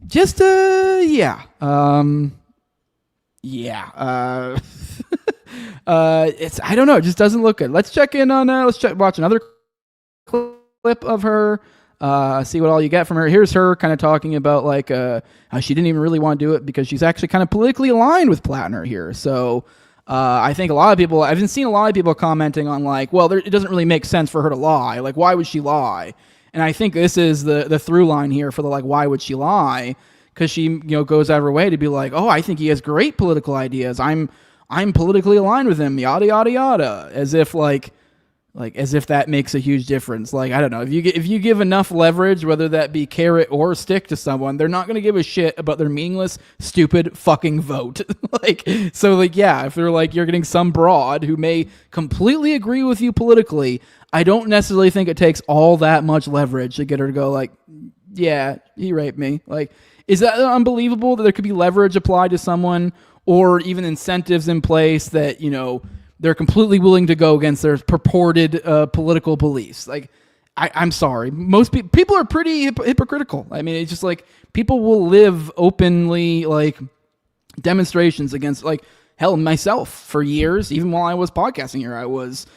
just, yeah. It's, I don't know. It just doesn't look good. Let's check in on, watch another clip of her. See what all you get from her. Here's her kind of talking about like how she didn't even really want to do it because she's actually kind of politically aligned with Platner here. So I think a lot of people, I've seen a lot of people commenting on like, well, it doesn't really make sense for her to lie. Like, why would she lie? And I think this is the through line here for the like, why would she lie? Because she goes out of her way to be like, oh, I think he has great political ideas. I'm politically aligned with him. Yada yada yada. As if as if that makes a huge difference. Like, I don't know, if you give enough leverage, whether that be carrot or stick to someone, they're not going to give a shit about their meaningless, stupid fucking vote. Yeah, if they're like, you're getting some broad who may completely agree with you politically, I don't necessarily think it takes all that much leverage to get her to go like, yeah, he raped me. Like, is that unbelievable that there could be leverage applied to someone or even incentives in place that, they're completely willing to go against their purported political beliefs? Like, I'm sorry. Most people are pretty hypocritical. I mean, it's just like people will live openly, like demonstrations against, like, hell, myself for years, even while I was podcasting here, I was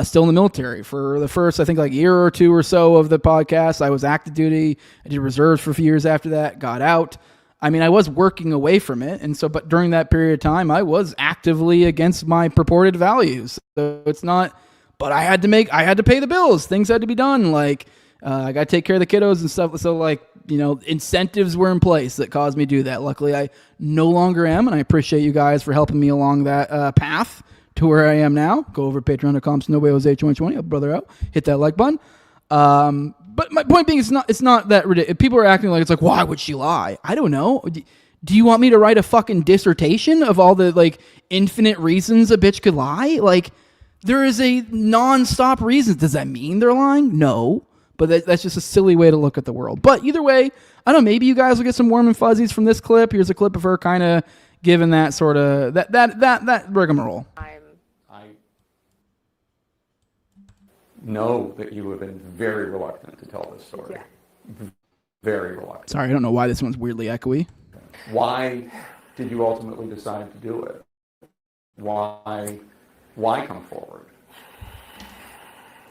still in the military for the first, I think, like year or two or so of the podcast. I was active duty. I did reserves for a few years after that, got out. I mean, I was working away from it. And so, but during that period of time, I was actively against my purported values. So it's not, but I had to pay the bills. Things had to be done. Like, I got to take care of the kiddos and stuff. So like, incentives were in place that caused me to do that. Luckily, I no longer am. And I appreciate you guys for helping me along that path to where I am now. Go over to patreon.com/NWJ860. Help brother out. Hit that like button. But my point being, it's not that ridiculous. People are acting like it's like, why would she lie? I don't know. Do you want me to write a fucking dissertation of all the like infinite reasons a bitch could lie? Like, there is a non-stop reason. Does that mean they're lying? No. But that's just a silly way to look at the world. But either way, I don't know, maybe you guys will get some warm and fuzzies from this clip. Here's a clip of her kind of giving that sort of, that rigmarole. Know that you have been very reluctant to tell this story. Yeah. Very reluctant. Sorry, I don't know why this one's weirdly echoey. Why did you ultimately decide to do it? Why come forward?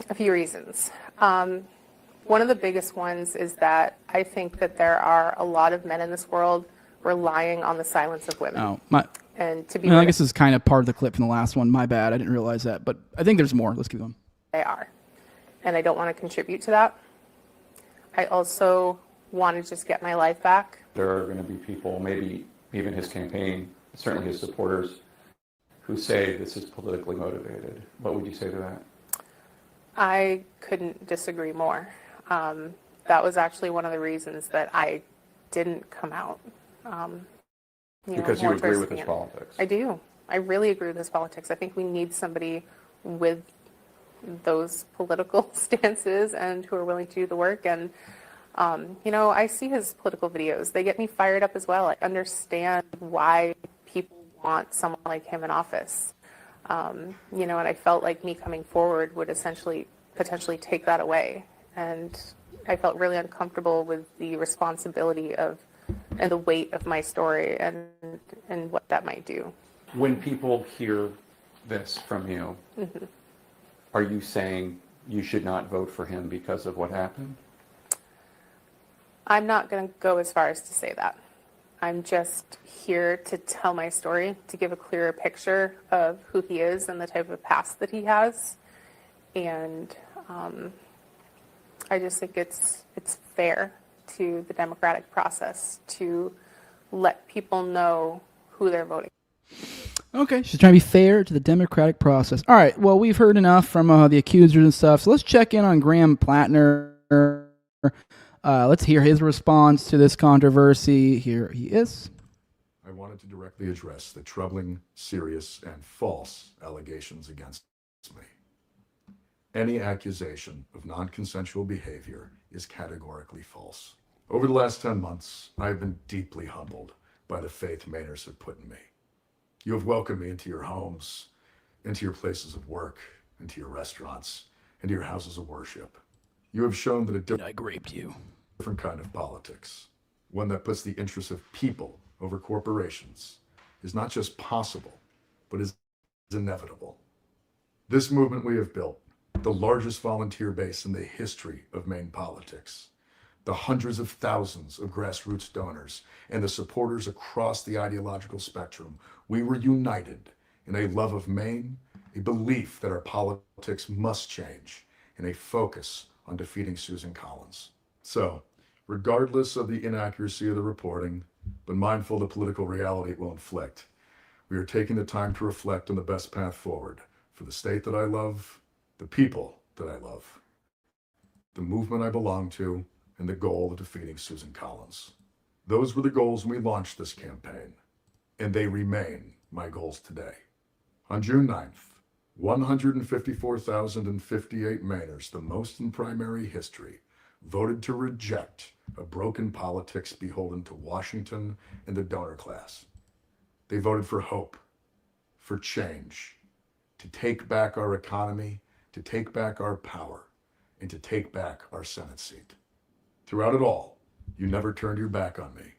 A few reasons. One of the biggest ones is that I think that there are a lot of men in this world relying on the silence of women. Oh, and to be I guess this is kind of part of the clip from the last one. My bad. I didn't realize that. But I think there's more. Let's keep going. They are. And I don't want to contribute to that. I also want to just get my life back. There are going to be people, maybe even his campaign, certainly his supporters, who say this is politically motivated. What would you say to that? I couldn't disagree more. That was actually one of the reasons that I didn't come out. Because you agree with his politics. I do. I really agree with his politics. I think we need somebody with those political stances and who are willing to do the work. And, I see his political videos. They get me fired up as well. I understand why people want someone like him in office. And I felt like me coming forward would potentially take that away. And I felt really uncomfortable with the responsibility and the weight of my story and what that might do. When people hear this from you, Mm-hmm. Are you saying you should not vote for him because of what happened? I'm not going to go as far as to say that. I'm just here to tell my story, to give a clearer picture of who he is and the type of past that he has. And I just think it's fair to the democratic process to let people know who they're voting. Okay, she's trying to be fair to the democratic process. All right, well, we've heard enough from the accusers and stuff, so let's check in on Graham Platner. Let's hear his response to this controversy. Here he is. I wanted to directly address the troubling, serious, and false allegations against me. Any accusation of non-consensual behavior is categorically false. Over the last 10 months, I have been deeply humbled by the faith Mainers have put in me. You have welcomed me into your homes, into your places of work, into your restaurants, into your houses of worship. You have shown that I graped you. Different kind of politics, one that puts the interests of people over corporations, is not just possible, but is inevitable. This movement we have built, the largest volunteer base in the history of Maine politics, the hundreds of thousands of grassroots donors, and the supporters across the ideological spectrum, we were united in a love of Maine, a belief that our politics must change, and a focus on defeating Susan Collins. So, regardless of the inaccuracy of the reporting, but mindful of the political reality it will inflict, we are taking the time to reflect on the best path forward for the state that I love, the people that I love, the movement I belong to, and the goal of defeating Susan Collins. Those were the goals when we launched this campaign, and they remain my goals today. On June 9th, 154,058 Mainers, the most in primary history, voted to reject a broken politics beholden to Washington and the donor class. They voted for hope, for change, to take back our economy, to take back our power, and to take back our Senate seat. Throughout it all, you never turned your back on me,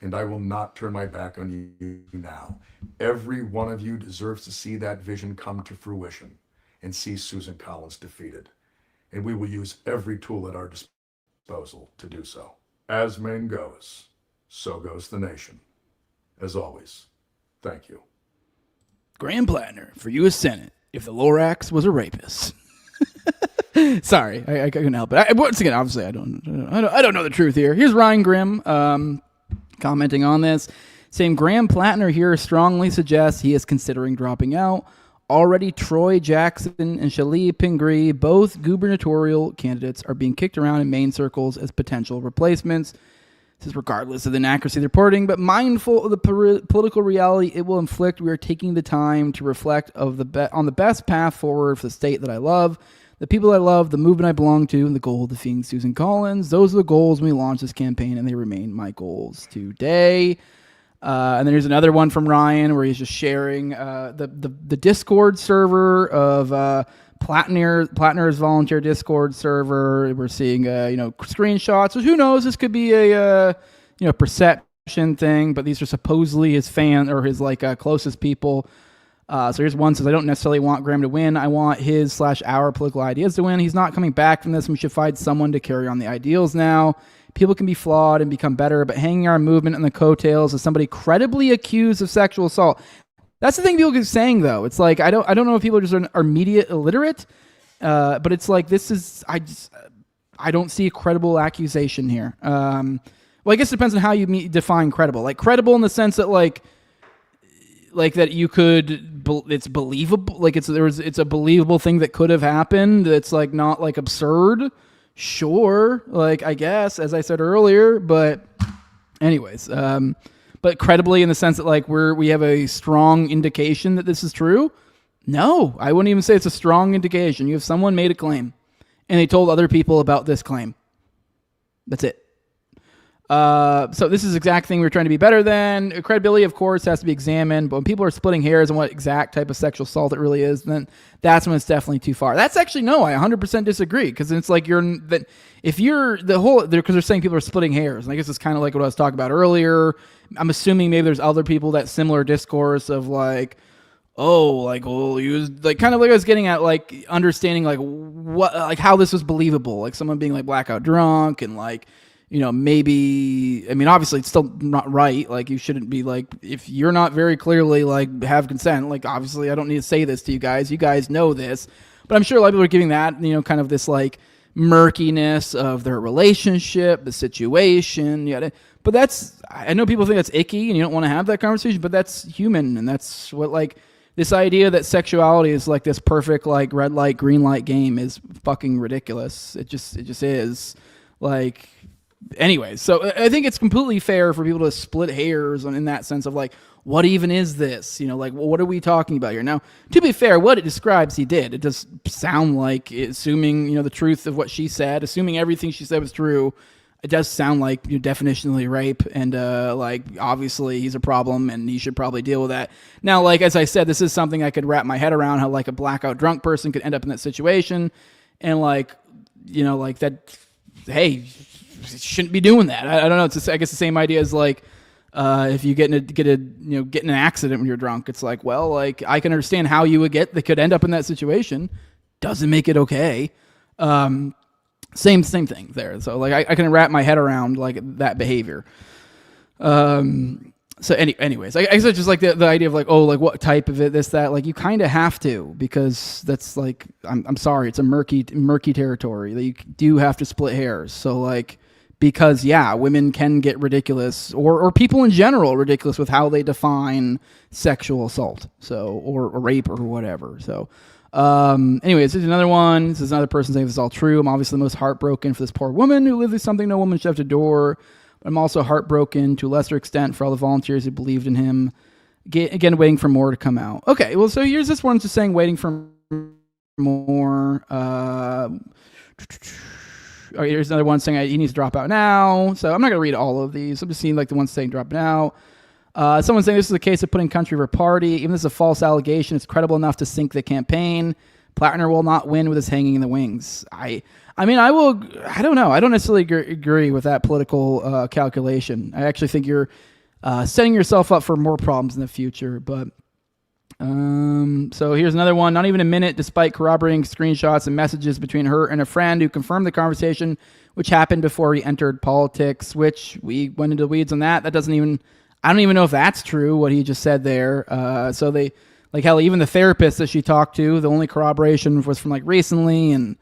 and I will not turn my back on you now. Every one of you deserves to see that vision come to fruition and see Susan Collins defeated, and we will use every tool at our disposal to do so. As Maine goes, so goes the nation. As always, thank you. Graham Platner for U.S. Senate if the Lorax was a rapist. Sorry, I couldn't help it. Once again, obviously, I don't know the truth here. Here's Ryan Grimm commenting on this, saying Graham Platner here strongly suggests he is considering dropping out. Already, Troy Jackson and Shali Pingree, both gubernatorial candidates, are being kicked around in Maine circles as potential replacements. This is regardless of the inaccuracy of the reporting, but mindful of the political reality it will inflict. We are taking the time to reflect on the best path forward for the state that I love, the people I love, the movement I belong to, and the goal of defeating Susan Collins. Those are the goals when we launched this campaign, and they remain my goals today. And then here's another one from Ryan where he's just sharing the Discord server of Platner's volunteer Discord server. We're seeing screenshots. So who knows? This could be a perception thing, but these are supposedly his fan or his closest people. So here's one says, I don't necessarily want Graham to win. I want his/our political ideas to win. He's not coming back from this. We should find someone to carry on the ideals now. People can be flawed and become better, but hanging our movement on the coattails of somebody credibly accused of sexual assault. That's the thing people keep saying, though. It's like, I don't know if people just are media illiterate, but it's like, I don't see a credible accusation here. Well, I guess it depends on how you define credible. Like credible in the sense that like that you could, it's believable. Like it's a believable thing that could have happened. It's like not like absurd. Sure, like I guess, as I said earlier, but anyways, but credibly in the sense that like we have a strong indication that this is true. No, I wouldn't even say it's a strong indication. You have someone made a claim and they told other people about this claim. That's it. So this is the exact thing we're trying to be better than. Credibility, of course, has to be examined, but when people are splitting hairs on what exact type of sexual assault it really is, then that's when it's definitely too far. That's actually, no, I 100% disagree, because it's like because they're saying people are splitting hairs, and I guess it's kind of like what I was talking about earlier. I'm assuming maybe there's other people that similar discourse of like, oh, like, well, he was like kind of like I was getting at, like understanding like what, like how this was believable, like someone being like blackout drunk and like, maybe, I mean, obviously it's still not right. Like you shouldn't be like, if you're not very clearly like have consent, like obviously I don't need to say this to you guys. You guys know this, but I'm sure a lot of people are giving that, kind of this like murkiness of their relationship, the situation, yada. But I know people think that's icky and you don't want to have that conversation, but that's human. And that's what, like, this idea that sexuality is like this perfect, like, red light, green light game is fucking ridiculous. It just is. Like, anyways, so I think it's completely fair for people to split hairs in that sense of, like, what even is this? You know, like, well, what are we talking about here? Now, to be fair, what it describes, he did. It does sound like, assuming, you know, the truth of what she said, assuming everything she said was true, it does sound like, you know, definitionally rape, and like, obviously he's a problem and he should probably deal with that. Now, like, as I said, this is something I could wrap my head around, how, like, a blackout drunk person could end up in that situation, and, like, you know, like, that, hey, shouldn't be doing that. I don't know. It's just, I guess the same idea as, like, if you get in an accident when you're drunk, it's like, well, like, I can understand how you could end up in that situation. Doesn't make it okay. Same thing there. So, like, I can wrap my head around, like, that behavior. So anyways, I guess it's just like the idea of, like, oh, like, what type of it, this, that, like, you kind of have to, because that's, like, I'm sorry, it's a murky territory that you do have to split hairs. So, like, because, yeah, women can get ridiculous, or people in general ridiculous with how they define sexual assault, so, or rape or whatever. So, anyways, there's another one. This is another person saying this is all true. I'm obviously the most heartbroken for this poor woman who lived through something no woman should have to endure. But I'm also heartbroken to a lesser extent for all the volunteers who believed in him. Again, waiting for more to come out. Okay, well, so here's this one just saying waiting for more. Oh, here's another one saying he needs to drop out now. So I'm not going to read all of these. I'm just seeing, like, the ones saying dropping out. Someone saying this is a case of putting country over party. Even if this is a false allegation, it's credible enough to sink the campaign. Platner will not win with his hanging in the wings. I don't know. I don't necessarily agree with that political calculation. I actually think you're setting yourself up for more problems in the future. But so here's another one. Not even a minute, despite corroborating screenshots and messages between her and a friend who confirmed the conversation, which happened before he entered politics, which we went into the weeds on that. I don't even know if that's true, what he just said there. So they, like, hell, even the therapist that she talked to, the only corroboration was from, like, recently, and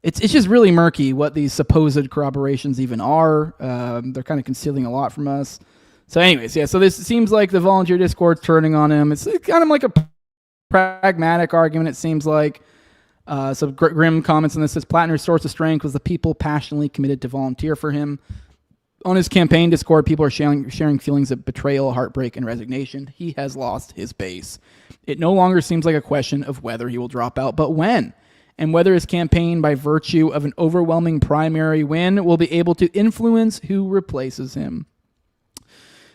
it's just really murky what these supposed corroborations even are. They're kind of concealing a lot from us. So anyways, yeah, so this seems like the volunteer Discord's turning on him. It's kind of like a pragmatic argument, it seems like. So Grim comments on this, says Platner's source of strength was the people passionately committed to volunteer for him. On his campaign Discord, people are sharing feelings of betrayal, heartbreak, and resignation. He has lost his base. It no longer seems like a question of whether he will drop out, but when. And whether his campaign, by virtue of an overwhelming primary win, will be able to influence who replaces him.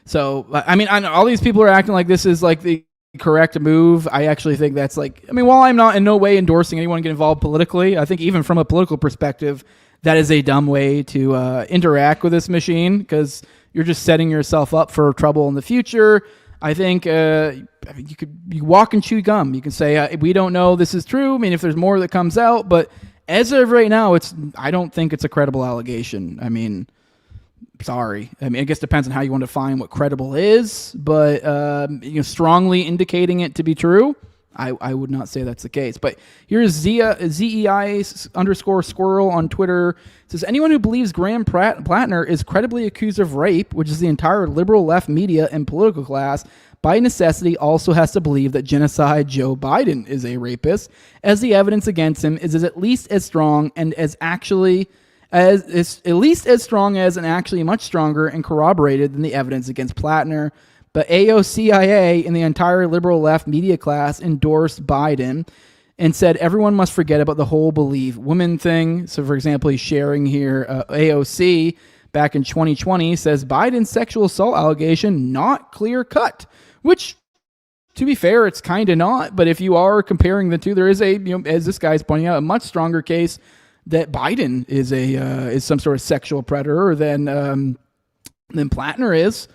So, I mean, I know all these people are acting like this is, like, the correct move. I actually think that's, like, I mean, while I'm not in no way endorsing anyone to get involved politically, I think even from a political perspective, that is a dumb way to interact with this machine, because you're just setting yourself up for trouble in the future. I think you walk and chew gum. You can say, we don't know this is true. I mean, if there's more that comes out, but as of right now, I don't think it's a credible allegation. I mean, sorry. I mean, I guess it depends on how you want to define what credible is, but strongly indicating it to be true, I would not say that's the case. But here's ZEI_squirrel on Twitter. It says, anyone who believes Graham Platner is credibly accused of rape, which is the entire liberal left media and political class, by necessity also has to believe that genocide Joe Biden is a rapist, as the evidence against him is at least as strong and actually much stronger and corroborated than the evidence against Platner. But AOCIA and the entire liberal left media class endorsed Biden and said everyone must forget about the whole believe women thing. So, for example, he's sharing here AOC back in 2020 says Biden's sexual assault allegation not clear cut, which, to be fair, it's kind of not. But if you are comparing the two, there is as this guy's pointing out, a much stronger case that Biden is some sort of sexual predator than Platner is.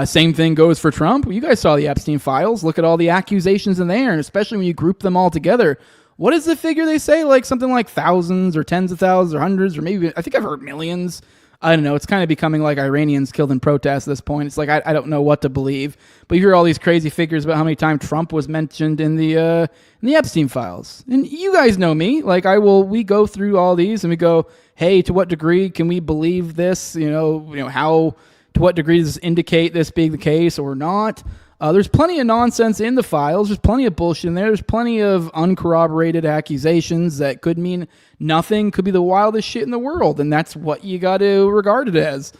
Same thing goes for Trump. You guys saw the Epstein files. Look at all the accusations in there, and especially when you group them all together. What is the figure they say? Like something like thousands or tens of thousands or hundreds or maybe, I think I've heard millions I don't know. It's kind of becoming like Iranians killed in protest at this point. It's like I don't know what to believe. But you hear all these crazy figures about how many times Trump was mentioned in the Epstein files. And you guys know me. Like we go through all these and we go, hey, to what degree can we believe this? How to what degree does this indicate this being the case or not? There's plenty of nonsense in the files. There's plenty of bullshit in there. There's plenty of uncorroborated accusations that could mean nothing, could be the wildest shit in the world, and that's what you got to regard it as.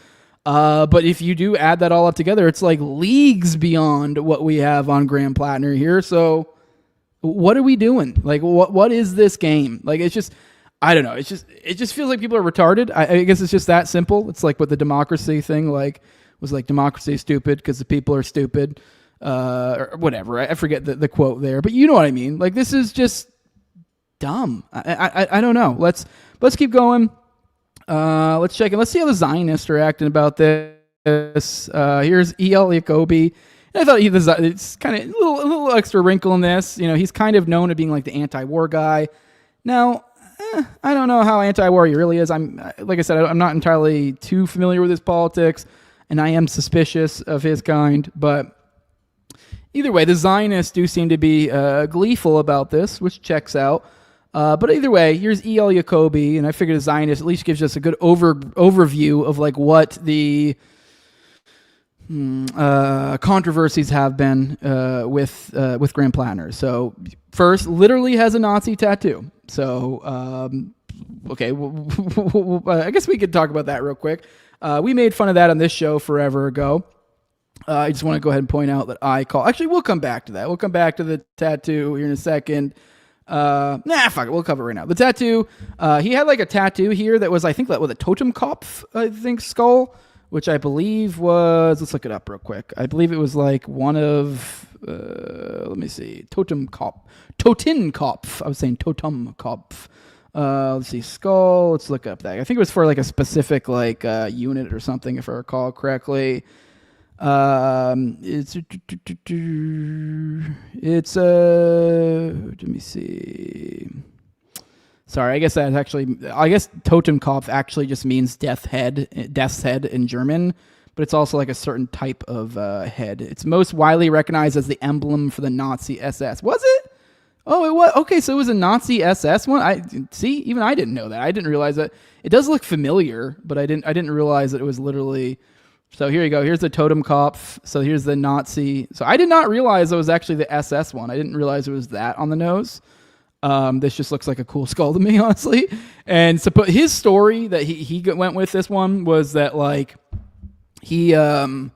But if you do add that all up together, it's like leagues beyond what we have on Graham Platner here. So what are we doing? Like, what is this game? Like, it's just, I don't know. It just feels like people are retarded. I guess it's just that simple. It's like with the democracy thing, like, was like democracy is stupid because the people are stupid. Or whatever. I forget the quote there, but you know what I mean. Like, this is just dumb. I don't know. Let's keep going. Let's check in. Let's see how the Zionists are acting about this. Here's E.L. Jacoby. And I thought it's kind of a little extra wrinkle in this. He's kind of known as being like the anti-war guy. Now, I don't know how anti-war he really is. Like I said, I'm not entirely too familiar with his politics, and I am suspicious of his kind, but either way, the Zionists do seem to be gleeful about this, which checks out. But either way, here's E.L. Jacoby, and I figured the Zionist at least gives us a good overview of like what the controversies have been with Graham Platner. So first, literally has a Nazi tattoo. So okay, I guess we could talk about that real quick. We made fun of that on this show forever ago. I just want to go ahead and point out that actually, we'll come back to that. We'll come back to the tattoo here in a second. Fuck it. We'll cover it right now. The tattoo, he had like a tattoo here that was, I think, with a Totemkopf, skull, which I believe was, let's look it up real quick. I believe it was like one of, let me see, Totenkopf. I was saying Totemkopf. Let's see, skull. Let's look up that. I think it was for like a specific like unit or something, if I recall correctly. It's let me see. Sorry, I guess Totemkopf actually just means death's head in German, but it's also like a certain type of head. It's most widely recognized as the emblem for the Nazi SS. Was it? Oh, it was. Okay, so it was a Nazi SS one. Even I didn't know that. I didn't realize that. It does look familiar, but I didn't realize that it was literally. So here you go. Here's the Totemkopf. So here's the Nazi. So I did not realize it was actually the SS one. I didn't realize it was that on the nose. This just looks like a cool skull to me, honestly. And so, but his story that he went with this one was that like he I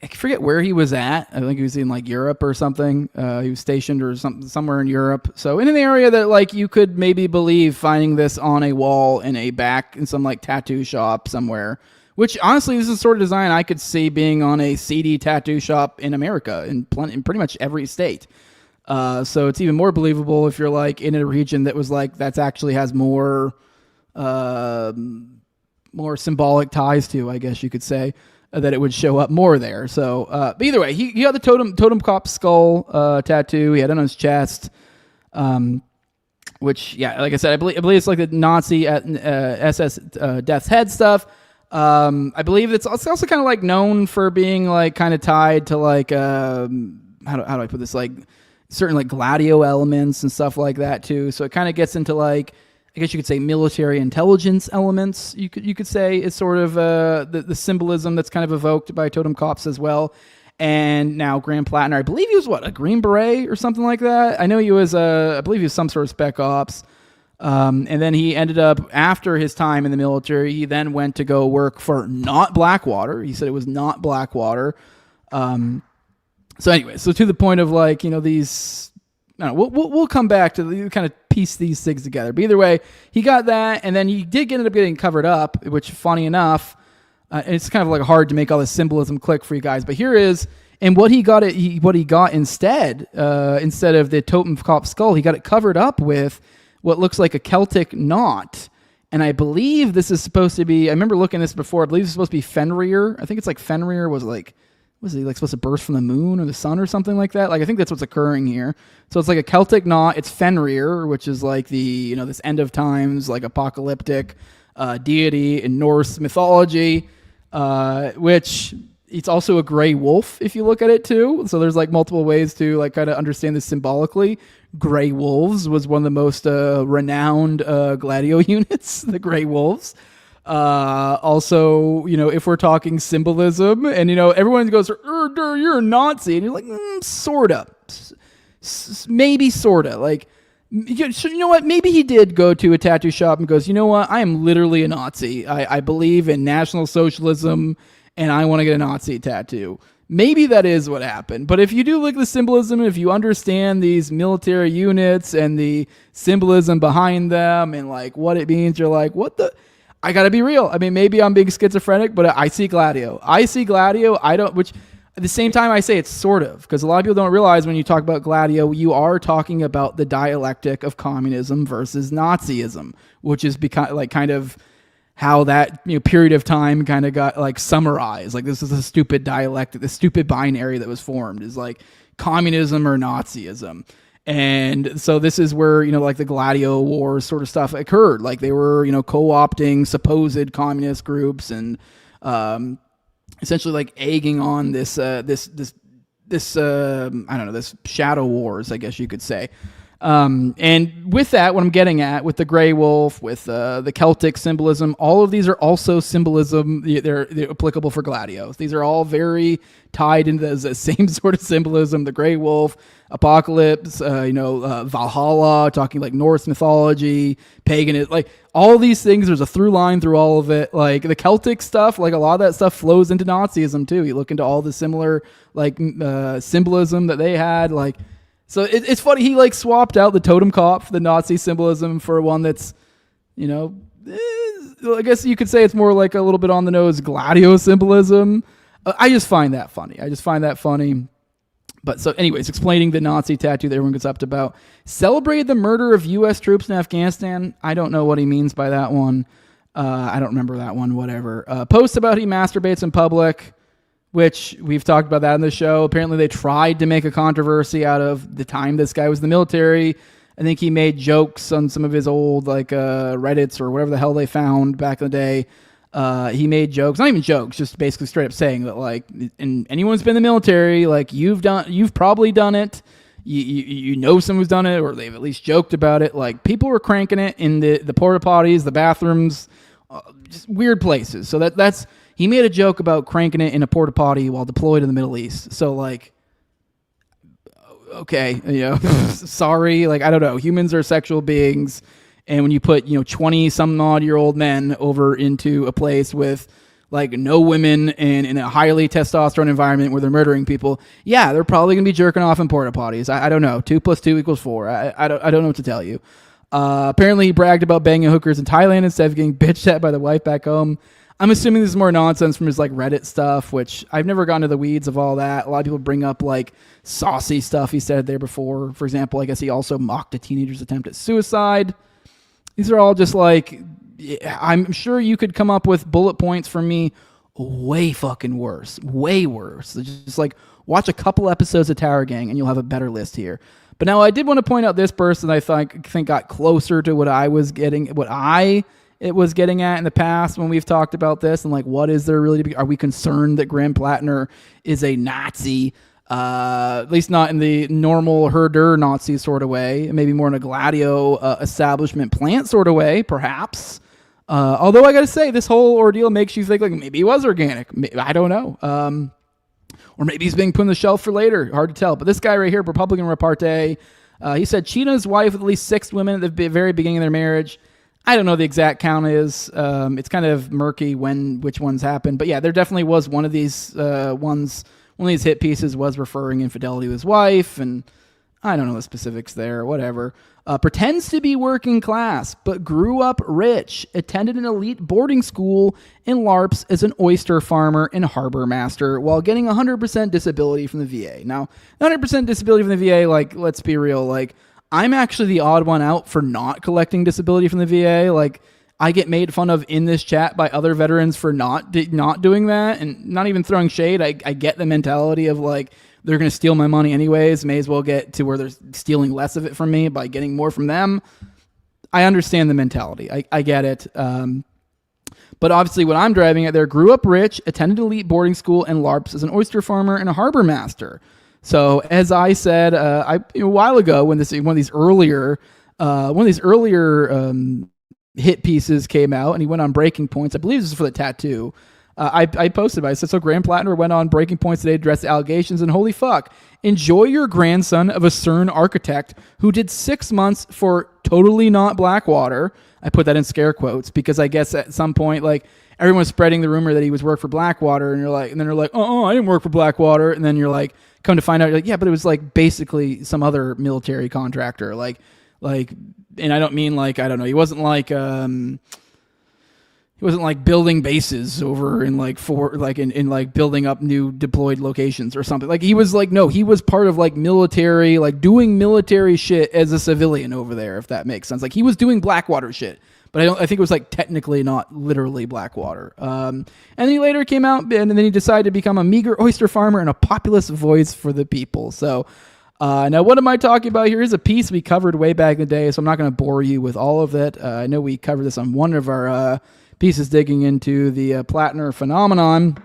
forget where he was at. I think he was in like Europe or something. He was stationed or somewhere in Europe. So in an area that like you could maybe believe finding this on a wall in some like tattoo shop somewhere. Which, honestly, this is the sort of design I could see being on a seedy tattoo shop in America, in pretty much every state. So it's even more believable if you're, like, in a region that was, like, that actually has more symbolic ties to, I guess you could say, that it would show up more there. So, but either way, he got the Totemkopf skull tattoo. He had it on his chest. Which, yeah, like I said, I believe it's like the Nazi SS death's head stuff. I believe it's also kind of like known for being like kind of tied to like how do I put this, like certain like gladio elements and stuff like that too. So it kind of gets into like, I guess you could say military intelligence elements. You could say is sort of the symbolism that's kind of evoked by Totemkopfs as well. And now Graham Platner, I believe he was a Green Beret or something like that. I know he was I believe he was some sort of spec ops. And then he ended up, after his time in the military, he then went to go work for not Blackwater. He said it was not Blackwater. So anyway, so to the point of like, these, I don't know, we'll come back to kind of piece these things together. But either way, he got that, and then he did end up getting covered up, which, funny enough, it's kind of like hard to make all this symbolism click for you guys. But here is, and what he got instead of the Totemkopf skull, he got it covered up with what looks like a Celtic knot. And I believe this is supposed to be, I remember looking at this before, I believe it's supposed to be Fenrir. I think it's like Fenrir was he like supposed to burst from the moon or the sun or something like that? Like, I think that's what's occurring here. So it's like a Celtic knot. It's Fenrir, which is like the, this end of times, like apocalyptic deity in Norse mythology, which it's also a gray wolf if you look at it too. So there's like multiple ways to like kind of understand this symbolically. Gray wolves was one of the most renowned gladio units, the gray wolves. Also, if we're talking symbolism, and everyone goes, you're a Nazi, and you're like, sorta, maybe sorta, like, so you know what? Maybe he did go to a tattoo shop and goes, you know what? I am literally a Nazi. I believe in National Socialism, and I want to get a Nazi tattoo. Maybe that is what happened. But if you do look at the symbolism, if you understand these military units and the symbolism behind them and like what it means, you're like, what the? I gotta be real. I mean, maybe I'm being schizophrenic, but I see Gladio. Which at the same time I say it's sort of, because a lot of people don't realize when you talk about Gladio, you are talking about the dialectic of communism versus Nazism, which is kind of how that period of time kind of got like summarized. Like this is a stupid dialectic, the stupid binary that was formed is like communism or Nazism. And so this is where, like the Gladio Wars sort of stuff occurred. Like they were, co-opting supposed communist groups and essentially like egging on this shadow wars, I guess you could say. And with that, what I'm getting at with the gray wolf, with the Celtic symbolism, all of these are also symbolism. They're applicable for Gladios. These are all very tied into the same sort of symbolism. The gray wolf, apocalypse, Valhalla, talking like Norse mythology, pagan, like all these things. There's a through line through all of it. Like the Celtic stuff, like a lot of that stuff flows into Nazism too. You look into all the similar like symbolism that they had, like. So it's funny, he like swapped out the totem cop for the Nazi symbolism for one that's, I guess you could say it's more like a little bit on the nose Gladio symbolism. I just find that funny. But so anyways, explaining the Nazi tattoo that everyone gets up about. Celebrated the murder of U.S. troops in Afghanistan. I don't know what he means by that one. I don't remember that one, whatever. Posts about he masturbates in public, which we've talked about that in the show. Apparently they tried to make a controversy out of the time this guy was in the military. I think he made jokes on some of his old like Reddits or whatever the hell they found back in the day. He made jokes, not even jokes, just basically straight up saying that like, and anyone's been in the military, like you've probably done it. You know someone's done it, or they've at least joked about it. Like people were cranking it in the porta potties, the bathrooms, just weird places. So that's. He made a joke about cranking it in a porta potty while deployed in the Middle East. So like, okay, sorry. Like, I don't know. Humans are sexual beings. And when you put, 20 some odd year old men over into a place with like no women and in a highly testosterone environment where they're murdering people, yeah, they're probably going to be jerking off in porta potties. I don't know. 2 + 2 = 4. I don't know what to tell you. Apparently he bragged about banging hookers in Thailand instead of getting bitched at by the wife back home. I'm assuming this is more nonsense from his like Reddit stuff, which I've never gotten to the weeds of all that. A lot of people bring up like saucy stuff he said there before. For example, I guess he also mocked a teenager's attempt at suicide. These are all just like, I'm sure you could come up with bullet points from me way fucking worse, way worse. So just like watch a couple episodes of Tower Gang and you'll have a better list here. But now I did want to point out this person I think got closer to what I was getting, it was getting at in the past when we've talked about this and like, what is there really to be? Are we concerned that Graham Platner is a Nazi? At least not in the normal herder Nazi sort of way, maybe more in a Gladio establishment plant sort of way, perhaps. Although I got to say, this whole ordeal makes you think like maybe he was organic. I don't know. Or maybe he's being put on the shelf for later. Hard to tell. But this guy right here, Republican repartee, he said China's wife with at least 6 women at the very beginning of their marriage. I don't know what the exact count is. It's kind of murky which ones happened. But yeah, there definitely was one of these ones. One of these hit pieces was referring infidelity to his wife, and I don't know the specifics there, whatever. Pretends to be working class, but grew up rich, attended an elite boarding school, and LARPs as an oyster farmer and harbor master while getting 100% disability from the VA. Now, 100% disability from the VA, like, let's be real, like, I'm actually the odd one out for not collecting disability from the VA. Like, I get made fun of in this chat by other veterans for not doing that, and not even throwing shade. I get the mentality of like, they're going to steal my money anyways. May as well get to where they're stealing less of it from me by getting more from them. I understand the mentality. I get it. But obviously when I'm driving it there, grew up rich, attended elite boarding school, and LARPs as an oyster farmer and a harbor master. So as I said a while ago, when one of these earlier hit pieces came out, and he went on Breaking Points. I believe this is for the tattoo. I posted about it. I said, so Graham Platner went on Breaking Points today to address the allegations, and holy fuck, enjoy your grandson of a CERN architect who did 6 months for totally not Blackwater. I put that in scare quotes because I guess at some point, like, everyone's spreading the rumor that he was work for Blackwater, and then they're like, oh, I didn't work for Blackwater, and then you're like, come to find out, you're like, yeah, but it was like basically some other military contractor, like, and I don't mean like, I don't know, he wasn't like building bases over in like in like building up new deployed locations or something. Like he was like, no, he was part of like military, like doing military shit as a civilian over there, if that makes sense. Like he was doing Blackwater shit, but I think it was like technically not literally Blackwater. And then he later came out and then he decided to become a meager oyster farmer and a populist voice for the people. So now what am I talking about here? Is a piece we covered way back in the day, so I'm not going to bore you with all of it. I know we covered this on one of our pieces digging into the Platner phenomenon.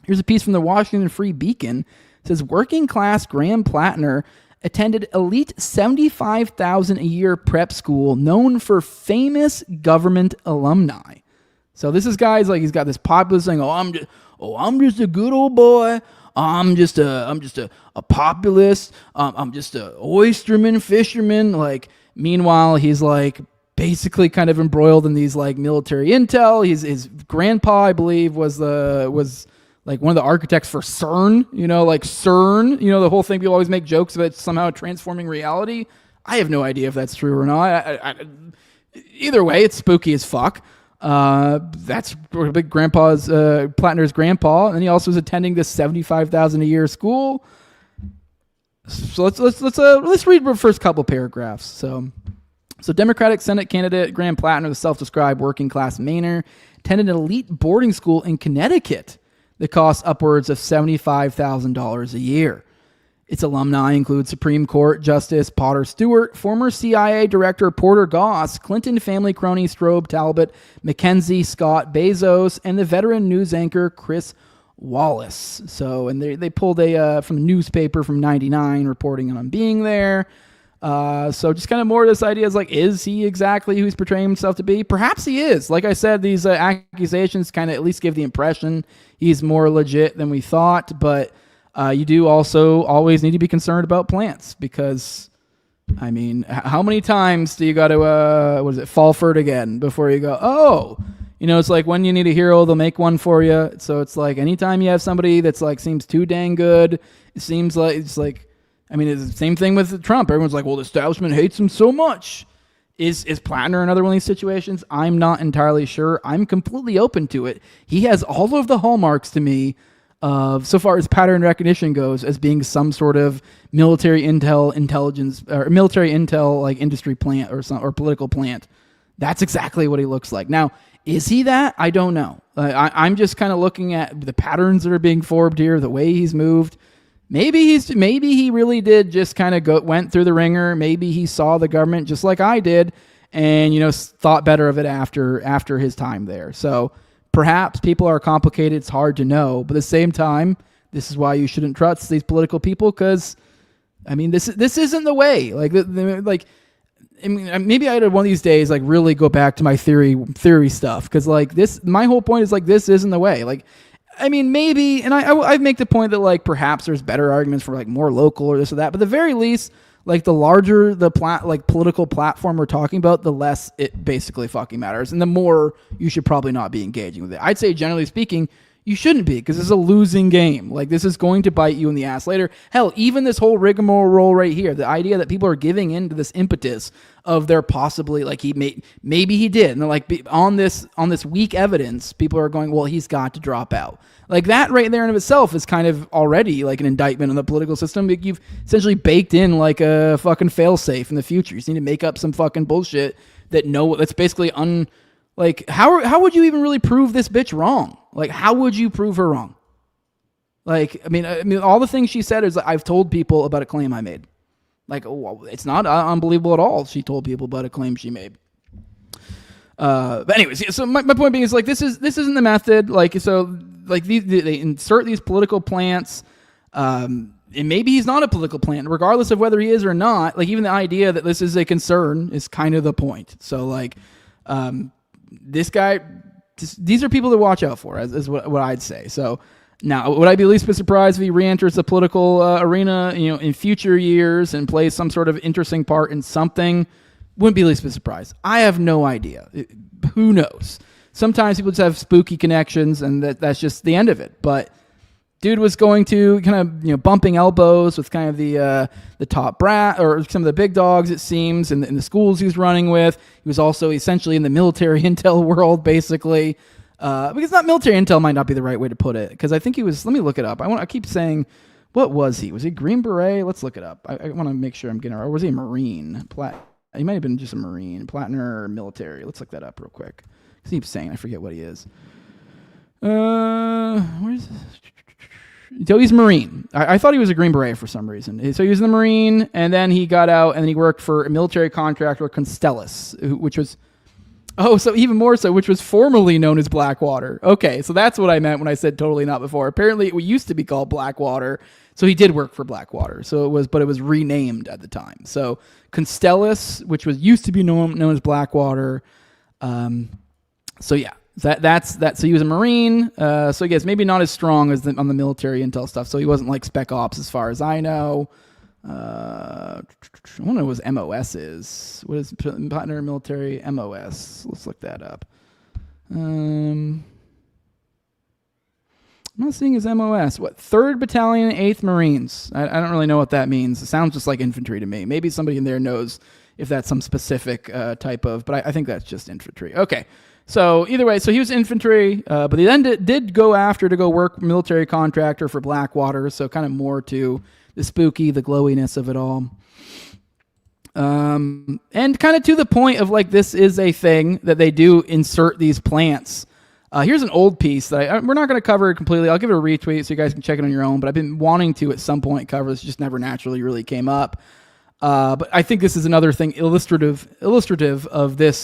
Here's a piece from the Washington Free Beacon. It says, working class Graham Platner attended elite $75,000 a year prep school known for famous government alumni. So this is guys like, he's got this populist saying, I'm just a good old boy. I'm just a populist. I'm just a oysterman, fisherman. Like, meanwhile, he's like basically kind of embroiled in these like military intel. His grandpa, I believe, was like one of the architects for CERN. Like CERN. The whole thing. People always make jokes about somehow transforming reality. I have no idea if that's true or not. Either way, it's spooky as fuck. That's big grandpa's Platner's grandpa, and he also was attending this $75,000 a year school. So let's read the first couple paragraphs. So Democratic Senate candidate Graham Platner, the self-described working class Mainer, attended an elite boarding school in Connecticut that costs upwards of $75,000 a year. Its alumni include Supreme Court Justice Potter Stewart, former CIA Director Porter Goss, Clinton family crony Strobe Talbot, Mackenzie Scott Bezos, and the veteran news anchor Chris Wallace. So, and they pulled from a newspaper from '99 reporting on him being there. So just kind of more of this idea is like, is he exactly who he's portraying himself to be? Perhaps he is. Like I said, these accusations kind of at least give the impression he's more legit than we thought, but you do also always need to be concerned about plants because, I mean, how many times do you got to, fall for it again before you go, oh, it's like when you need a hero, they'll make one for you. So it's like anytime you have somebody that's like seems too dang good, it seems like it's like, I mean, it's the same thing with Trump. Everyone's like, well, the establishment hates him so much. Is Platner another one of these situations? I'm not entirely sure. I'm completely open to it. He has all of the hallmarks to me of, so far as pattern recognition goes, as being some sort of military intelligence or military intel like industry plant or political plant. That's exactly what he looks like. Now, is he that? I don't know. I'm just kind of looking at the patterns that are being formed here, the way he's moved. Maybe he really did just kind of went through the ringer. Maybe he saw the government just like I did, and thought better of it after his time there. So perhaps people are complicated. It's hard to know, but at the same time, this is why you shouldn't trust these political people because, I mean, this isn't the way. I mean, maybe I had one of these days like really go back to my theory stuff because like this, my whole point is like this isn't the way. Like, I mean, maybe, and I make the point that like perhaps there's better arguments for like more local or this or that, but at the very least, like the larger the political platform we're talking about, the less it basically fucking matters, and the more you should probably not be engaging with it. I'd say generally speaking, you shouldn't be because it's a losing game. Like this is going to bite you in the ass later. Hell, even this whole rigmarole right here, the idea that people are giving into this impetus of their possibly like maybe he did, and they're like on this weak evidence, people are going, well, he's got to drop out. Like that right there in of itself is kind of already like an indictment on the political system. You've essentially baked in like a fucking failsafe in the future. You just need to make up some fucking bullshit that's basically like how would you even really prove this bitch wrong? Like how would you prove her wrong? Like I mean all the things she said is I've told people about a claim I made. Like it's not unbelievable at all. She told people about a claim she made. But anyways, yeah, so my point being is like this isn't the method. Like so, like they insert these political plants. And maybe he's not a political plant, regardless of whether he is or not. Like even the idea that this is a concern is kind of the point. So like, this guy, these are people to watch out for, is what I'd say. So now, would I be least bit surprised if he re-enters the political arena, in future years and plays some sort of interesting part in something? Wouldn't be least bit surprised. I have no idea. Who knows? Sometimes people just have spooky connections, and that's just the end of it. But dude was going to kind of bumping elbows with kind of the top brat or some of the big dogs, it seems, in the schools he was running with. He was also essentially in the military intel world, basically. Because not military intel might not be the right way to put it. Because I think he was. Let me look it up. I keep saying, what was he? Was he Green Beret? Let's look it up. I want to make sure I'm getting it. Or was he a Marine? He might have been just a Marine, Platner, or military. Let's look that up real quick. I keep saying I forget what he is. Where's this? So he's Marine. I thought he was a Green Beret for some reason. So he was in the Marine, and then he got out, and then he worked for a military contractor, Constellus, which was, so even more so, which was formerly known as Blackwater. Okay, so that's what I meant when I said totally not before. Apparently, it used to be called Blackwater, so he did work for Blackwater. But it was renamed at the time. So Constellus, which used to be known as Blackwater. So yeah. That's that. So he was a Marine. So I guess maybe not as strong as on the military intel stuff. So he wasn't like Spec Ops as far as I know. I don't know what his MOS is. What is Platner military MOS? Let's look that up. I'm not seeing his MOS. What? 3rd Battalion, 8th Marines. I don't really know what that means. It sounds just like infantry to me. Maybe somebody in there knows if that's some specific type of, but I think that's just infantry. Okay. So either way, so he was infantry, but he then did go to go work military contractor for Blackwater, so kind of more to the spooky, the glowiness of it all. And kind of to the point of like this is a thing that they do insert these plants. Here's an old piece that we're not going to cover completely. I'll give it a retweet so you guys can check it on your own, but I've been wanting to at some point cover this, just never naturally really came up. But I think this is another thing illustrative of this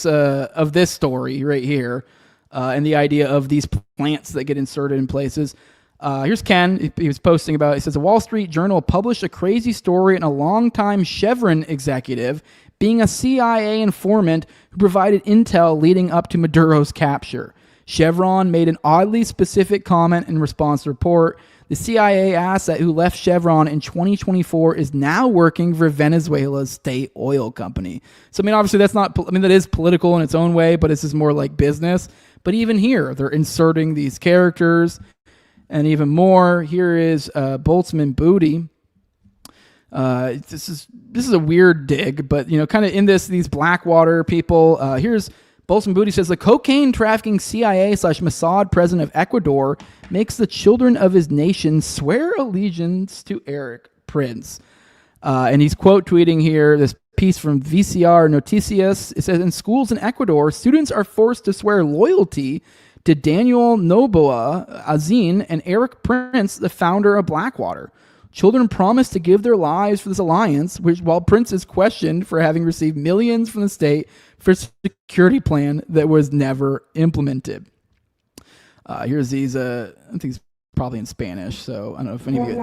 story right here, and the idea of these plants that get inserted in places. Here's Ken. He was posting about. He says a Wall Street Journal published a crazy story on a longtime Chevron executive being a CIA informant who provided intel leading up to Maduro's capture. Chevron made an oddly specific comment in response to the report. The CIA asset who left Chevron in 2024 is now working for Venezuela's state oil company. So, I mean, obviously that's not, that is political in its own way, but this is more like business. But even here, they're inserting these characters. And even more, here is Boltzmann Booty. This is a weird dig, but, kind of in these Blackwater people, here's Boltzmann Booty says the cocaine trafficking CIA/Mossad president of Ecuador makes the children of his nation swear allegiance to Eric Prince. And he's quote tweeting here this piece from VCR Noticias. It says, in schools in Ecuador, students are forced to swear loyalty to Daniel Noboa Azin and Eric Prince, the founder of Blackwater. Children promise to give their lives for this alliance, while Prince is questioned for having received millions from the state for a security plan that was never implemented. Here's these, I think it's probably in Spanish, so I don't know if any of you...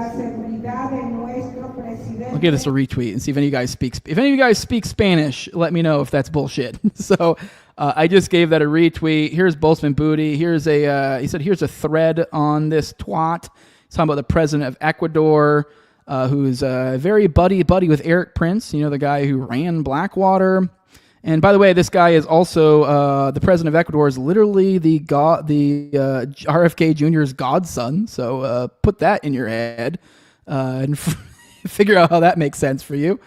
I'll give this a retweet and see if any of you guys speak Spanish, let me know if that's bullshit. So I just gave that a retweet. Here's Boltzmann Booty. He said, here's a thread on this twat. He's talking about the president of Ecuador, who's very buddy with Eric Prince, the guy who ran Blackwater. And by the way, this guy is also the president of Ecuador is literally the RFK Jr.'s godson. So put that in your head and figure out how that makes sense for you.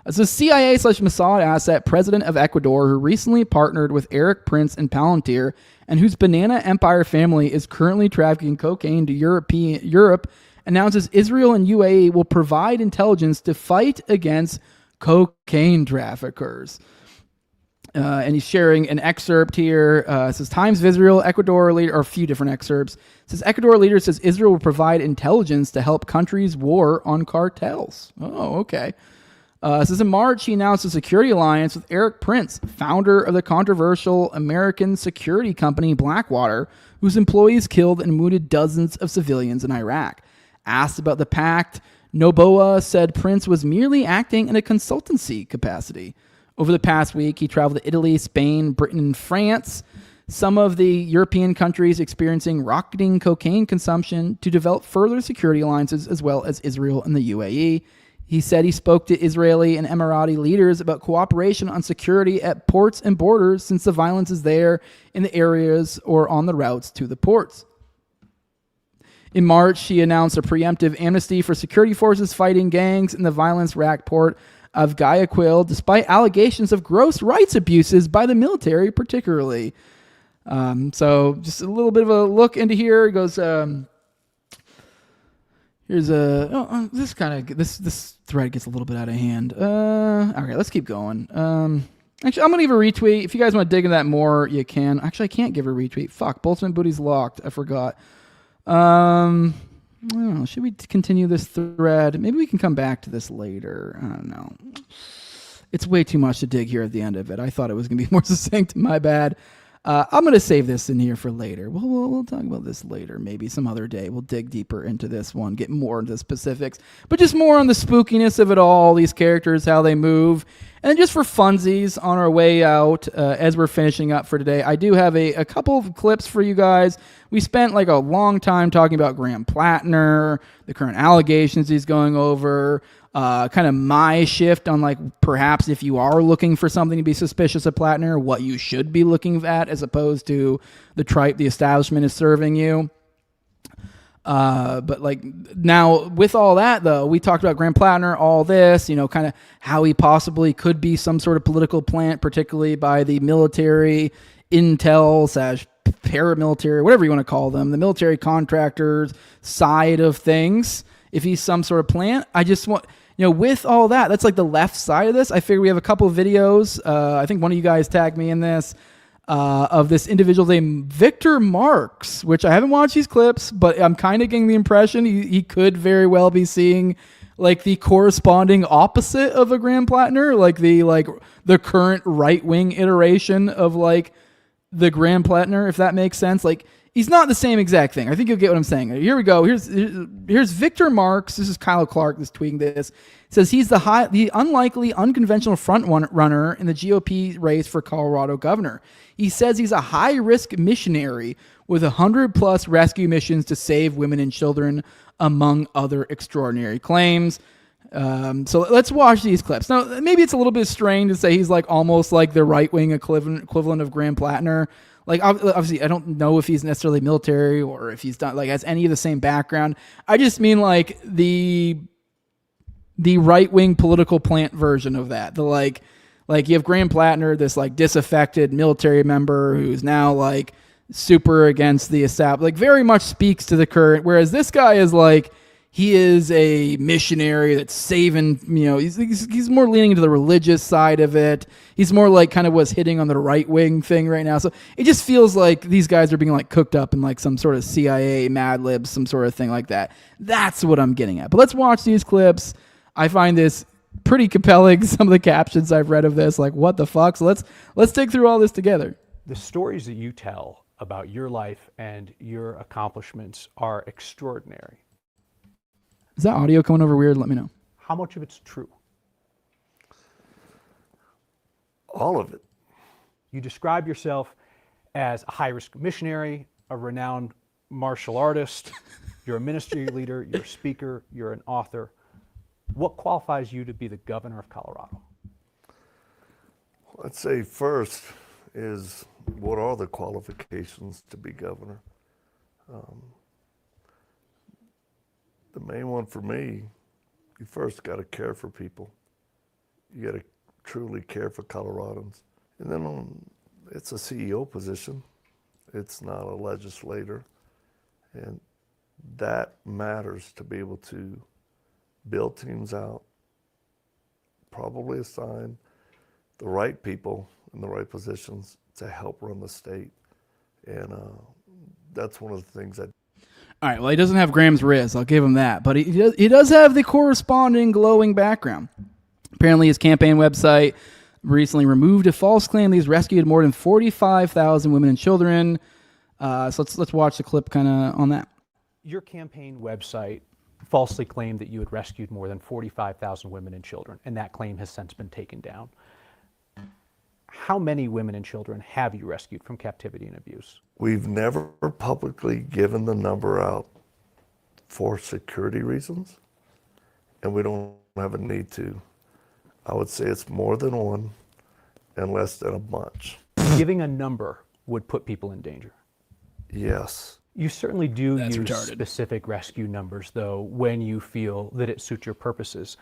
So CIA/Mossad asset president of Ecuador who recently partnered with Eric Prince and Palantir and whose Banana Empire family is currently trafficking cocaine to Europe announces Israel and UAE will provide intelligence to fight against cocaine traffickers. And he's sharing an excerpt here. It says, Times of Israel, Ecuador leader, or a few different excerpts. It says, Ecuador leader says Israel will provide intelligence to help countries war on cartels. Oh, okay. It says in March, he announced a security alliance with Eric Prince, founder of the controversial American security company Blackwater, whose employees killed and wounded dozens of civilians in Iraq. Asked about the pact, Noboa said Prince was merely acting in a consultancy capacity. Over the past week, he traveled to Italy, Spain, Britain, and France, some of the European countries experiencing rocketing cocaine consumption, to develop further security alliances, as well as Israel and the UAE. He said he spoke to Israeli and Emirati leaders about cooperation on security at ports and borders, since the violence is there in the areas or on the routes to the ports. In March, he announced a preemptive amnesty for security forces fighting gangs in the violence-racked port of Guayaquil, despite allegations of gross rights abuses by the military, particularly. So just a little bit of a look into here. It goes, here's a, this thread gets a little bit out of hand. Okay, let's keep going. Actually, I'm going to give a retweet. If you guys want to dig into that more, you can. Actually, I can't give a retweet. Fuck, Boltzmann Booty's locked. I forgot. I don't know, should we continue this thread? Maybe we can come back to this later. I don't know. It's way too much to dig here at the end of it. I thought it was going to be more succinct. My bad. I'm going to save this in here for later. We'll talk about this later. Maybe some other day. We'll dig deeper into this one, get more into the specifics, but just more on the spookiness of it all, these characters, how they move. And just for funsies on our way out, as we're finishing up for today, I do have a couple of clips for you guys. We spent like a long time talking about Graham Platner, the current allegations he's going over, kind of my shift on like perhaps if you are looking for something to be suspicious of Platner, what you should be looking at as opposed to the tripe the establishment is serving you. But like now with all that though, we talked about Graham Platner, all this, you know, kind of how he possibly could be some sort of political plant, particularly by the military, intel / paramilitary, whatever you want to call them, the military contractors side of things. If he's some sort of plant, I just want, you know, with all that, that's like the left side of this. I figure we have a couple of videos. I think one of you guys tagged me in this. Of this individual named Victor Marks, which I haven't watched these clips, but I'm kind of getting the impression he could very well be seeing like the corresponding opposite of a Graham Platner, like the current right-wing iteration of like the Graham Platner, if that makes sense. Like he's not the same exact thing. I think you'll get what I'm saying. Here we go. Here's Victor Marks. This is Kyle Clark that's tweeting this. It says he's the unlikely, unconventional front runner in the GOP race for Colorado governor. He says he's a high-risk missionary with 100-plus rescue missions to save women and children, among other extraordinary claims. So let's watch these clips. Now, maybe it's a little bit strange to say he's like almost like the right-wing equivalent of Graham Platner. Like, obviously, I don't know if he's necessarily military or if he's done like has any of the same background. I just mean like the right-wing political plant version of that. The like you have Graham Platner, this like disaffected military member who's now like super against the establishment, like very much speaks to the current. Whereas this guy is like, he is a missionary that's saving, you know, he's more leaning into the religious side of it. He's more like kind of what's hitting on the right wing thing right now. So it just feels like these guys are being like cooked up in like some sort of CIA Mad Libs, some sort of thing like that. That's what I'm getting at. But let's watch these clips. I find this pretty compelling. Some of the captions I've read of this, like what the fuck? So let's dig through all this together. The stories that you tell about your life and your accomplishments are extraordinary. Is that audio coming over weird? Let me know. How much of it's true? All of it. You describe yourself as a high-risk missionary, a renowned martial artist, you're a ministry leader, you're a speaker, you're an author. What qualifies you to be the governor of Colorado? I'd say first is, what are the qualifications to be governor? The main one for me, you first got to care for people. You got to truly care for Coloradans. And then it's a CEO position. It's not a legislator. And that matters to be able to build teams out, probably assign the right people in the right positions to help run the state. And that's one of the things that. All right, well, he doesn't have Graham's riz. I'll give him that. But he does have the corresponding glowing background. Apparently, his campaign website recently removed a false claim that he's rescued more than 45,000 women and children. So let's watch the clip kind of on that. Your campaign website falsely claimed that you had rescued more than 45,000 women and children, and that claim has since been taken down. How many women and children have you rescued from captivity and abuse? We've never publicly given the number out for security reasons, and we don't have a need to. I would say it's more than one and less than a bunch. Giving a number would put people in danger. Yes. You certainly do That's use retarded. specific rescue numbers, though, when you feel that it suits your purposes.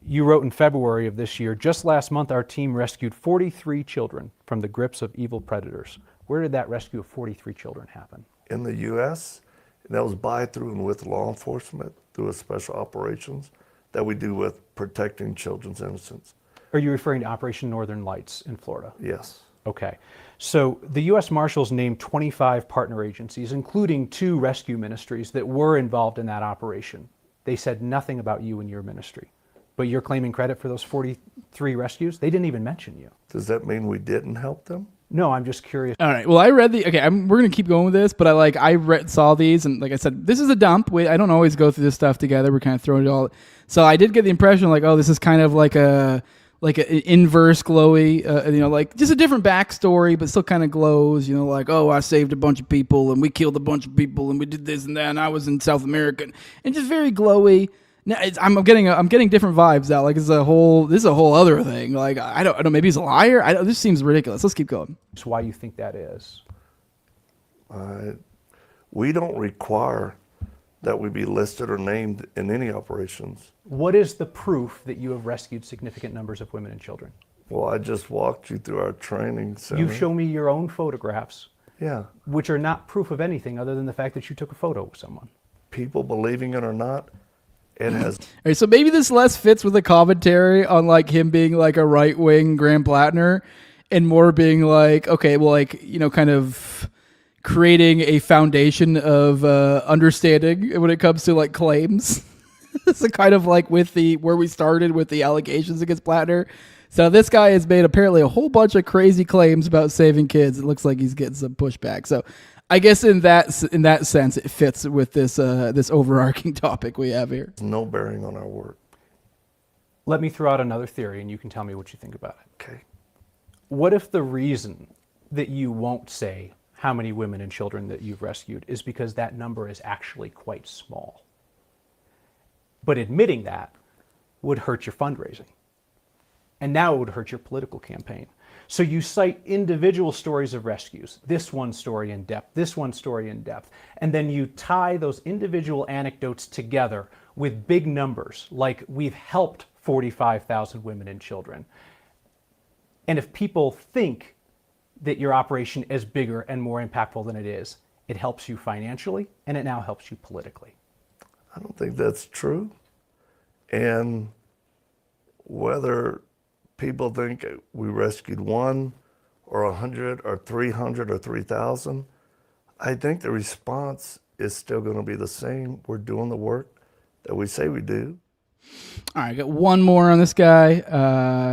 You wrote in February of this year, just last month our team rescued 43 children from the grips of evil predators. Where did that rescue of 43 children happen? In the U.S., and that was by, through, and with law enforcement through a special operations that we do with protecting children's innocence. Are you referring to Operation Northern Lights in Florida? Yes. Okay. So the U.S. Marshals named 25 partner agencies, including 2 rescue ministries that were involved in that operation. They said nothing about you and your ministry. But you're claiming credit for those 43 rescues? They didn't even mention you. Does that mean we didn't help them? No, I'm just curious. All right. Well, I read we're gonna keep going with this, but saw these, and like I said, this is a dump. I don't always go through this stuff together. We're kind of throwing it all. So I did get the impression this is kind of like an inverse glowy, just a different backstory, but still kind of glows. I saved a bunch of people and we killed a bunch of people and we did this and that, and I was in South America, and just very glowy. Now, I'm getting different vibes out. This is a whole other thing. I don't know. Maybe he's a liar. This seems ridiculous. Let's keep going. That's why you think that is. We don't require that we be listed or named in any operations. What is the proof that you have rescued significant numbers of women and children? Well, I just walked you through our training center. You show me your own photographs. Yeah. Which are not proof of anything other than the fact that you took a photo with someone. People believing it or not, it has. All right, so maybe this less fits with the commentary on him being a right-wing Graham Platner, and more being kind of creating a foundation of understanding when it comes to claims. It's kind of with where we started with the allegations against Platner. So this guy has made apparently a whole bunch of crazy claims about saving kids. It looks like he's getting some pushback. So I guess in that sense, it fits with this overarching topic we have here. No bearing on our work. Let me throw out another theory, and you can tell me what you think about it. Okay. What if the reason that you won't say how many women and children that you've rescued is because that number is actually quite small? But admitting that would hurt your fundraising. And now it would hurt your political campaign. So you cite individual stories of rescues, this one story in depth, this one story in depth, and then you tie those individual anecdotes together with big numbers, like we've helped 45,000 women and children. And if people think that your operation is bigger and more impactful than it is, it helps you financially, and it now helps you politically. I don't think that's true. And whether people think we rescued 1 or 100 or 300 or 3,000, I think the response is still going to be the same. We're doing the work that we say we do. All right, I got one more on this guy.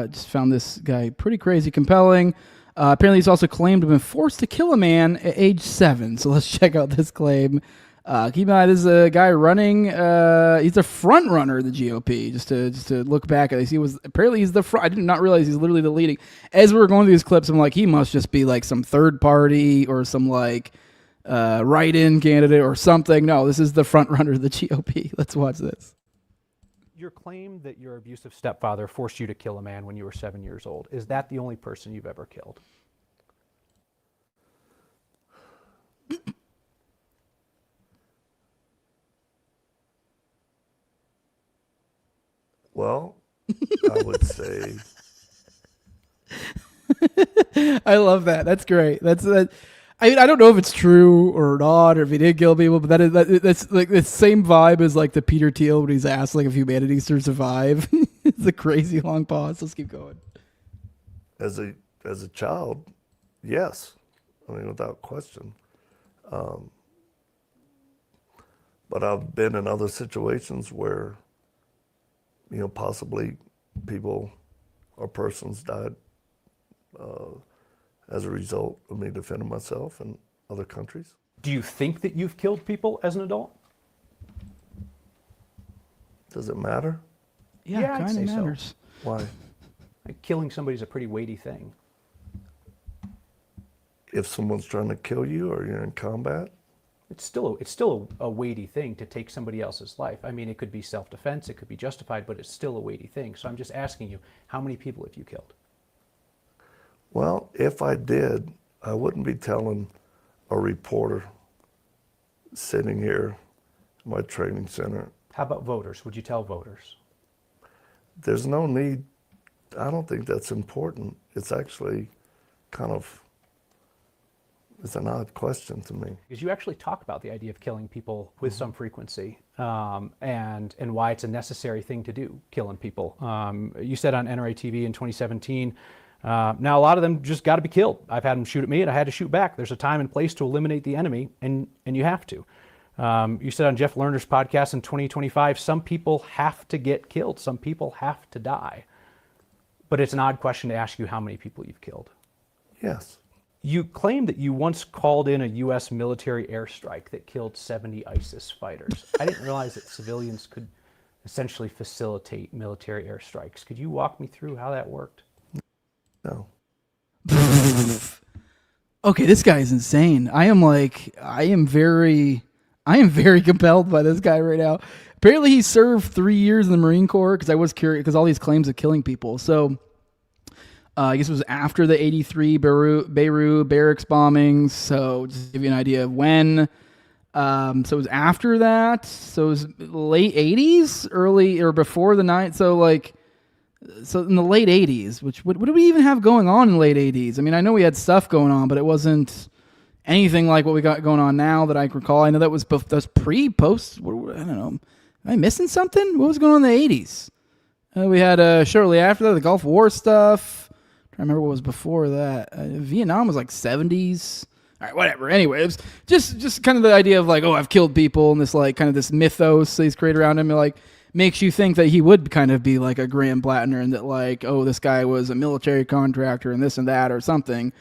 Just found this guy pretty crazy compelling. Apparently he's also claimed to have been forced to kill a man at age 7. So let's check out this claim. Keep in mind, this is a guy running. He's a front runner of the GOP. Just to look back at this, apparently he's the front. I did not realize he's literally the leading. As we were going through these clips, I'm like, he must just be some third party or some write-in candidate or something. No, this is the front runner of the GOP. Let's watch this. Your claim that your abusive stepfather forced you to kill a man when you were 7 years old, is that the only person you've ever killed? Well, I would say. I love that. That's great. I don't know if it's true or not, or if he did kill people, but that's the same vibe as the Peter Thiel when he's asked if humanity needs to survive. It's a crazy long pause. Let's keep going. As a child, yes, I mean without question. But I've been in other situations where, possibly people or persons died as a result of me defending myself in other countries. Do you think that you've killed people as an adult? Does it matter? Yeah, I'd kind say of so. matters. Why? Like, killing somebody is a pretty weighty thing. If someone's trying to kill you or you're in combat? It's still a weighty thing to take somebody else's life. I mean, it could be self-defense, it could be justified, but it's still a weighty thing. So I'm just asking you, how many people have you killed? Well, if I did, I wouldn't be telling a reporter sitting here in my training center. How about voters? Would you tell voters? There's no need. I don't think that's important. It's actually kind of, it's an odd question to me. Because you actually talk about the idea of killing people with some frequency, and why it's a necessary thing to do, killing people. You said on NRA TV in 2017, now a lot of them just got to be killed. I've had them shoot at me and I had to shoot back. There's a time and place to eliminate the enemy, and you have to. You said on Jeff Lerner's podcast in 2025, some people have to get killed. Some people have to die. But it's an odd question to ask you how many people you've killed. Yes. You claim that you once called in a U.S. military airstrike that killed 70 ISIS fighters. I didn't realize that civilians could essentially facilitate military airstrikes. Could you walk me through how that worked? No. Okay, this guy is insane. I am very compelled by this guy right now. Apparently he served 3 years in the Marine Corps, because I was curious, because all these claims of killing people. So I guess it was after the 83 Beirut barracks bombings. So just to give you an idea of when. So it was after that. So it was late 80s, early or before the night. So in the late 80s, which what do we even have going on in the late 80s? I mean, I know we had stuff going on, but it wasn't anything like what we got going on now that I can recall. I know that was pre-post. I don't know. Am I missing something? What was going on in the 80s? We had shortly after that the Gulf War stuff. I remember what was before that. Vietnam was like 70s. All right, whatever. Anyway, it was just kind of the idea of like, oh, I've killed people, and this like kind of this mythos that he's created around him, like makes you think that he would kind of be like a Graham Platner, and that like, oh, this guy was a military contractor and this and that or something.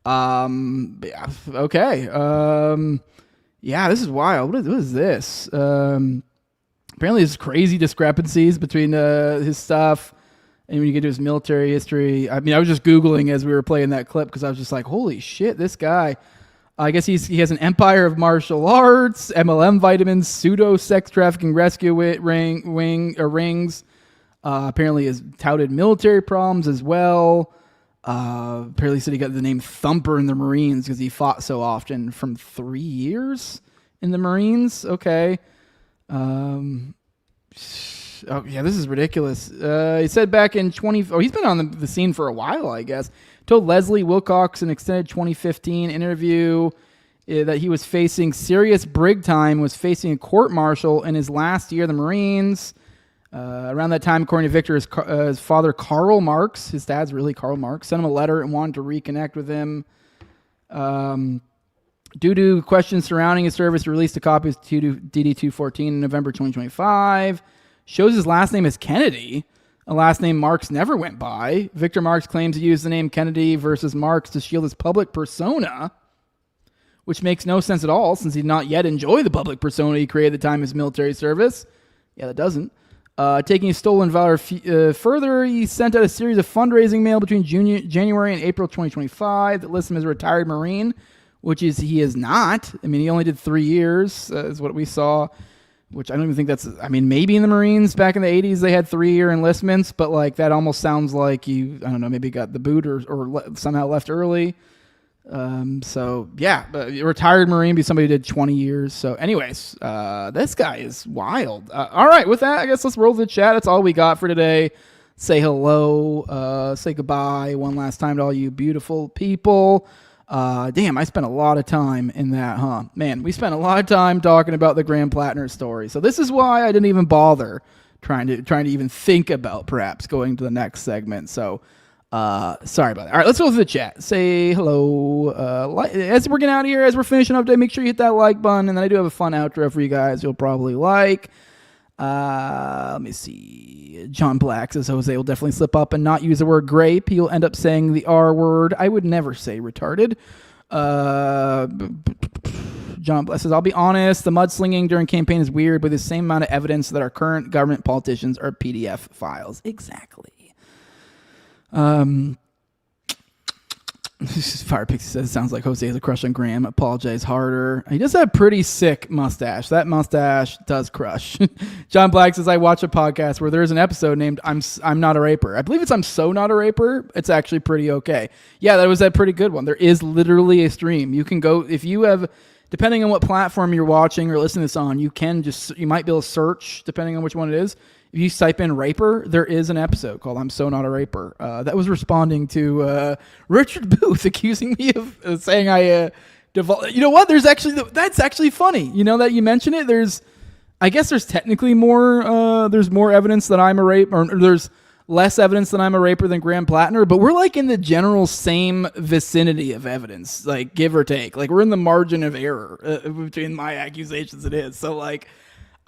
Okay. Yeah, this is wild. What is this? Apparently there's crazy discrepancies between his stuff and when you get to his military history. I mean, I was just Googling as we were playing that clip, because I was just like, holy shit, this guy. I guess he has an empire of martial arts, MLM vitamins, pseudo sex trafficking rescue rings. Apparently has touted military problems as well. Apparently said he got the name Thumper in the Marines because he fought so often from 3 years in the Marines. Okay. Oh yeah, this is ridiculous. He said back in he's been on the scene for a while, I guess. Told Leslie Wilcox in an extended 2015 interview that he was facing serious brig time, was facing a court-martial in his last year of the Marines. Around that time, according to Victor, his father, Karl Marx, his dad's really Karl Marx, sent him a letter and wanted to reconnect with him. Due to questions surrounding his service, he released a copy of DD-214 in November 2025. Shows his last name is Kennedy, a last name Marx never went by. Victor Marx claims he used the name Kennedy versus Marx to shield his public persona, which makes no sense at all, since he did not yet enjoy the public persona he created at the time of his military service. Yeah, that doesn't. Taking his stolen valor further, he sent out a series of fundraising mail between January and April 2025 that lists him as a retired Marine, which he is not. I mean, he only did 3 years, is what we saw, which I don't even think that's, I mean, maybe in the Marines back in the 80s they had 3-year enlistments, but like that almost sounds like you, I don't know, maybe got the boot or somehow left early. So yeah, but retired Marine, be somebody who did 20 years. So anyways, this guy is wild. All right, with that, I guess let's roll to the chat. That's all we got for today. Say hello, say goodbye one last time to all you beautiful people. Damn, I spent a lot of time in that, huh? Man, we spent a lot of time talking about the Graham Platner story. So this is why I didn't even bother trying to even think about perhaps going to the next segment. So sorry about that. All right, let's go to the chat. Say hello. As we're getting out of here, as we're finishing up today, make sure you hit that like button. And then I do have a fun outro for you guys you'll probably like. Let me see. John Black says Jose will definitely slip up and not use the word grape. He'll end up saying the R word. I would never say retarded. John Black says, I'll be honest, the mudslinging during campaign is weird, but the same amount of evidence that our current government politicians are PDF files. Exactly. Fire Pixie says, sounds like Jose has a crush on Graham. Apologize harder. He does have a pretty sick mustache. That mustache does crush. John Black says, I watch a podcast where there's an episode named I'm Not a Raper. I believe it's I'm So Not a Raper. It's actually pretty okay. Yeah, that was a pretty good one. There is literally a stream. You can go, if you have, depending on what platform you're watching or listening to this on, you might be able to search, depending on which one it is. If you type in raper, there is an episode called I'm So Not a Raper. That was responding to Richard Booth accusing me of saying I you know what? That's actually funny. You know that you mentioned it. I guess there's technically more. There's more evidence that I'm a raper, or there's less evidence that I'm a raper than Graham Platner. But we're like in the general same vicinity of evidence, like give or take. Like we're in the margin of error between my accusations and his. So like.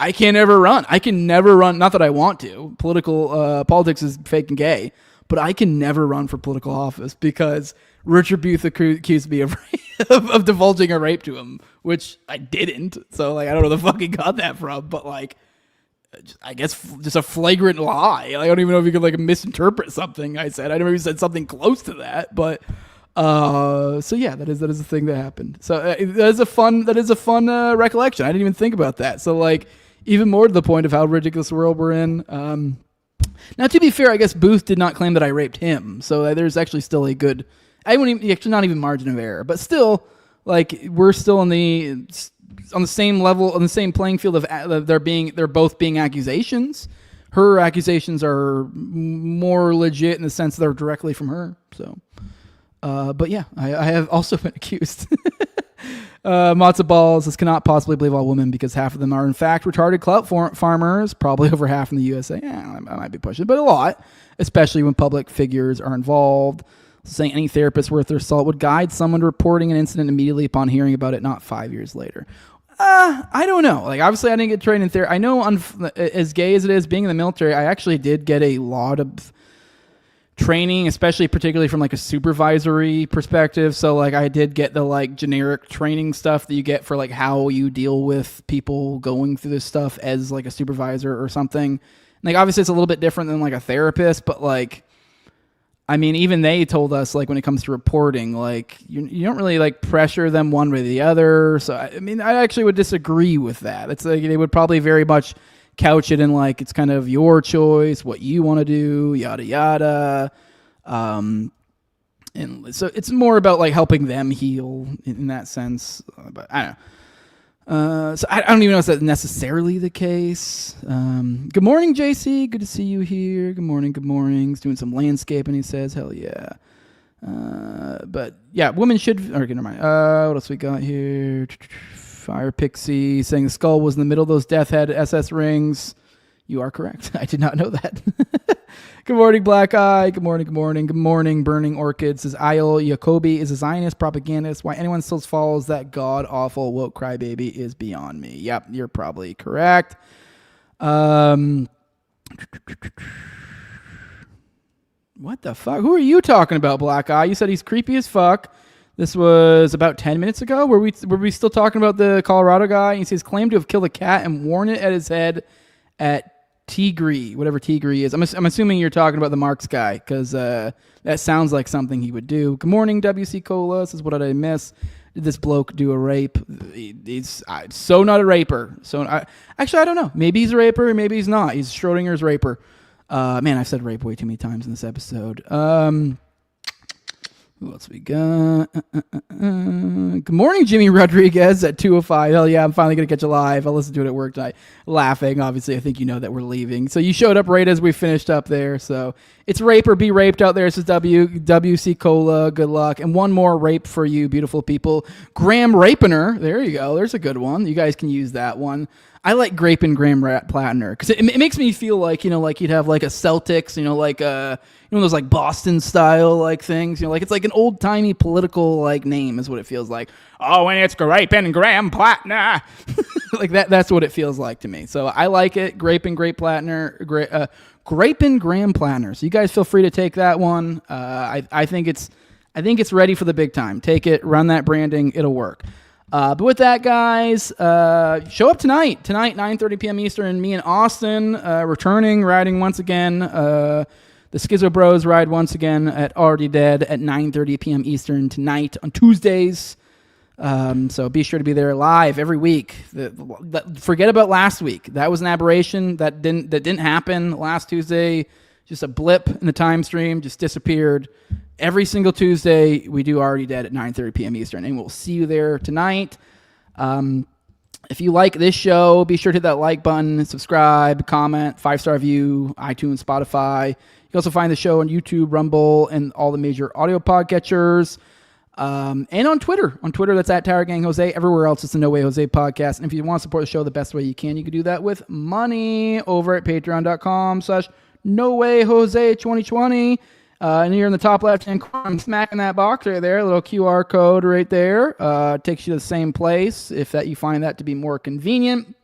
I can never run. Not that I want to. Politics is fake and gay, but I can never run for political office because Richard Booth accused me of divulging a rape to him, which I didn't. So like, I don't know where the fuck he got that from, but like, I guess just a flagrant lie. I don't even know if you could like misinterpret something I said. I never even said something close to that, but. So yeah, that is a thing that happened. So that is a fun recollection. I didn't even think about that. So like, even more to the point of how ridiculous world we're in. Now, to be fair, I guess Booth did not claim that I raped him. So there's actually still a good, actually not even margin of error, but still, like we're still on the same level, on the same playing field of they're both being accusations. Her accusations are more legit in the sense that they're directly from her. So, but yeah, I have also been accused. Matzo Balls says, cannot possibly believe all women because half of them are in fact retarded clout farmers, probably over half in the USA. Yeah, I might be pushing, but a lot, especially when public figures are involved. Saying any therapist worth their salt would guide someone to reporting an incident immediately upon hearing about it, not 5 years later. I don't know. Like, obviously I didn't get trained in therapy. I know as gay as it is being in the military, I actually did get a lot of training, especially particularly from like a supervisory perspective. So like I did get the like generic training stuff that you get for like how you deal with people going through this stuff as like a supervisor or something. Like obviously it's a little bit different than like a therapist, but like, I mean, even they told us like when it comes to reporting, like you don't really like pressure them one way or the other. So I mean, I actually would disagree with that. It's like they would probably very much couch it in like it's kind of your choice, what you want to do, yada yada. And so it's more about like helping them heal in that sense. But I don't know. So I don't even know if that's necessarily the case. Good morning, JC. Good to see you here. Good morning. Good morning. He's doing some landscaping. He says, hell yeah. But yeah, women should. Okay, never mind. What else we got here? Fire Pixie saying the skull was in the middle of those death head SS rings. You are correct. I did not know that. Good morning, Black Eye. Good morning, good morning, good morning, Burning Orchid. Says Ayel Jacobi is a Zionist propagandist. Why anyone still follows that god-awful woke crybaby is beyond me. Yep, you're probably correct. What the fuck? Who are you talking about, Black Eye? You said he's creepy as fuck. This was about 10 minutes ago. Were we still talking about the Colorado guy? He says claimed to have killed a cat and worn it at his head at Tigre, whatever Tigre is. I'm assuming you're talking about the Marks guy because that sounds like something he would do. Good morning, WC Cola. Says, what did I miss? Did this bloke do a rape? He's so not a raper. Actually, I don't know. Maybe he's a raper, maybe he's not. He's Schrodinger's raper. Man, I've said rape way too many times in this episode. Who else we got? Good morning, Jimmy Rodriguez at 2:05. Hell yeah, I'm finally going to catch a live. I'll listen to it at work tonight. Laughing, obviously. I think you know that we're leaving. So you showed up right as we finished up there. So it's rape or be raped out there. Says WC Cola. Good luck. And one more rape for you, beautiful people. Graham Rapiner. There you go. There's a good one. You guys can use that one. I like Grapin Graham Platner because it makes me feel like, like you'd have like a Celtics, like those like Boston style like things, like it's like an old timey political like name is what it feels like. Oh, and it's Grapin Graham Platner, like that's what it feels like to me. So I like it. Grapin Graham Platner. So you guys feel free to take that one. I think it's ready for the big time. Take it, run that branding, it'll work. But with that, guys, show up tonight, 9:30 p.m. Eastern. Me and Austin returning, riding once again. The Schizo Bros ride once again at Already Dead at 9:30 p.m. Eastern tonight on Tuesdays. So be sure to be there live every week. Forget about last week. That was an aberration. That didn't happen last Tuesday. Just a blip in the time stream, just disappeared. Every single Tuesday, we do Already Dead at 9:30 p.m. Eastern, and we'll see you there tonight. If you like this show, be sure to hit that like button, subscribe, comment, 5-star review, iTunes, Spotify. You can also find the show on YouTube, Rumble, and all the major audio podcatchers. And on Twitter. On Twitter, that's at Tower Gang Jose. Everywhere else, it's the No Way Jose podcast. And if you want to support the show the best way you can do that with money over at patreon.com/NoWayJose2020. And you're in the top left-hand corner, I'm smacking that box right there, a little QR code right there. Takes you to the same place if you find that to be more convenient.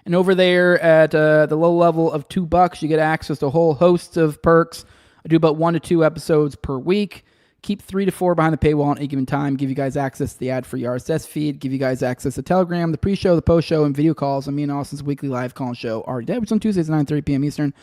And over there at the low level of $2, you get access to a whole host of perks. I do about 1 to 2 episodes per week. Keep 3 to 4 behind the paywall at any given time. Give you guys access to the ad-free RSS feed. Give you guys access to Telegram, the pre-show, the post-show, and video calls on me and Austin's weekly live call show, Already Dead, which is on Tuesdays at 9:30 p.m. Eastern.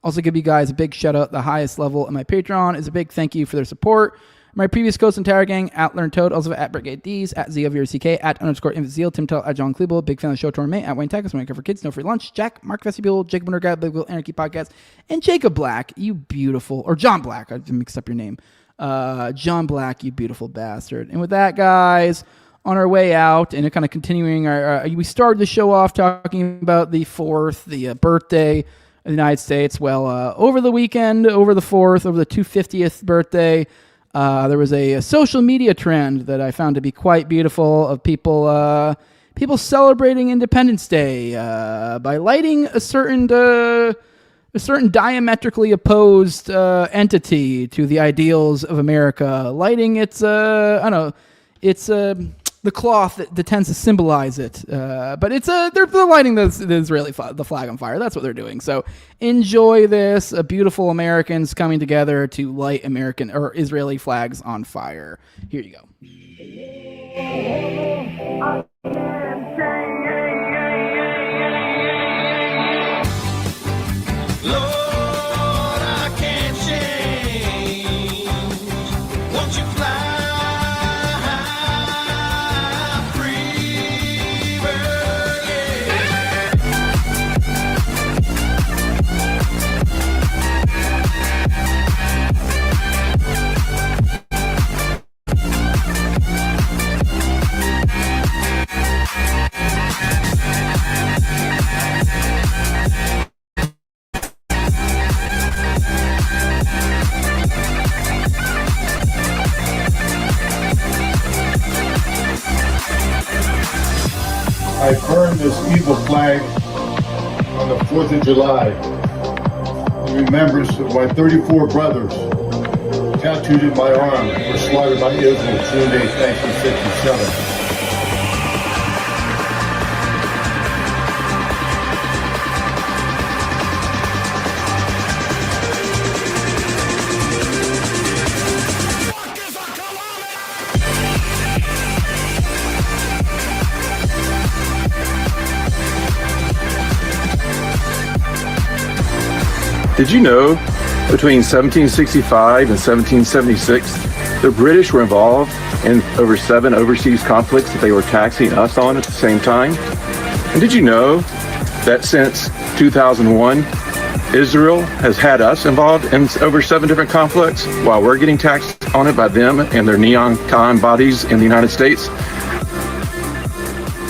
Also give you guys a big shout-out. The highest level of my Patreon is a big thank you for their support. My previous coach and Tower Gang, at Learn Toad, also at Brigade D's, at ZOVRCK, at _InvitZeal, Tim Tell, at John Klebel, big fan of the show tournament, at Wayne Tackles, Merica for Kids, No Free Lunch, Jack, Mark Vestibule, Jacob Undergrad, Big Will Anarchy Podcast, and Jacob Black, you beautiful, or John Black, I mixed up your name. John Black, you beautiful bastard. And with that, guys, on our way out, and kind of continuing, we started the show off talking about the 4th, the birthday of the United States. Well, over the weekend, over the 4th, over the 250th birthday, there was a social media trend that I found to be quite beautiful of people celebrating Independence Day by lighting a certain diametrically opposed entity to the ideals of America, lighting its the cloth that tends to symbolize it, but it's they're lighting the Israeli the flag on fire. That's what they're doing. So enjoy this, beautiful Americans coming together to light American or Israeli flags on fire. Here you go. I burned this evil flag on the 4th of July in remembrance of my 34 brothers tattooed in my arm were slaughtered by Israel June 8, 1967. Did you know between 1765 and 1776, the British were involved in over 7 overseas conflicts that they were taxing us on at the same time? And did you know that since 2001, Israel has had us involved in over 7 different conflicts while we're getting taxed on it by them and their neocon bodies in the United States?